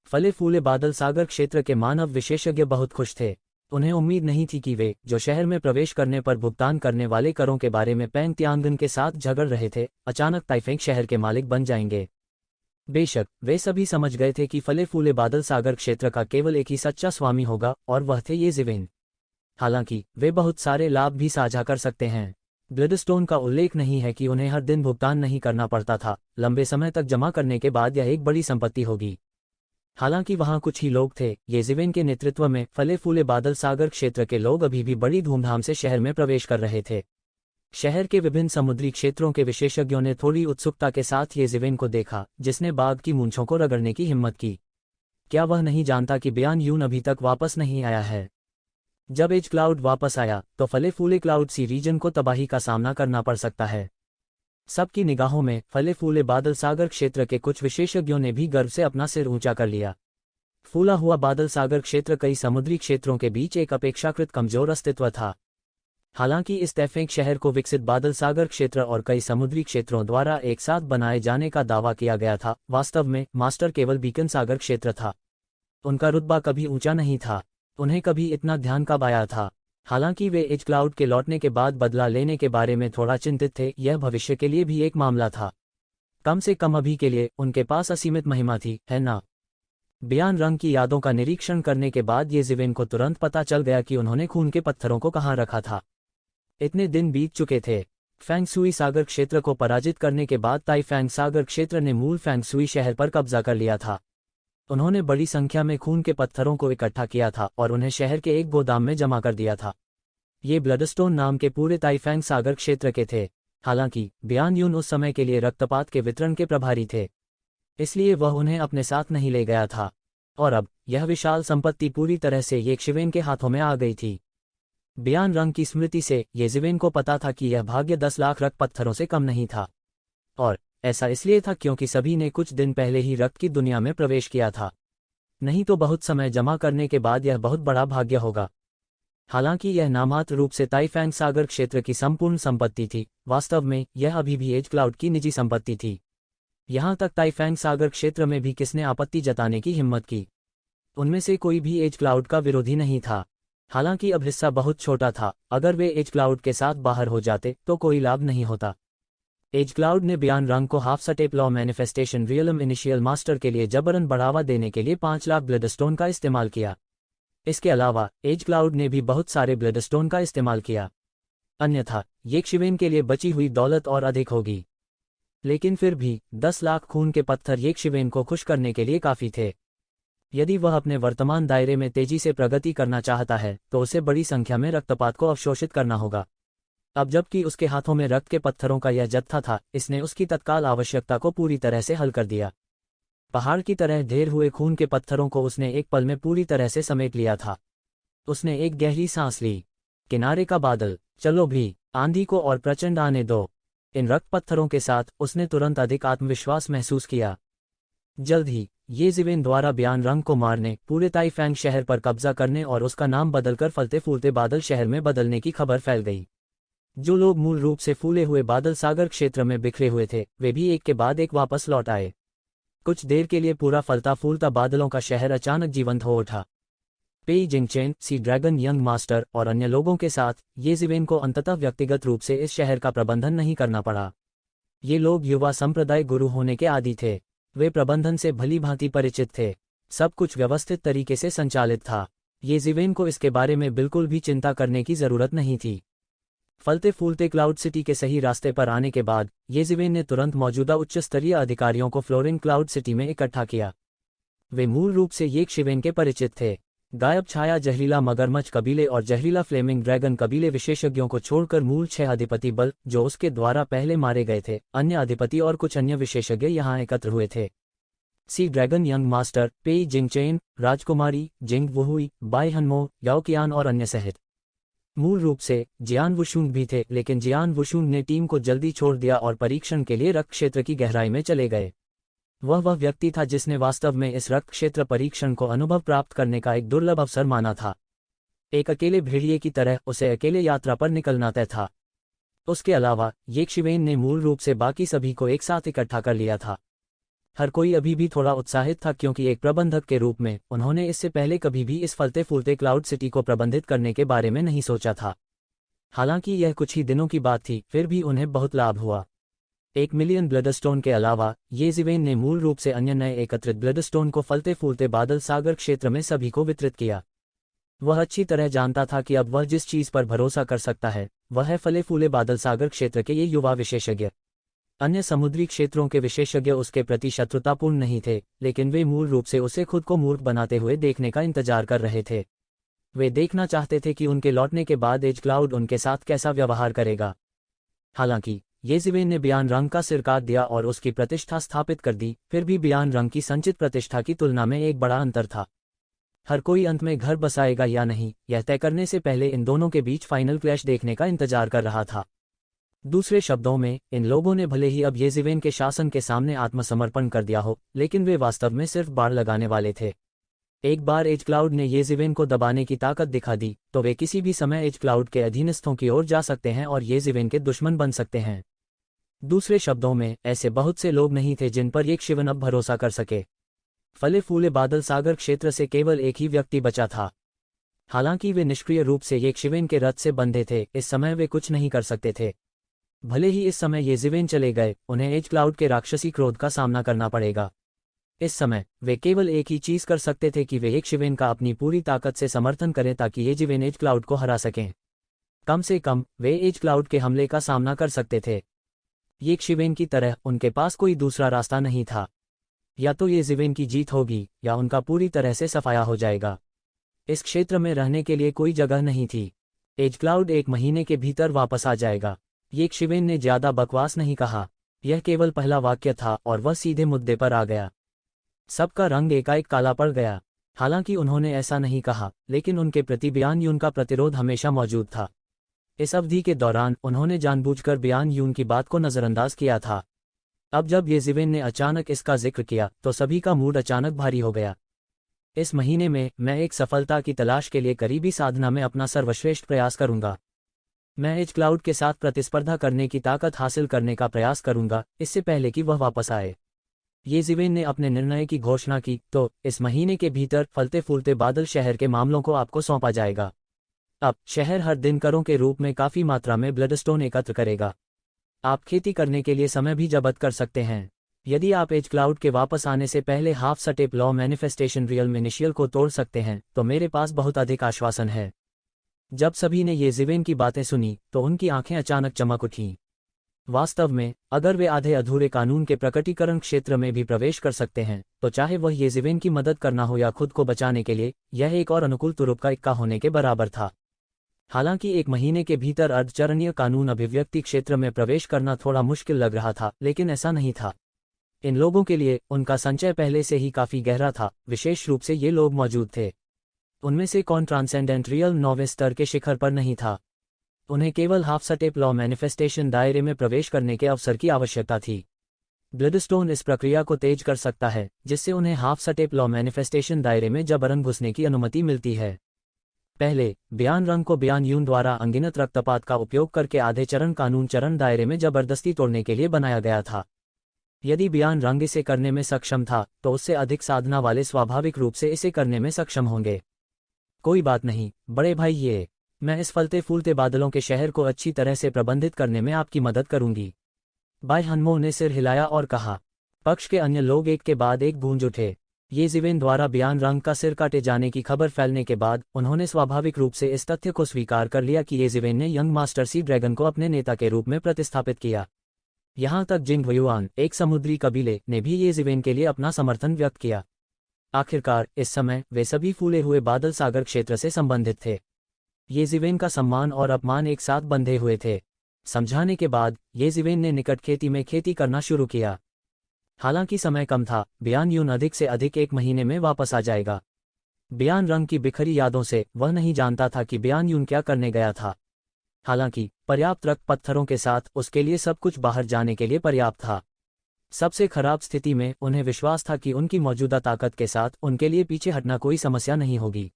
फले फूले बादल सागर क्षेत्र के मानव विशेषज्ञ बहुत खुश थे। उन्हें उम्मीद नहीं थी कि वे, जो शहर में प्रवेश करने पर भुगतान करने वाले करों के बारे में पेंग तियांगन के साथ झगड़ रहे थे, अचानक ताइफेंग शहर के मालिक बन जाएंगे। बेशक वे सभी समझ गए थे कि फले फूले बादल सागर क्षेत्र का केवल एक ही सच्चा स्वामी होगा, और वह थे येज़िवेन। हालांकि वे बहुत सारे लाभ भी साझा कर सकते हैं। ब्लडस्टोन का उल्लेख नहीं है कि उन्हें हर दिन भुगतान नहीं करना पड़ता था, लंबे समय तक जमा करने के बाद यह एक बड़ी संपत्ति होगी। हालांकि वहां कुछ ही लोग थे, येज़िवेन के नेतृत्व में फले फूले बादल सागर क्षेत्र के लोग अभी भी बड़ी धूमधाम से शहर में प्रवेश कर रहे थे। शहर के विभिन्न समुद्री क्षेत्रों के विशेषज्ञों ने थोड़ी उत्सुकता के साथ येज़िवेन को देखा, जिसने बाघ की मूंछों को रगड़ने की हिम्मत की। क्या वह नहीं जानता कि बयान यून अभी तक वापस नहीं आया है? जब एज क्लाउड वापस आया तो फले फूले क्लाउड सी रीजन को तबाही का सामना करना पड़ सकता है। सबकी निगाहों में फले फूले बादल सागर क्षेत्र के कुछ विशेषज्ञों ने भी गर्व से अपना सिर ऊंचा कर लिया। फूला हुआ बादल सागर क्षेत्र कई समुद्री क्षेत्रों के बीच एक अपेक्षाकृत कमजोर अस्तित्व था। हालांकि इस तैफेंग शहर को विकसित बादल सागर क्षेत्र और कई समुद्री क्षेत्रों द्वारा एक साथ बनाए जाने का दावा किया गया था, वास्तव में मास्टर केवल बीकन सागर क्षेत्र था। उनका रुतबा कभी ऊंचा नहीं था। उन्हें कभी इतना ध्यान कब आया था? हालांकि वे एज क्लाउड के लौटने के बाद बदला लेने के बारे में थोड़ा चिंतित थे, यह भविष्य के लिए भी एक मामला था। कम से कम अभी के लिए उनके पास असीमित महिमा थी, है ना? बयान रंग की यादों का निरीक्षण करने के बाद येज़िवेन को तुरंत पता चल गया कि उन्होंने खून के पत्थरों को कहाँ रखा था। इतने दिन बीत चुके थे। फैंग सुई सागर क्षेत्र को पराजित करने के बाद ताइफेंग सागर क्षेत्र ने मूल फैंग सुई शहर पर कब्जा कर लिया था। उन्होंने बड़ी संख्या में खून के पत्थरों को इकट्ठा किया था और उन्हें शहर के एक गोदाम में जमा कर दिया था। ये ब्लडस्टोन नाम के पूरे ताइफेंग सागर क्षेत्र के थे। हालांकि बयान यून उस समय के लिए रक्तपात के वितरण के प्रभारी थे, इसलिए वह उन्हें अपने साथ नहीं ले गया था। और अब यह विशाल संपत्ति पूरी तरह से येज़िवेन के हाथों में आ गई थी। बयान रंग की स्मृति से येज़िवेन को पता था कि यह भाग्य 10 लाख रक्त पत्थरों से कम नहीं था। और ऐसा इसलिए था क्योंकि सभी ने कुछ दिन पहले ही रक्त की दुनिया में प्रवेश किया था। नहीं तो बहुत समय जमा करने के बाद यह बहुत बड़ा भाग्य होगा। हालांकि यह नामात्र रूप से ताइफेंग सागर क्षेत्र की संपूर्ण संपत्ति थी, वास्तव में यह अभी भी एज क्लाउड की निजी संपत्ति थी। यहां तक ताइफेंग सागर क्षेत्र में भी किसने आपत्ति जताने की हिम्मत की? उनमें से कोई भी एज क्लाउड का विरोधी नहीं था। हालांकि अब हिस्सा बहुत छोटा था, अगर वे एज क्लाउड के साथ बाहर हो जाते तो कोई लाभ नहीं होता। एज क्लाउड ने बयान रंग को half step law manifestation realm initial master के लिए जबरन बढ़ावा देने के लिए 5 लाख ब्लडस्टोन का इस्तेमाल किया। इसके अलावा एज क्लाउड ने भी बहुत सारे ब्लडस्टोन का इस्तेमाल किया। अन्यथा येज़िवेन के लिए बची हुई दौलत और अधिक होगी। लेकिन फिर भी 10 लाख खून के पत्थर येज़िवेन को खुश करने के लिए काफ़ी थे। यदि वह अपने वर्तमान दायरे में तेजी से प्रगति करना चाहता है तो उसे बड़ी संख्या में रक्तपात को अवशोषित करना होगा। अब जबकि उसके हाथों में रक्त के पत्थरों का यह जत्था था, इसने उसकी तत्काल आवश्यकता को पूरी तरह से हल कर दिया। पहाड़ की तरह ढेर हुए खून के पत्थरों को उसने एक पल में पूरी तरह से समेट लिया था। उसने एक गहरी सांस ली। किनारे का बादल, चलो भी, आंधी को और प्रचंड आने दो। इन रक्त पत्थरों के साथ उसने तुरंत अधिक आत्मविश्वास महसूस किया। जल्द ही येज़िवेन द्वारा बयान रंग को मारने, पूरे ताइफेंग शहर पर कब्जा करने और उसका नाम बदलकर फलते फूलते बादल शहर में बदलने की खबर फैल गई। जो लोग मूल रूप से फूले हुए बादल सागर क्षेत्र में बिखरे हुए थे, वे भी एक के बाद एक वापस लौट आए। कुछ देर के लिए पूरा फलता फूलता बादलों का शहर अचानक जीवंत हो उठा। पेई जिंगचेन, सी ड्रैगन यंग मास्टर और अन्य लोगों के साथ येज़िवेन को अंततः व्यक्तिगत रूप से इस शहर का प्रबंधन नहीं करना पड़ा। ये लोग युवा संप्रदाय गुरु होने के आदी थे। वे प्रबंधन से भली भांति परिचित थे। सब कुछ व्यवस्थित तरीके से संचालित था। येज़िवेन को इसके बारे में बिल्कुल भी चिंता करने की जरूरत नहीं थी। फलते फूलते क्लाउड सिटी के सही रास्ते पर आने के बाद येज़िवेन ने तुरंत मौजूदा उच्च स्तरीय अधिकारियों को फ्लोरिन क्लाउड सिटी में इकट्ठा किया। वे मूल रूप से येज़िवेन के परिचित थे। गायब छाया जहरीला मगरमच्छ कबीले और जहरीला फ्लेमिंग ड्रैगन कबीले विशेषज्ञों को छोड़कर मूल 6 अधिपति बल जो उसके द्वारा पहले मारे गए थे, अन्य अधिपति और कुछ अन्य विशेषज्ञ यहाँ एकत्र हुए थे। सी ड्रैगन यंग मास्टर, पेई जिंगचेन, राजकुमारी, जिंग वुहुई, बाई हनमो, याओ कियान और अन्य सहित। मूल रूप से जियान वुशुंग भी थे, लेकिन जियान वुशुंग ने टीम को जल्दी छोड़ दिया और परीक्षण के लिए रक्त क्षेत्र की गहराई में चले गए। वह व्यक्ति था जिसने वास्तव में इस रक्त क्षेत्र परीक्षण को अनुभव प्राप्त करने का एक दुर्लभ अवसर माना था। एक अकेले भेड़िए की तरह उसे अकेले यात्रा पर निकलना तय था। उसके अलावा येज़िवेन ने मूल रूप से बाकी सभी को एक साथ इकट्ठा कर लिया था। हर कोई अभी भी थोड़ा उत्साहित था क्योंकि एक प्रबंधक के रूप में उन्होंने इससे पहले कभी भी इस फलते फूलते क्लाउड सिटी को प्रबंधित करने के बारे में नहीं सोचा था। हालांकि यह कुछ ही दिनों की बात थी, फिर भी उन्हें बहुत लाभ हुआ। 1 मिलियन ब्लडस्टोन के अलावा येज़िवेन ने मूल रूप से अन्य नए एकत्रित ब्लडस्टोन को फलते फूलते बादल सागर क्षेत्र में सभी को वितरित किया। वह अच्छी तरह जानता था कि अब वह जिस चीज पर भरोसा कर सकता है वह है फले फूले बादल सागर क्षेत्र के ये युवा विशेषज्ञ। अन्य समुद्री क्षेत्रों के विशेषज्ञ उसके प्रति शत्रुतापूर्ण नहीं थे, लेकिन वे मूल रूप से उसे खुद को मूर्ख बनाते हुए देखने का इंतजार कर रहे थे। वे देखना चाहते थे कि उनके लौटने के बाद एज क्लाउड उनके साथ कैसा व्यवहार करेगा। हालांकि येज़िवेन ने बियान रंग का सिर काट दिया और उसकी प्रतिष्ठा स्थापित कर दी, फिर भी बियान रंग की संचित प्रतिष्ठा की तुलना में एक बड़ा अंतर था। हर कोई अंत में घर बसाएगा या नहीं, यह तय करने से पहले इन दोनों के बीच फाइनल क्लैश देखने का इंतजार कर रहा था। दूसरे शब्दों में, इन लोगों ने भले ही अब येज़िवेन के शासन के सामने आत्मसमर्पण कर दिया हो, लेकिन वे वास्तव में सिर्फ बाड़ लगाने वाले थे। एक बार एज क्लाउड ने येज़िवेन को दबाने की ताकत दिखा दी तो वे किसी भी समय एज क्लाउड के अधीनस्थों की ओर जा सकते हैं और येज़िवेन के दुश्मन बन सकते हैं। दूसरे शब्दों में, ऐसे बहुत से लोग नहीं थे जिन पर येज़िवेन अब भरोसा कर सके। फले फूले बादल सागर क्षेत्र से केवल एक ही व्यक्ति बचा था। हालांकि वे निष्क्रिय रूप से येज़िवेन के रथ से बंधे थे, इस समय वे कुछ नहीं कर सकते थे। भले ही इस समय येज़िवेन चले गए, उन्हें एज क्लाउड के राक्षसी क्रोध का सामना करना पड़ेगा। इस समय वे केवल एक ही चीज कर सकते थे कि वे येज़िवेन का अपनी पूरी ताकत से समर्थन करें ताकि येज़िवेन एज क्लाउड को हरा सकें। कम से कम वे एज क्लाउड के हमले का सामना कर सकते थे। येज़िवेन की तरह उनके पास कोई दूसरा रास्ता नहीं था। या तो येज़िवेन की जीत होगी या उनका पूरी तरह से सफाया हो जाएगा। इस क्षेत्र में रहने के लिए कोई जगह नहीं थी। एज क्लाउड 1 महीने के भीतर वापस आ जाएगा। येज़िवेन ने ज्यादा बकवास नहीं कहा, यह केवल पहला वाक्य था और वह सीधे मुद्दे पर आ गया। सबका रंग एकाएक काला पड़ गया। हालांकि उन्होंने ऐसा नहीं कहा, लेकिन उनके प्रति बियान यून का प्रतिरोध हमेशा मौजूद था। इस अवधि के दौरान उन्होंने जानबूझकर बियान यून की बात को नजरअंदाज किया था। अब जब येज़िवेन ने अचानक इसका जिक्र किया तो सभी का मूड अचानक भारी हो गया। इस महीने में मैं एक सफलता की तलाश के लिए करीबी साधना में अपना सर्वश्रेष्ठ प्रयास करूंगा। मैं एज क्लाउड के साथ प्रतिस्पर्धा करने की ताकत हासिल करने का प्रयास करूंगा, इससे पहले कि वह वापस आए। येज़िवेन ने अपने निर्णय की घोषणा की, तो इस महीने के भीतर फलते फूलते बादल शहर के मामलों को आपको सौंपा जाएगा। अब शहर हर दिन करों के रूप में काफी मात्रा में ब्लडस्टोन एकत्र करेगा। आप खेती करने के लिए समय भी जब्त कर सकते हैं। यदि आप एज क्लाउड के वापस आने से पहले half step law manifestation real initial को तोड़ सकते हैं तो मेरे पास बहुत अधिक आश्वासन है। जब सभी ने येज़िवेन की बातें सुनी तो उनकी आंखें अचानक चमक उठीं। वास्तव में, अगर वे आधे अधूरे कानून के प्रकटीकरण क्षेत्र में भी प्रवेश कर सकते हैं तो चाहे वह येज़िवेन की मदद करना हो या खुद को बचाने के लिए, यह एक और अनुकूल तुरुप का इक्का होने के बराबर था। हालांकि 1 महीने के भीतर अर्धचरणीय कानून अभिव्यक्ति क्षेत्र में प्रवेश करना थोड़ा मुश्किल लग रहा था, लेकिन ऐसा नहीं था। इन लोगों के लिए उनका संचय पहले से ही काफी गहरा था, विशेष रूप से ये लोग मौजूद थे। उनमें से कौन ट्रांसेंडेंट रियल नौवें स्तर के शिखर पर नहीं था। उन्हें केवल हाफ स्टेप लॉ मैनिफेस्टेशन दायरे में प्रवेश करने के अवसर की आवश्यकता थी। ब्लडस्टोन इस प्रक्रिया को तेज कर सकता है, जिससे उन्हें हाफ स्टेप लॉ मैनिफेस्टेशन दायरे में जबरन घुसने की अनुमति मिलती है। पहले, बियान रंग को बियान यून द्वारा अनगिनत रक्तपात का उपयोग करके आधे चरण कानून चरण दायरे में जबरदस्ती तोड़ने के लिए बनाया गया था। यदि बियान रंग इसे करने में सक्षम था तो उससे अधिक साधना वाले स्वाभाविक रूप से इसे करने में सक्षम होंगे। कोई बात नहीं बड़े भाई, मैं इस फलते फूलते बादलों के शहर को अच्छी तरह से प्रबंधित करने में आपकी मदद करूंगी। बाई हनमो ने सिर हिलाया और कहा। पक्ष के अन्य लोग एक के बाद एक गूंज उठे। ये जिवेन द्वारा बियान रंग का सिर काटे जाने की खबर फैलने के बाद उन्होंने स्वाभाविक रूप से इस तथ्य को स्वीकार कर लिया कि ये जिवेन ने यंग मास्टर सी ड्रैगन को अपने नेता के रूप में प्रतिस्थापित किया। यहाँ तक जिंग हुआन, एक समुद्री कबीले, ने भी ये जिवेन के लिए अपना समर्थन व्यक्त किया। आखिरकार इस समय वे सभी फूले हुए बादल सागर क्षेत्र से संबंधित थे। ये जिवेन का सम्मान और अपमान एक साथ बंधे हुए थे। समझाने के बाद ये जिवेन ने निकट खेती में खेती करना शुरू किया। हालांकि समय कम था, बियान यून अधिक से अधिक 1 महीने में वापस आ जाएगा। बियान रंग की बिखरी यादों से वह नहीं जानता था कि बियान यून क्या करने गया था। हालांकि पर्याप्त रक्त पत्थरों के साथ उसके लिए सब कुछ बाहर जाने के लिए पर्याप्त था। सबसे खराब स्थिति में उन्हें विश्वास था कि उनकी मौजूदा ताकत के साथ उनके लिए पीछे हटना कोई समस्या नहीं होगी।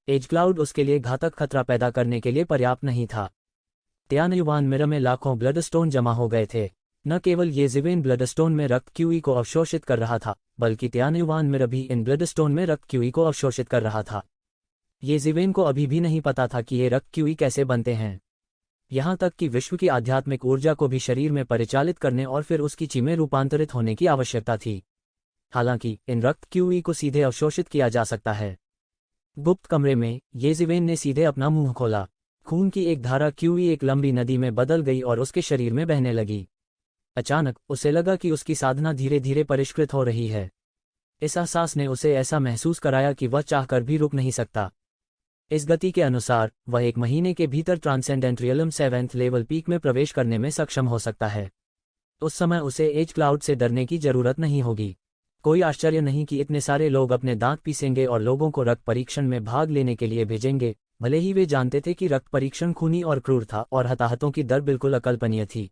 एज क्लाउड उसके लिए घातक खतरा पैदा करने के लिए पर्याप्त नहीं था। त्यानयुवान मिरर में लाखों ब्लडस्टोन जमा हो गए थे। न केवल ये जिवेन ब्लडस्टोन में रक्त क्यूई को अवशोषित कर रहा था, बल्कि त्यानयुवान मिरर भी इन ब्लडस्टोन में रक्त क्यूई को अवशोषित कर रहा था। ये जिवेन को अभी भी नहीं पता था कि ये रक्त क्यूई कैसे बनते हैं। यहाँ तक कि विश्व की आध्यात्मिक ऊर्जा को भी शरीर में परिचालित करने और फिर उसकी ची में रूपांतरित होने की आवश्यकता थी। हालांकि इन रक्त क्यूई को सीधे अवशोषित किया जा सकता है। गुप्त कमरे में ये जिवेन ने सीधे अपना मुंह खोला। खून की एक धारा क्यूई एक लंबी नदी में बदल गई और उसके शरीर में बहने लगी। अचानक उसे लगा कि उसकी साधना धीरे धीरे परिष्कृत हो रही है। इस एहसास ने उसे ऐसा महसूस कराया कि वह चाहकर भी रुक नहीं सकता। इस गति के अनुसार वह 1 महीने के भीतर transcendent realm 7th level peak में प्रवेश करने में सक्षम हो सकता है। उस समय उसे एज क्लाउड से डरने की जरूरत नहीं होगी। कोई आश्चर्य नहीं कि इतने सारे लोग अपने दांत पीसेंगे और लोगों को रक्त परीक्षण में भाग लेने के लिए भेजेंगे, भले ही वे जानते थे कि रक्त परीक्षण खूनी और क्रूर था और हताहतों की दर बिल्कुल अकल्पनीय थी।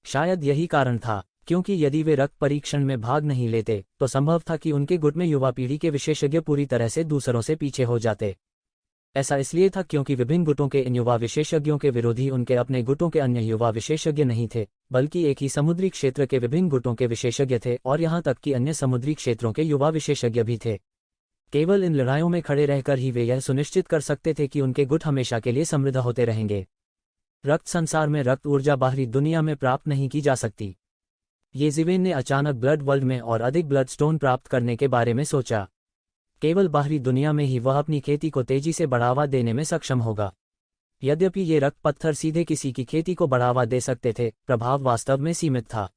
शायद यही कारण था, क्योंकि यदि वे रक्त परीक्षण में भाग नहीं लेते तो संभव था कि उनके गुट में युवा पीढ़ी के विशेषज्ञ पूरी तरह से दूसरों से पीछे हो जाते। ऐसा इसलिए था क्योंकि विभिन्न गुटों के इन युवा विशेषज्ञों के विरोधी उनके अपने गुटों के अन्य युवा विशेषज्ञ नहीं थे, बल्कि एक ही समुद्री क्षेत्र के विभिन्न गुटों के विशेषज्ञ थे और यहाँ तक कि अन्य समुद्री क्षेत्रों के युवा विशेषज्ञ भी थे। केवल इन लड़ाइयों में खड़े रहकर ही वे यह सुनिश्चित कर सकते थे कि उनके गुट हमेशा के लिए समृद्ध होते रहेंगे। रक्त संसार में रक्त ऊर्जा बाहरी दुनिया में प्राप्त नहीं की जा सकती। ये जिवेन ने अचानक ब्लड वर्ल्ड में और अधिक ब्लड स्टोन प्राप्त करने के बारे में सोचा। केवल बाहरी दुनिया में ही वह अपनी खेती को तेजी से बढ़ावा देने में सक्षम होगा। यद्यपि ये रक्त पत्थर सीधे किसी की खेती को बढ़ावा दे सकते थे, प्रभाव वास्तव में सीमित था।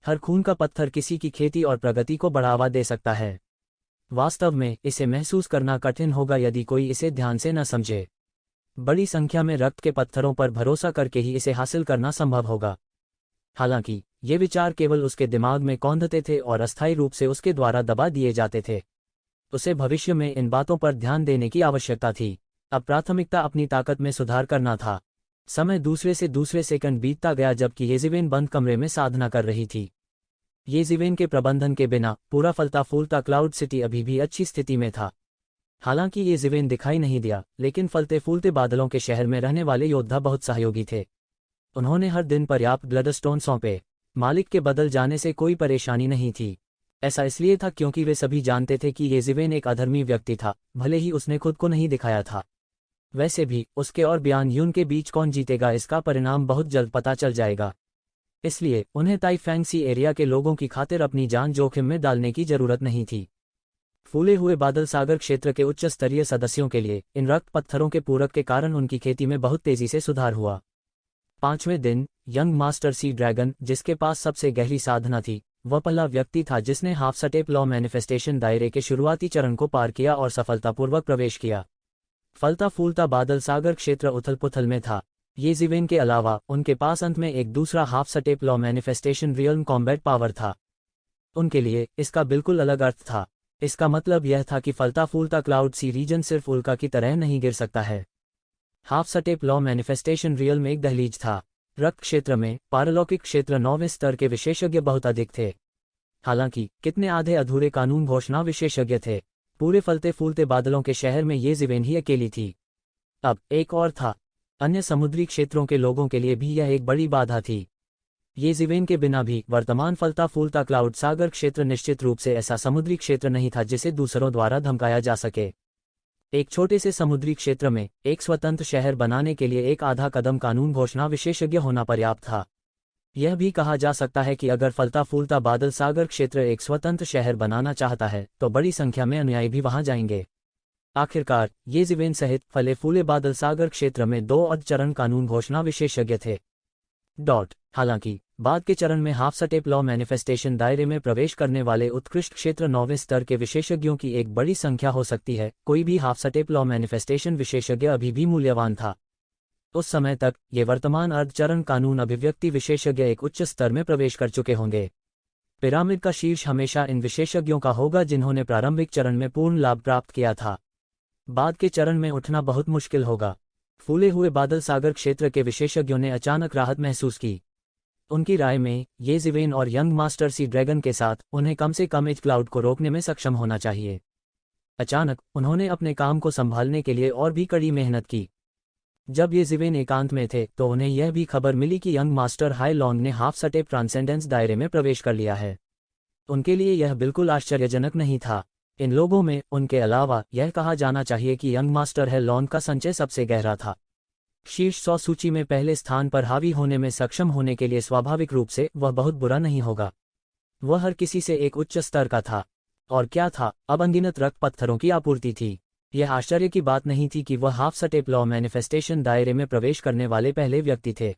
हर खून का पत्थर किसी की खेती और प्रगति को बढ़ावा दे सकता है। वास्तव में इसे महसूस करना कठिन होगा यदि कोई इसे ध्यान से न समझे। बड़ी संख्या में रक्त के पत्थरों पर भरोसा करके ही इसे हासिल करना संभव होगा। हालांकि ये विचार केवल उसके दिमाग में कौंधते थे और अस्थायी रूप से उसके द्वारा दबा दिए जाते थे। उसे भविष्य में इन बातों पर ध्यान देने की आवश्यकता थी। अब प्राथमिकता अपनी ताकत में सुधार करना था। समय दूसरे से दूसरे सेकंड बीतता गया जबकि ये जिवेन बंद कमरे में साधना कर रही थी। ये जिवेन के प्रबंधन के बिना पूरा फलता फूलता क्लाउड सिटी अभी भी अच्छी स्थिति में था। हालांकि ये जिवेन दिखाई नहीं दिया, लेकिन फलते फूलते बादलों के शहर में रहने वाले योद्धा बहुत सहयोगी थे। उन्होंने हर दिन पर्याप्त ब्लडस्टोन सौंपे। मालिक के बदल जाने से कोई परेशानी नहीं थी। ऐसा इसलिए था क्योंकि वे सभी जानते थे कि ये जिवेन एक अधर्मी व्यक्ति था, भले ही उसने खुद को नहीं दिखाया था। वैसे भी उसके और बियान यून के बीच कौन जीतेगा इसका परिणाम बहुत जल्द पता चल जाएगा। इसलिए उन्हें ताइफैंगसी एरिया के लोगों की खातिर अपनी जान जोखिम में डालने की जरूरत नहीं थी। फूले हुए बादल सागर क्षेत्र के उच्च स्तरीय सदस्यों के लिए इन रक्त पत्थरों के पूरक के कारण उनकी खेती में बहुत तेजी से सुधार हुआ। 5वें दिन यंग मास्टर सी ड्रैगन, जिसके पास सबसे गहरी साधना थी, वह पहला व्यक्ति था जिसने हाफ स्टेप लॉ मैनिफेस्टेशन दायरे के शुरुआती चरण को पार किया और सफलतापूर्वक प्रवेश किया। फलता फूलता बादल सागर क्षेत्र उथल पुथल में था। ये जिवेन के अलावा उनके पास अंत में एक दूसरा half step law manifestation realm combat power था। उनके लिए इसका बिल्कुल अलग अर्थ था। इसका मतलब यह था कि फलता फूलता क्लाउड सी रीजन सिर्फ उल्का की तरह नहीं गिर सकता है। Half step law manifestation real में एक दहलीज था। रक्त क्षेत्र में पारलौकिक क्षेत्र 9वें स्तर के विशेषज्ञ बहुत अधिक थे। हालांकि कितने आधे अधूरे कानून घोषणा विशेषज्ञ थे। पूरे फलते फूलते बादलों के शहर में ये जिवेन ही अकेली थी। अब एक और था। अन्य समुद्री क्षेत्रों के लोगों के लिए भी यह एक बड़ी बाधा थी। ये जिवेन के बिना भी वर्तमान फलता फूलता क्लाउड सागर क्षेत्र निश्चित रूप से ऐसा समुद्री क्षेत्र नहीं था जिसे दूसरों द्वारा धमकाया जा सके। एक छोटे से समुद्री क्षेत्र में एक स्वतंत्र शहर बनाने के लिए एक आधा कदम कानून घोषणा विशेषज्ञ होना पर्याप्त था। यह भी कहा जा सकता है कि अगर फलता फूलता बादल सागर क्षेत्र एक स्वतंत्र शहर बनाना चाहता है तो बड़ी संख्या में अनुयायी भी वहां जाएंगे। आखिरकार ये जिवेन सहित फले फूले बादल सागर क्षेत्र में 2 चरण कानून घोषणा विशेषज्ञ थे। हालांकि बाद के चरण में हाफ स्टेप लॉ मैनिफेस्टेशन दायरे में प्रवेश करने वाले उत्कृष्ट क्षेत्र 9वें स्तर के विशेषज्ञों की एक बड़ी संख्या हो सकती है। कोई भी हाफ स्टेप लॉ मैनिफेस्टेशन विशेषज्ञ अभी भी मूल्यवान था। उस समय तक ये वर्तमान अर्धचरण कानून अभिव्यक्ति विशेषज्ञ एक उच्च स्तर में प्रवेश कर चुके होंगे। पिरामिड का शीर्ष हमेशा इन विशेषज्ञों का होगा जिन्होंने प्रारंभिक चरण में पूर्ण लाभ प्राप्त किया था। बाद के चरण में उठना बहुत मुश्किल होगा। फूले हुए बादल सागर क्षेत्र के विशेषज्ञों ने अचानक राहत महसूस की। उनकी राय में ये जिवेन और यंग मास्टर सी ड्रैगन के साथ उन्हें कम से कम एज क्लाउड को रोकने में सक्षम होना चाहिए। अचानक उन्होंने अपने काम को संभालने के लिए और भी कड़ी मेहनत की। जब ये जिवेन एकांत में थे तो उन्हें यह भी खबर मिली कि यंग मास्टर हाई लॉन्ग ने हाफ स्टेप ट्रांसेंडेंस दायरे में प्रवेश कर लिया है। उनके लिए यह बिल्कुल आश्चर्यजनक नहीं था। इन लोगों में उनके अलावा यह कहा जाना चाहिए कि यंग मास्टर है लॉन्ग का संचय सबसे गहरा था। शीर्ष 100 सूची में पहले स्थान पर हावी होने में सक्षम होने के लिए स्वाभाविक रूप से वह बहुत बुरा नहीं होगा। वह हर किसी से एक उच्च स्तर का था। और क्या था, अब अनगिनत रक्त पत्थरों की आपूर्ति थी। यह आश्चर्य की बात नहीं थी कि वह हाफ स्टेप लॉ मैनिफेस्टेशन दायरे में प्रवेश करने वाले पहले व्यक्ति थे।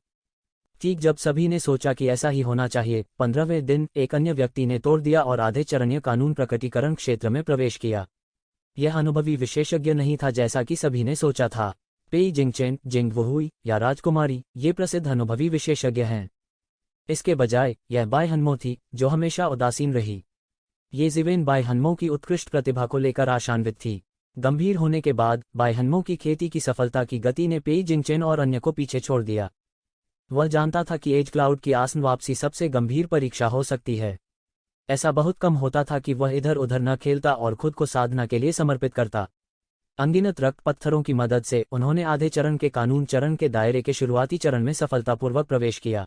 ठीक जब सभी ने सोचा कि ऐसा ही होना चाहिए, 15वें दिन एक अन्य व्यक्ति ने तोड़ दिया और आधे चरणीय कानून प्रकटीकरण क्षेत्र में प्रवेश किया। यह अनुभवी विशेषज्ञ नहीं था जैसा कि सभी ने सोचा था। पेई जिंगचेन, जिंग वुहुई या राजकुमारी ये प्रसिद्ध अनुभवी विशेषज्ञ हैं। इसके बजाय यह बाय हनमो थी जो हमेशा उदासीन रही। ये जिवेन बाय हनमो की उत्कृष्ट प्रतिभा को लेकर आशान्वित थी। गंभीर होने के बाद बाय हनमो की खेती की सफलता की गति ने पेई जिंगचेन और अन्य को पीछे छोड़ दिया। वह जानता था कि एज क्लाउड की आसन वापसी सबसे गंभीर परीक्षा हो सकती है। ऐसा बहुत कम होता था कि वह इधर उधर न खेलता और खुद को साधना के लिए समर्पित करता। अनगिनत रक्त पत्थरों की मदद से उन्होंने आधे चरण के कानून चरण के दायरे के शुरुआती चरण में सफलतापूर्वक प्रवेश किया।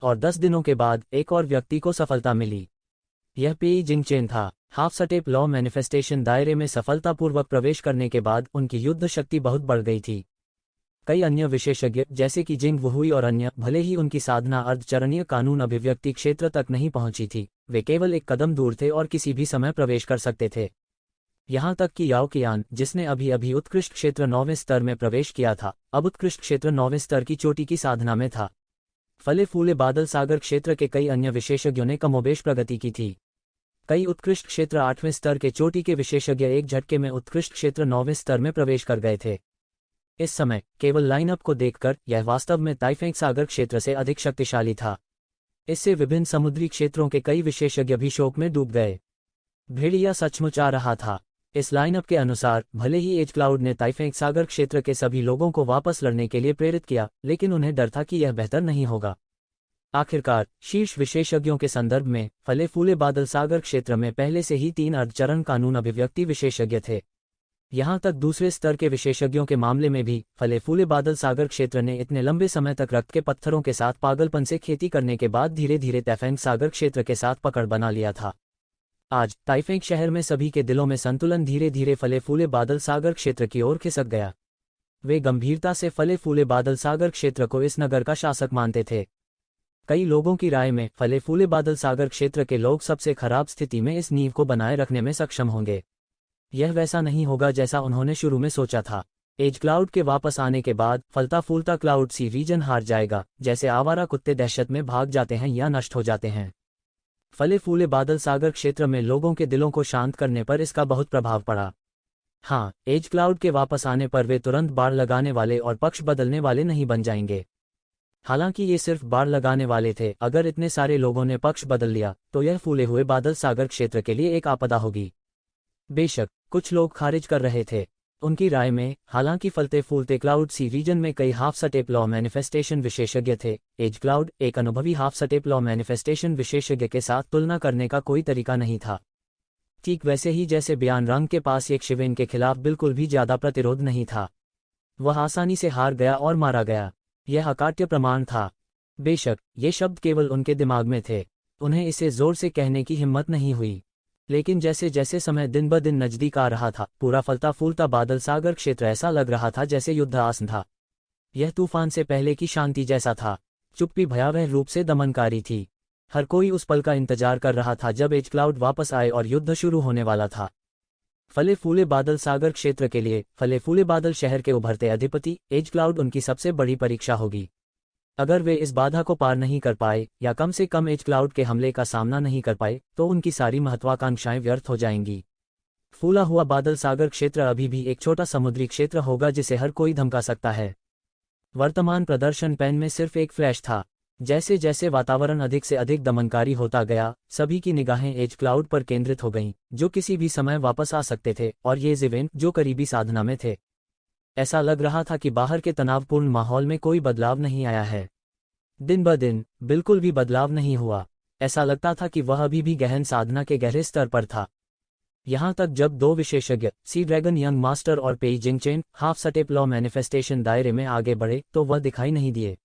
और 10 दिनों के बाद एक और व्यक्ति को सफलता मिली। यह पेई जिंगचेन था। हाफ स्टेप लॉ मैनिफेस्टेशन दायरे में सफलतापूर्वक प्रवेश करने के बाद उनकी युद्ध शक्ति बहुत बढ़ गई थी। कई अन्य विशेषज्ञ जैसे कि जिंग वुहुई और अन्य, भले ही उनकी साधना अर्धचरणीय कानून अभिव्यक्ति क्षेत्र तक नहीं पहुंची थी, वे केवल एक कदम दूर थे और किसी भी समय प्रवेश कर सकते थे। यहां तक कि याओ कियान, जिसने अभी अभी उत्कृष्ट क्षेत्र 9वें स्तर में प्रवेश किया था, अब उत्कृष्ट क्षेत्र 9वें स्तर की चोटी की साधना में था। फले फूले बादल सागर क्षेत्र के कई अन्य विशेषज्ञों ने कमोबेश प्रगति की थी। कई उत्कृष्ट क्षेत्र 8वें स्तर के चोटी के विशेषज्ञ एक झटके में उत्कृष्ट क्षेत्र 9वें स्तर में प्रवेश कर गए थे। इस समय केवल लाइनअप को देखकर यह वास्तव में ताइफेंग सागर क्षेत्र से अधिक शक्तिशाली था। इससे विभिन्न समुद्री क्षेत्रों के कई विशेषज्ञ भी शोक में डूब गए। भेड़िया सचमुच आ रहा था। इस लाइनअप के अनुसार भले ही एज क्लाउड ने ताइफेंग सागर क्षेत्र के सभी लोगों को वापस लड़ने के लिए प्रेरित किया, लेकिन उन्हें डर था कि यह बेहतर नहीं होगा। आखिरकार शीर्ष विशेषज्ञों के संदर्भ में फले फूले बादल सागर क्षेत्र में पहले से ही 3 अर्धचरण कानून अभिव्यक्ति विशेषज्ञ थे। यहां तक दूसरे स्तर के विशेषज्ञों के मामले में भी फले फूले बादल सागर क्षेत्र ने इतने लंबे समय तक रक्त के पत्थरों के साथ पागलपन से खेती करने के बाद धीरे धीरे ताइफेंग सागर क्षेत्र के साथ पकड़ बना लिया था। आज ताइफेंग शहर में सभी के दिलों में संतुलन धीरे धीरे फले फूले बादल सागर क्षेत्र की ओर खिसक गया। वे गंभीरता से फले फूले बादल सागर क्षेत्र को इस नगर का शासक मानते थे। कई लोगों की राय में फले फूले बादल सागर क्षेत्र के लोग सबसे खराब स्थिति में इस नींव को बनाए रखने में सक्षम होंगे। यह वैसा नहीं होगा जैसा उन्होंने शुरू में सोचा था। एज क्लाउड के वापस आने के बाद फलता फूलता क्लाउड सी रीजन हार जाएगा, जैसे आवारा कुत्ते दहशत में भाग जाते हैं या नष्ट हो जाते हैं। फले फूले बादल सागर क्षेत्र में लोगों के दिलों को शांत करने पर इसका बहुत प्रभाव पड़ा। हाँ, एज क्लाउड के वापस आने पर वे तुरंत बाड़ लगाने वाले और पक्ष बदलने वाले नहीं बन जाएंगे। हालांकि ये सिर्फ बाड़ लगाने वाले थे। अगर इतने सारे लोगों ने पक्ष बदल लिया तो यह फूले हुए बादल सागर क्षेत्र के लिए एक आपदा होगी। बेशक कुछ लोग खारिज कर रहे थे। उनकी राय में हालांकि फलते फूलते क्लाउड सी रीजन में कई हाफ स्टेप लॉ मैनिफेस्टेशन विशेषज्ञ थे, एज क्लाउड एक अनुभवी हाफ स्टेप लॉ मैनिफेस्टेशन विशेषज्ञ के साथ तुलना करने का कोई तरीका नहीं था। ठीक वैसे ही जैसे बयान रंग के पास एक शिवेन के खिलाफ बिल्कुल भी ज्यादा प्रतिरोध नहीं था। वह आसानी से हार गया और मारा गया। यह अकाट्य प्रमाण था। बेशक ये शब्द केवल उनके दिमाग में थे, उन्हें इसे जोर से कहने की हिम्मत नहीं हुई। लेकिन जैसे जैसे समय दिन ब दिन नजदीक आ रहा था, पूरा फलता फूलता बादल सागर क्षेत्र ऐसा लग रहा था जैसे युद्ध आसन था। यह तूफान से पहले की शांति जैसा था। चुप्पी भयावह रूप से दमनकारी थी। हर कोई उस पल का इंतजार कर रहा था जब एज क्लाउड वापस आए और युद्ध शुरू होने वाला था। फले फूले बादल सागर क्षेत्र के लिए फले फूले बादल शहर के उभरते अधिपति एज क्लाउड उनकी सबसे बड़ी परीक्षा होगी। अगर वे इस बाधा को पार नहीं कर पाए या कम से कम एज क्लाउड के हमले का सामना नहीं कर पाए तो उनकी सारी महत्वाकांक्षाएं व्यर्थ हो जाएंगी। फूला हुआ बादल सागर क्षेत्र अभी भी एक छोटा समुद्री क्षेत्र होगा जिसे हर कोई धमका सकता है। वर्तमान प्रदर्शन पेन में सिर्फ एक फ्लैश था। जैसे जैसे वातावरण अधिक से अधिक दमनकारी होता गया, सभी की निगाहें एज क्लाउड पर केंद्रित हो गईं, जो किसी भी समय वापस आ सकते थे, और ये ज़िवेन जो करीबी साधना में थे। ऐसा लग रहा था कि बाहर के तनावपूर्ण माहौल में कोई बदलाव नहीं आया है। दिन ब दिन बिल्कुल भी बदलाव नहीं हुआ। ऐसा लगता था कि वह अभी भी गहन साधना के गहरे स्तर पर था। यहाँ तक जब दो विशेषज्ञ सी ड्रैगन यंग मास्टर और पेई जिंगचेन हाफ स्टेप लॉ मैनिफेस्टेशन दायरे में आगे बढ़े तो वह दिखाई नहीं दिए।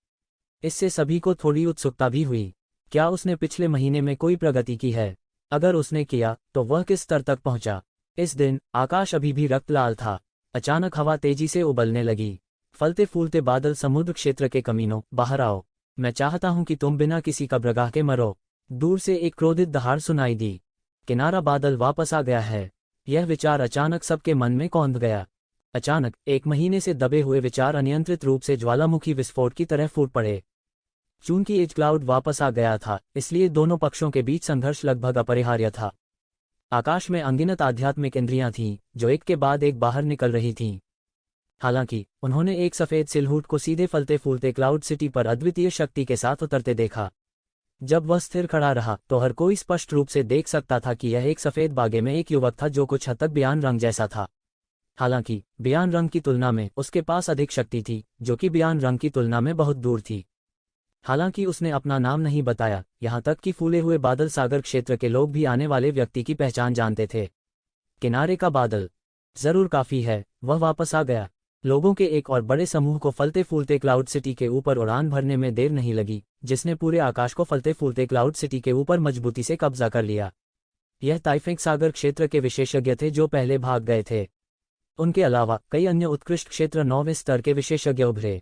इससे सभी को थोड़ी उत्सुकता भी हुई। क्या उसने पिछले महीने में कोई प्रगति की है? अगर उसने किया तो वह किस स्तर तक पहुंचा? इस दिन आकाश अभी भी रक्त लाल था। अचानक हवा तेजी से उबलने लगी। फलते फूलते बादल समुद्र क्षेत्र के कमीनों, बाहर आओ। मैं चाहता हूं कि तुम बिना किसी कब्रगाह के मरो। दूर से एक क्रोधित दहाड़ सुनाई दी। किनारा बादल वापस आ गया है। यह विचार अचानक सबके मन में कौंध गया। अचानक एक महीने से दबे हुए विचार अनियंत्रित रूप से ज्वालामुखी विस्फोट की तरह फूट पड़े। चूंकि एज क्लाउड वापस आ गया था, इसलिए दोनों पक्षों के बीच संघर्ष लगभग अपरिहार्य था। आकाश में अनगिनत आध्यात्मिक इंद्रियां थीं, जो एक के बाद एक बाहर निकल रही थीं। हालांकि उन्होंने एक सफेद सिलहूट को सीधे फलते फूलते क्लाउड सिटी पर अद्वितीय शक्ति के साथ उतरते देखा। जब वह स्थिर खड़ा रहा तो हर कोई स्पष्ट रूप से देख सकता था कि यह एक सफेद बागे में एक युवक था जो कुछ हद तक बियान रंग जैसा था। हालांकि बियान रंग की तुलना में उसके पास अधिक शक्ति थी, जो कि बियान रंग की तुलना में बहुत दूर थी। हालांकि उसने अपना नाम नहीं बताया, यहाँ तक कि फूले हुए बादल सागर क्षेत्र के लोग भी आने वाले व्यक्ति की पहचान जानते थे। किनारे का बादल जरूर काफी है, वह वापस आ गया। लोगों के एक और बड़े समूह को फलते फूलते क्लाउड सिटी के ऊपर उड़ान भरने में देर नहीं लगी, जिसने पूरे आकाश को फलते फूलते क्लाउड सिटी के ऊपर मजबूती से कब्जा कर लिया। यह ताइफेंग सागर क्षेत्र के विशेषज्ञ थे जो पहले भाग गए थे। उनके अलावा कई अन्य उत्कृष्ट क्षेत्र 9वें स्तर के विशेषज्ञ उभरे।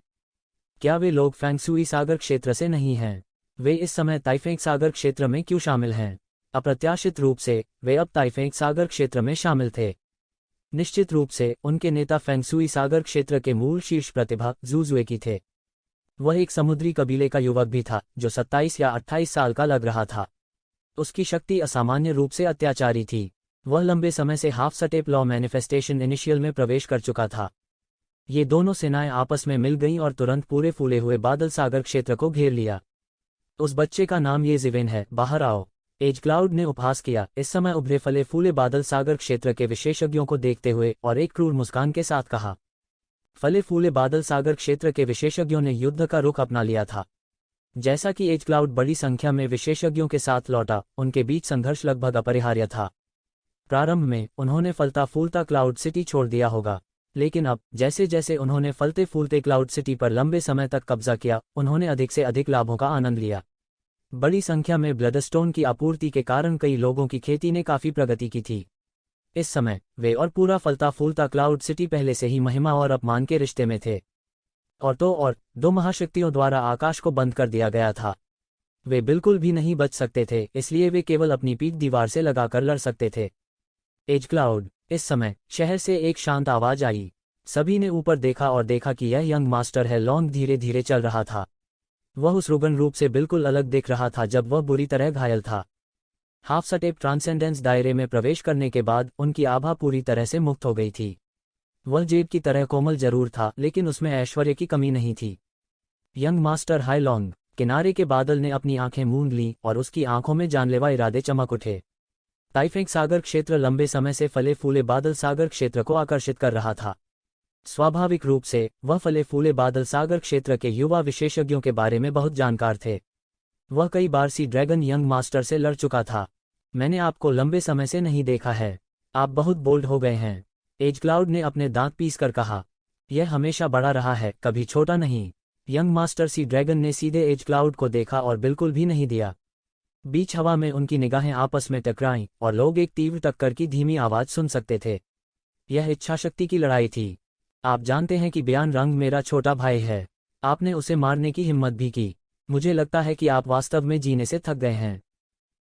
क्या वे लोग फेंगशुई सागर क्षेत्र से नहीं हैं? वे इस समय ताइफेंग सागर क्षेत्र में क्यों शामिल हैं? अप्रत्याशित रूप से वे अब ताइफेंग सागर क्षेत्र में शामिल थे। निश्चित रूप से उनके नेता फेंगशुई सागर क्षेत्र के मूल शीर्ष प्रतिभा जू जुएकी थे। वह एक समुद्री कबीले का युवक भी था जो 27 या 28 साल का लग रहा था। उसकी शक्ति असामान्य रूप से अत्याचारी थी। वह लंबे समय से half step law manifestation initial में प्रवेश कर चुका था। ये दोनों सेनाएं आपस में मिल गईं और तुरंत पूरे फूले हुए बादल सागर क्षेत्र को घेर लिया। उस बच्चे का नाम ये ज़िवेन है, बाहर आओ। एज क्लाउड ने उपहास किया, इस समय उभरे फले फूले बादल सागर क्षेत्र के विशेषज्ञों को देखते हुए, और एक क्रूर मुस्कान के साथ कहा। फले फूले बादल सागर क्षेत्र के विशेषज्ञों ने युद्ध का रुख अपना लिया था। जैसा कि एज क्लाउड बड़ी संख्या में विशेषज्ञों के साथ लौटा, उनके बीच संघर्ष लगभग अपरिहार्य था। प्रारंभ में उन्होंने फलता फूलता क्लाउड सिटी छोड़ दिया होगा, लेकिन अब जैसे जैसे उन्होंने फलते फूलते क्लाउड सिटी पर लंबे समय तक कब्जा किया, उन्होंने अधिक से अधिक लाभों का आनंद लिया। बड़ी संख्या में ब्लडस्टोन की आपूर्ति के कारण कई लोगों की खेती ने काफी प्रगति की थी। इस समय वे और पूरा फलता फूलता क्लाउड सिटी पहले से ही महिमा और अपमान के रिश्ते में थे। और दो महाशक्तियों द्वारा आकाश को बंद कर दिया गया था। वे बिल्कुल भी नहीं बच सकते थे, इसलिए वे केवल अपनी पीठ दीवार से लगाकर लड़ सकते थे। As cloud. इस समय शहर से एक शांत आवाज आई। सभी ने ऊपर देखा और देखा कि यह यंग मास्टर है लॉन्ग धीरे धीरे चल रहा था। वह उस रुग्ण रूप से बिल्कुल अलग दिख रहा था जब वह बुरी तरह घायल था। हाफ स्टेप ट्रांसेंडेंस दायरे में प्रवेश करने के बाद उनकी आभा पूरी तरह से मुक्त हो गई थी। वह जेब की तरह कोमल जरूर था, लेकिन उसमें ऐश्वर्य की कमी नहीं थी। Young master high long. किनारे के बादल ने अपनी आंखें मूंद लीं और उसकी आंखों में जानलेवा इरादे चमक उठे। ताइफेंग सागर क्षेत्र लंबे समय से फले फूले बादल सागर क्षेत्र को आकर्षित कर रहा था। स्वाभाविक रूप से वह फले फूले बादल सागर क्षेत्र के युवा विशेषज्ञों के बारे में बहुत जानकार थे। वह कई बार सी ड्रैगन यंग मास्टर से लड़ चुका था। मैंने आपको लंबे समय से नहीं देखा है, आप बहुत बोल्ड हो गए हैं, एज क्लाउड ने अपने दांत पीस कर कहा। यह हमेशा बड़ा रहा है, कभी छोटा नहीं। यंग मास्टर सी ड्रैगन ने सीधे एज क्लाउड को देखा और बिल्कुल भी नहीं दिया। बीच हवा में उनकी निगाहें आपस में टकराईं और लोग एक तीव्र टक्कर की धीमी आवाज सुन सकते थे। यह इच्छाशक्ति की लड़ाई थी। आप जानते हैं कि बियान रंग मेरा छोटा भाई है। आपने उसे मारने की हिम्मत भी की। मुझे लगता है कि आप वास्तव में जीने से थक गए हैं।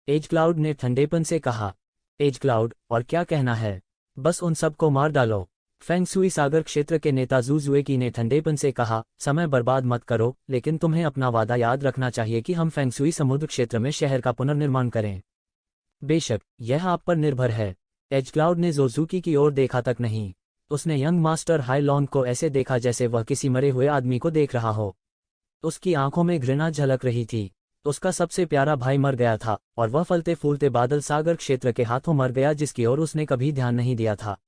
एज क्लाउड ने ठंडेपन से कहा। एज क्लाउड, और क्या कहना है? बस उन सबको मार डालो। फेंग शुई सागर क्षेत्र के नेता जू जुएकी ने ठंडेपन से कहा, समय बर्बाद मत करो, लेकिन तुम्हें अपना वादा याद रखना चाहिए कि हम फेंग शुई समुद्र क्षेत्र में शहर का पुनर्निर्माण करें। बेशक, यह आप पर निर्भर है। एज क्लाउड ने जोजुकी की ओर देखा तक नहीं। उसने यंग मास्टर हाई लॉन्ग को ऐसे देखा जैसे वह किसी मरे हुए आदमी को देख रहा हो। उसकी आंखों में घृणा झलक रही थी। उसका सबसे प्यारा भाई मर गया था, और वह फलते फूलते बादल सागर क्षेत्र के हाथों मर गया जिसकी ओर उसने कभी ध्यान नहीं दिया था।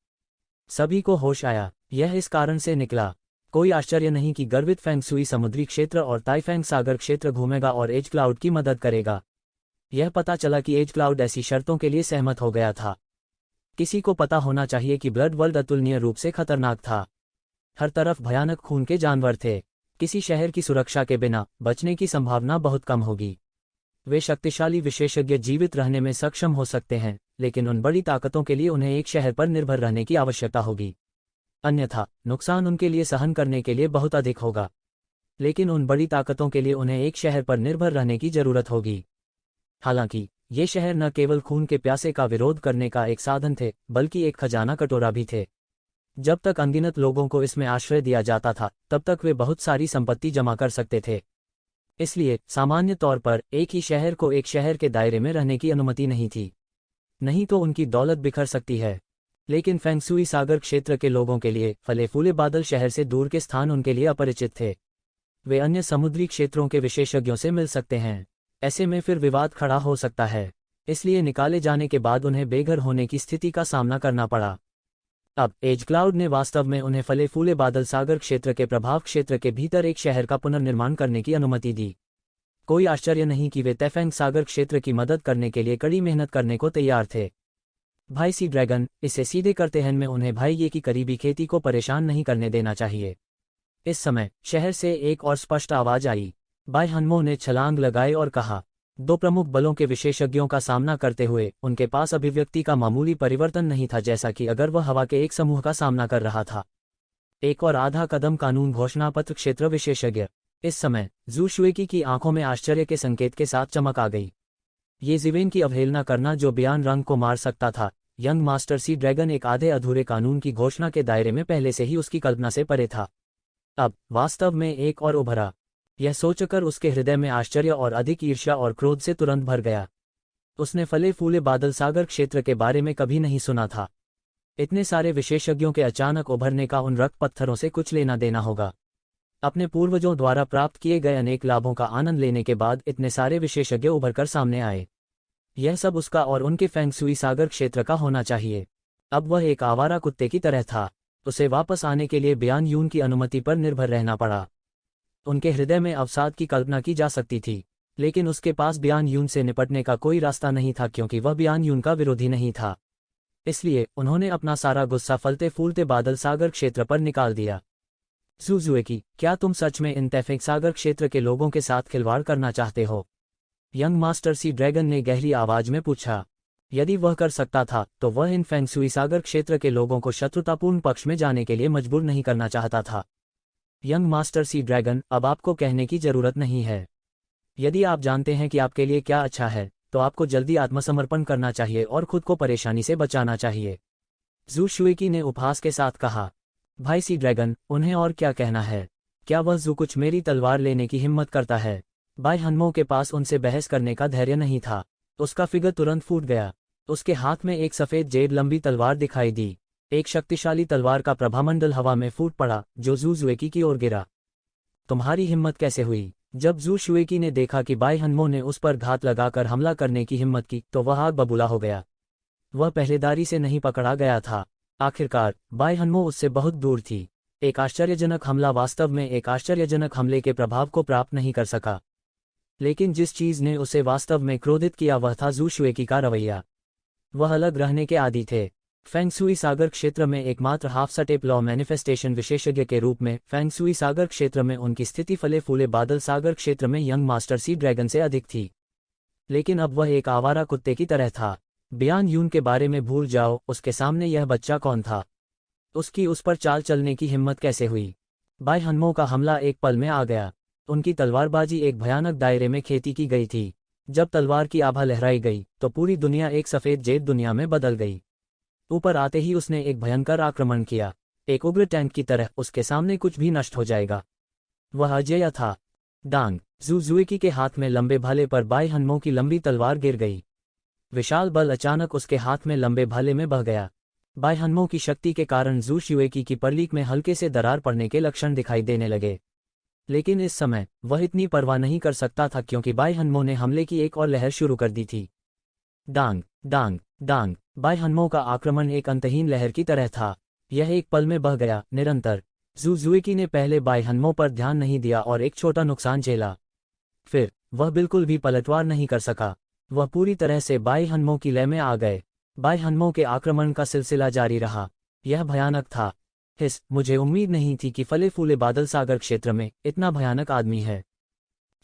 सभी को होश आया। यह इस कारण से निकला। कोई आश्चर्य नहीं कि गर्वित फेंग शुई समुद्री क्षेत्र और ताइफेंग सागर क्षेत्र घूमेगा और एज क्लाउड की मदद करेगा। यह पता चला कि एज क्लाउड ऐसी शर्तों के लिए सहमत हो गया था। किसी को पता होना चाहिए कि ब्लड वर्ल्ड अतुलनीय रूप से खतरनाक था। हर तरफ भयानक खून के जानवर थे। किसी शहर की सुरक्षा के बिना बचने की संभावना बहुत कम होगी। वे शक्तिशाली विशेषज्ञ जीवित रहने में सक्षम हो सकते हैं, लेकिन उन बड़ी ताकतों के लिए उन्हें एक शहर पर निर्भर रहने की आवश्यकता होगी। अन्यथा नुकसान उनके लिए सहन करने के लिए बहुत अधिक होगा। लेकिन उन बड़ी ताकतों के लिए उन्हें एक शहर पर निर्भर रहने की जरूरत होगी। हालांकि ये शहर न केवल खून के प्यासे का विरोध करने का एक साधन थे, बल्कि एक खजाना कटोरा भी थे। जब तक अनगिनत लोगों को इसमें आश्रय दिया जाता था, तब तक वे बहुत सारी संपत्ति जमा कर सकते थे। इसलिए सामान्य तौर पर एक ही शहर को एक शहर के दायरे में रहने की अनुमति नहीं थी। नहीं तो उनकी दौलत बिखर सकती है। लेकिन फेंग शुई सागर क्षेत्र के लोगों के लिए फले फूले बादल शहर से दूर के स्थान उनके लिए अपरिचित थे। वे अन्य समुद्री क्षेत्रों के विशेषज्ञों से मिल सकते हैं। ऐसे में फिर विवाद खड़ा हो सकता है। इसलिए निकाले जाने के बाद उन्हें बेघर होने की स्थिति का सामना करना पड़ा। अब एज क्लाउड ने वास्तव में उन्हें फले फूले बादल सागर क्षेत्र के प्रभाव क्षेत्र के भीतर एक शहर का पुनर्निर्माण करने की अनुमति दी। कोई आश्चर्य नहीं कि वे तैफेंग सागर क्षेत्र की मदद करने के लिए कड़ी मेहनत करने को तैयार थे। भाई सी ड्रैगन, इसे सीधे करते हैं में उन्हें भाई ये की करीबी खेती को परेशान नहीं करने देना चाहिए। इस समय शहर से एक और स्पष्ट आवाज आई। भाई हनमो ने छलांग लगाई और कहा, दो प्रमुख बलों के विशेषज्ञों का सामना करते हुए उनके पास अभिव्यक्ति का मामूली परिवर्तन नहीं था, जैसा कि अगर वह हवा के एक समूह का सामना कर रहा था। एक और आधा कदम कानून घोषणा पत्र क्षेत्र विशेषज्ञ। इस समय जू शुएकी की आंखों में आश्चर्य के संकेत के साथ चमक आ गई। ये जिवेन की अवहेलना करना जो बियान रंग को मार सकता था। यंग मास्टर सी ड्रैगन एक आधे अधूरे कानून की घोषणा के दायरे में पहले से ही उसकी कल्पना से परे था। अब वास्तव में एक और उभरा। यह सोचकर उसके हृदय में आश्चर्य और अधिक ईर्ष्या और क्रोध से तुरंत भर गया। उसने फले फूले बादल सागर क्षेत्र के बारे में कभी नहीं सुना था। इतने सारे विशेषज्ञों के अचानक उभरने का उन रक्त पत्थरों से कुछ लेना देना होगा। अपने पूर्वजों द्वारा प्राप्त किए गए अनेक लाभों का आनंद लेने के बाद इतने सारे विशेषज्ञ उभरकर सामने आए। यह सब उसका और उनके फेंग शुई सागर क्षेत्र का होना चाहिए। अब वह एक आवारा कुत्ते की तरह था। उसे वापस आने के लिए बियान यून की अनुमति पर निर्भर रहना पड़ा। उनके हृदय में अवसाद की कल्पना की जा सकती थी, लेकिन उसके पास बियान यून से निपटने का कोई रास्ता नहीं था, क्योंकि वह बियान यून का विरोधी नहीं था। इसलिए उन्होंने अपना सारा गुस्सा फलते फूलते बादल सागर क्षेत्र पर निकाल दिया। जू जुएकी, क्या तुम सच में इन तैफेंग सागर क्षेत्र के लोगों के साथ खिलवाड़ करना चाहते हो? यंग मास्टर सी ड्रैगन ने गहरी आवाज में पूछा। यदि वह कर सकता था तो वह इन फेंग शुई सागर क्षेत्र के लोगों को शत्रुतापूर्ण पक्ष में जाने के लिए मजबूर नहीं करना चाहता था। यंग मास्टर सी ड्रैगन, अब आपको कहने की जरूरत नहीं है। यदि आप जानते हैं कि आपके लिए क्या अच्छा है, तो आपको जल्दी आत्मसमर्पण करना चाहिए और खुद को परेशानी से बचाना चाहिए। जू शुएकी ने उपहास के साथ कहा। भाई सी ड्रैगन, उन्हें और क्या कहना है? क्या वह जू कुछ मेरी तलवार लेने की हिम्मत करता है? भाई हनमो के पास उनसे बहस करने का धैर्य नहीं था। उसका फिगर तुरंत फूट गया। उसके हाथ में एक सफेद जेड लंबी तलवार दिखाई दी। एक शक्तिशाली तलवार का प्रभामंडल हवा में फूट पड़ा, जो जू शुएकी की ओर गिरा। तुम्हारी हिम्मत कैसे हुई? जब जू शुएकी ने देखा कि भाई हनमो ने उस पर घात लगाकर हमला करने की हिम्मत की, तो वह आग बबूला हो गया। वह पहरेदारी से नहीं पकड़ा गया था। आखिरकार भाई हनमो उससे बहुत दूर थी। एक आश्चर्यजनक हमला वास्तव में एक आश्चर्यजनक हमले के प्रभाव को प्राप्त नहीं कर सका। लेकिन जिस चीज ने उसे वास्तव में क्रोधित किया वह था जू शुएकी का रवैया। वह अलग रहने के आदी थे। फेंग शुई सागर क्षेत्र में एकमात्र हाफ सटेप लॉ मैनिफेस्टेशन विशेषज्ञ के रूप में फेंग शुई सागर क्षेत्र में उनकी स्थिति फले फूले बादल सागर क्षेत्र में यंग मास्टर सी ड्रैगन से अधिक थी। लेकिन अब वह एक आवारा कुत्ते की तरह था। बियान यून के बारे में भूल जाओ, उसके सामने यह बच्चा कौन था? उसकी उस पर चाल चलने की हिम्मत कैसे हुई? भाई हनमो का हमला एक पल में आ गया। उनकी तलवारबाजी एक भयानक दायरे में खेती की गई थी। जब तलवार की आभा लहराई गई तो पूरी दुनिया एक सफ़ेद जेड दुनिया में बदल गई। ऊपर आते ही उसने एक भयंकर आक्रमण किया, एक उग्र टैंक की तरह। उसके सामने कुछ भी नष्ट हो जाएगा। वह अजेय था। डांग ज़ुज़ुएकी के हाथ में लंबे भाले पर बाई हनमो की लंबी तलवार गिर गई। विशाल बल अचानक उसके हाथ में लंबे भाले में बह गया। बाई हनमो की शक्ति के कारण ज़ू शुएकी की परलीक में हल्के से दरार पड़ने के लक्षण दिखाई देने लगे। लेकिन इस समय वह इतनी परवाह नहीं कर सकता था, क्योंकि बाई हनमो ने हमले की एक और लहर शुरू कर दी थी। डांग डांग डांग। बाई हनमो का आक्रमण एक अंतहीन लहर की तरह था। यह एक पल में बह गया, निरंतर। ज़ुज़ुएकी ने पहले बाई हनमो पर ध्यान नहीं दिया और एक छोटा नुकसान झेला। फिर वह बिल्कुल भी पलटवार नहीं कर सका। वह पूरी तरह से बाई हनमो की लय में आ गए। बाई हनमो के आक्रमण का सिलसिला जारी रहा। यह भयानक था। मुझे उम्मीद नहीं थी कि फले फूले बादल सागर क्षेत्र में इतना भयानक आदमी है।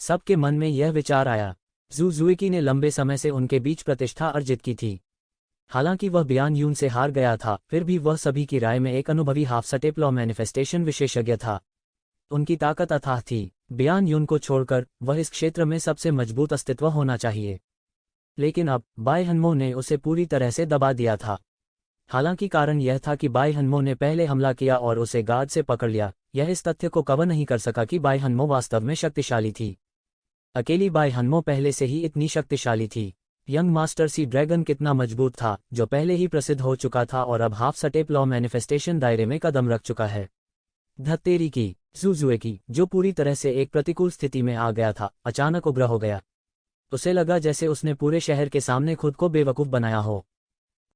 सबके मन में यह विचार आया। ज़ुज़ुएकी ने लंबे समय से उनके बीच प्रतिष्ठा अर्जित की थी। हालांकि वह बियान यून से हार गया था, फिर भी वह सभी की राय में एक अनुभवी हाफ स्टेप लॉ मैनिफेस्टेशन विशेषज्ञ था। उनकी ताकत अथाह थी। बियान यून को छोड़कर वह इस क्षेत्र में सबसे मजबूत अस्तित्व होना चाहिए। लेकिन अब बाई हनमो ने उसे पूरी तरह से दबा दिया था। हालांकि कारण यह था कि बाई हनमो ने पहले हमला किया और उसे गार्ड से पकड़ लिया। यह इस तथ्य को कवर नहीं कर सका कि बाई हनमो वास्तव में शक्तिशाली थी। अकेली बाई हनमो पहले से ही इतनी शक्तिशाली थी। यंग मास्टर सी ड्रैगन कितना मजबूत था, जो पहले ही प्रसिद्ध हो चुका था और अब हाफ स्टेप लॉ मैनिफेस्टेशन दायरे में कदम रख चुका है। धत्तेरी की ज़ुज़ुएकी, जो पूरी तरह से एक प्रतिकूल स्थिति में आ गया था, अचानक उग्र हो गया। उसे लगा जैसे उसने पूरे शहर के सामने खुद को बेवकूफ़ बनाया हो।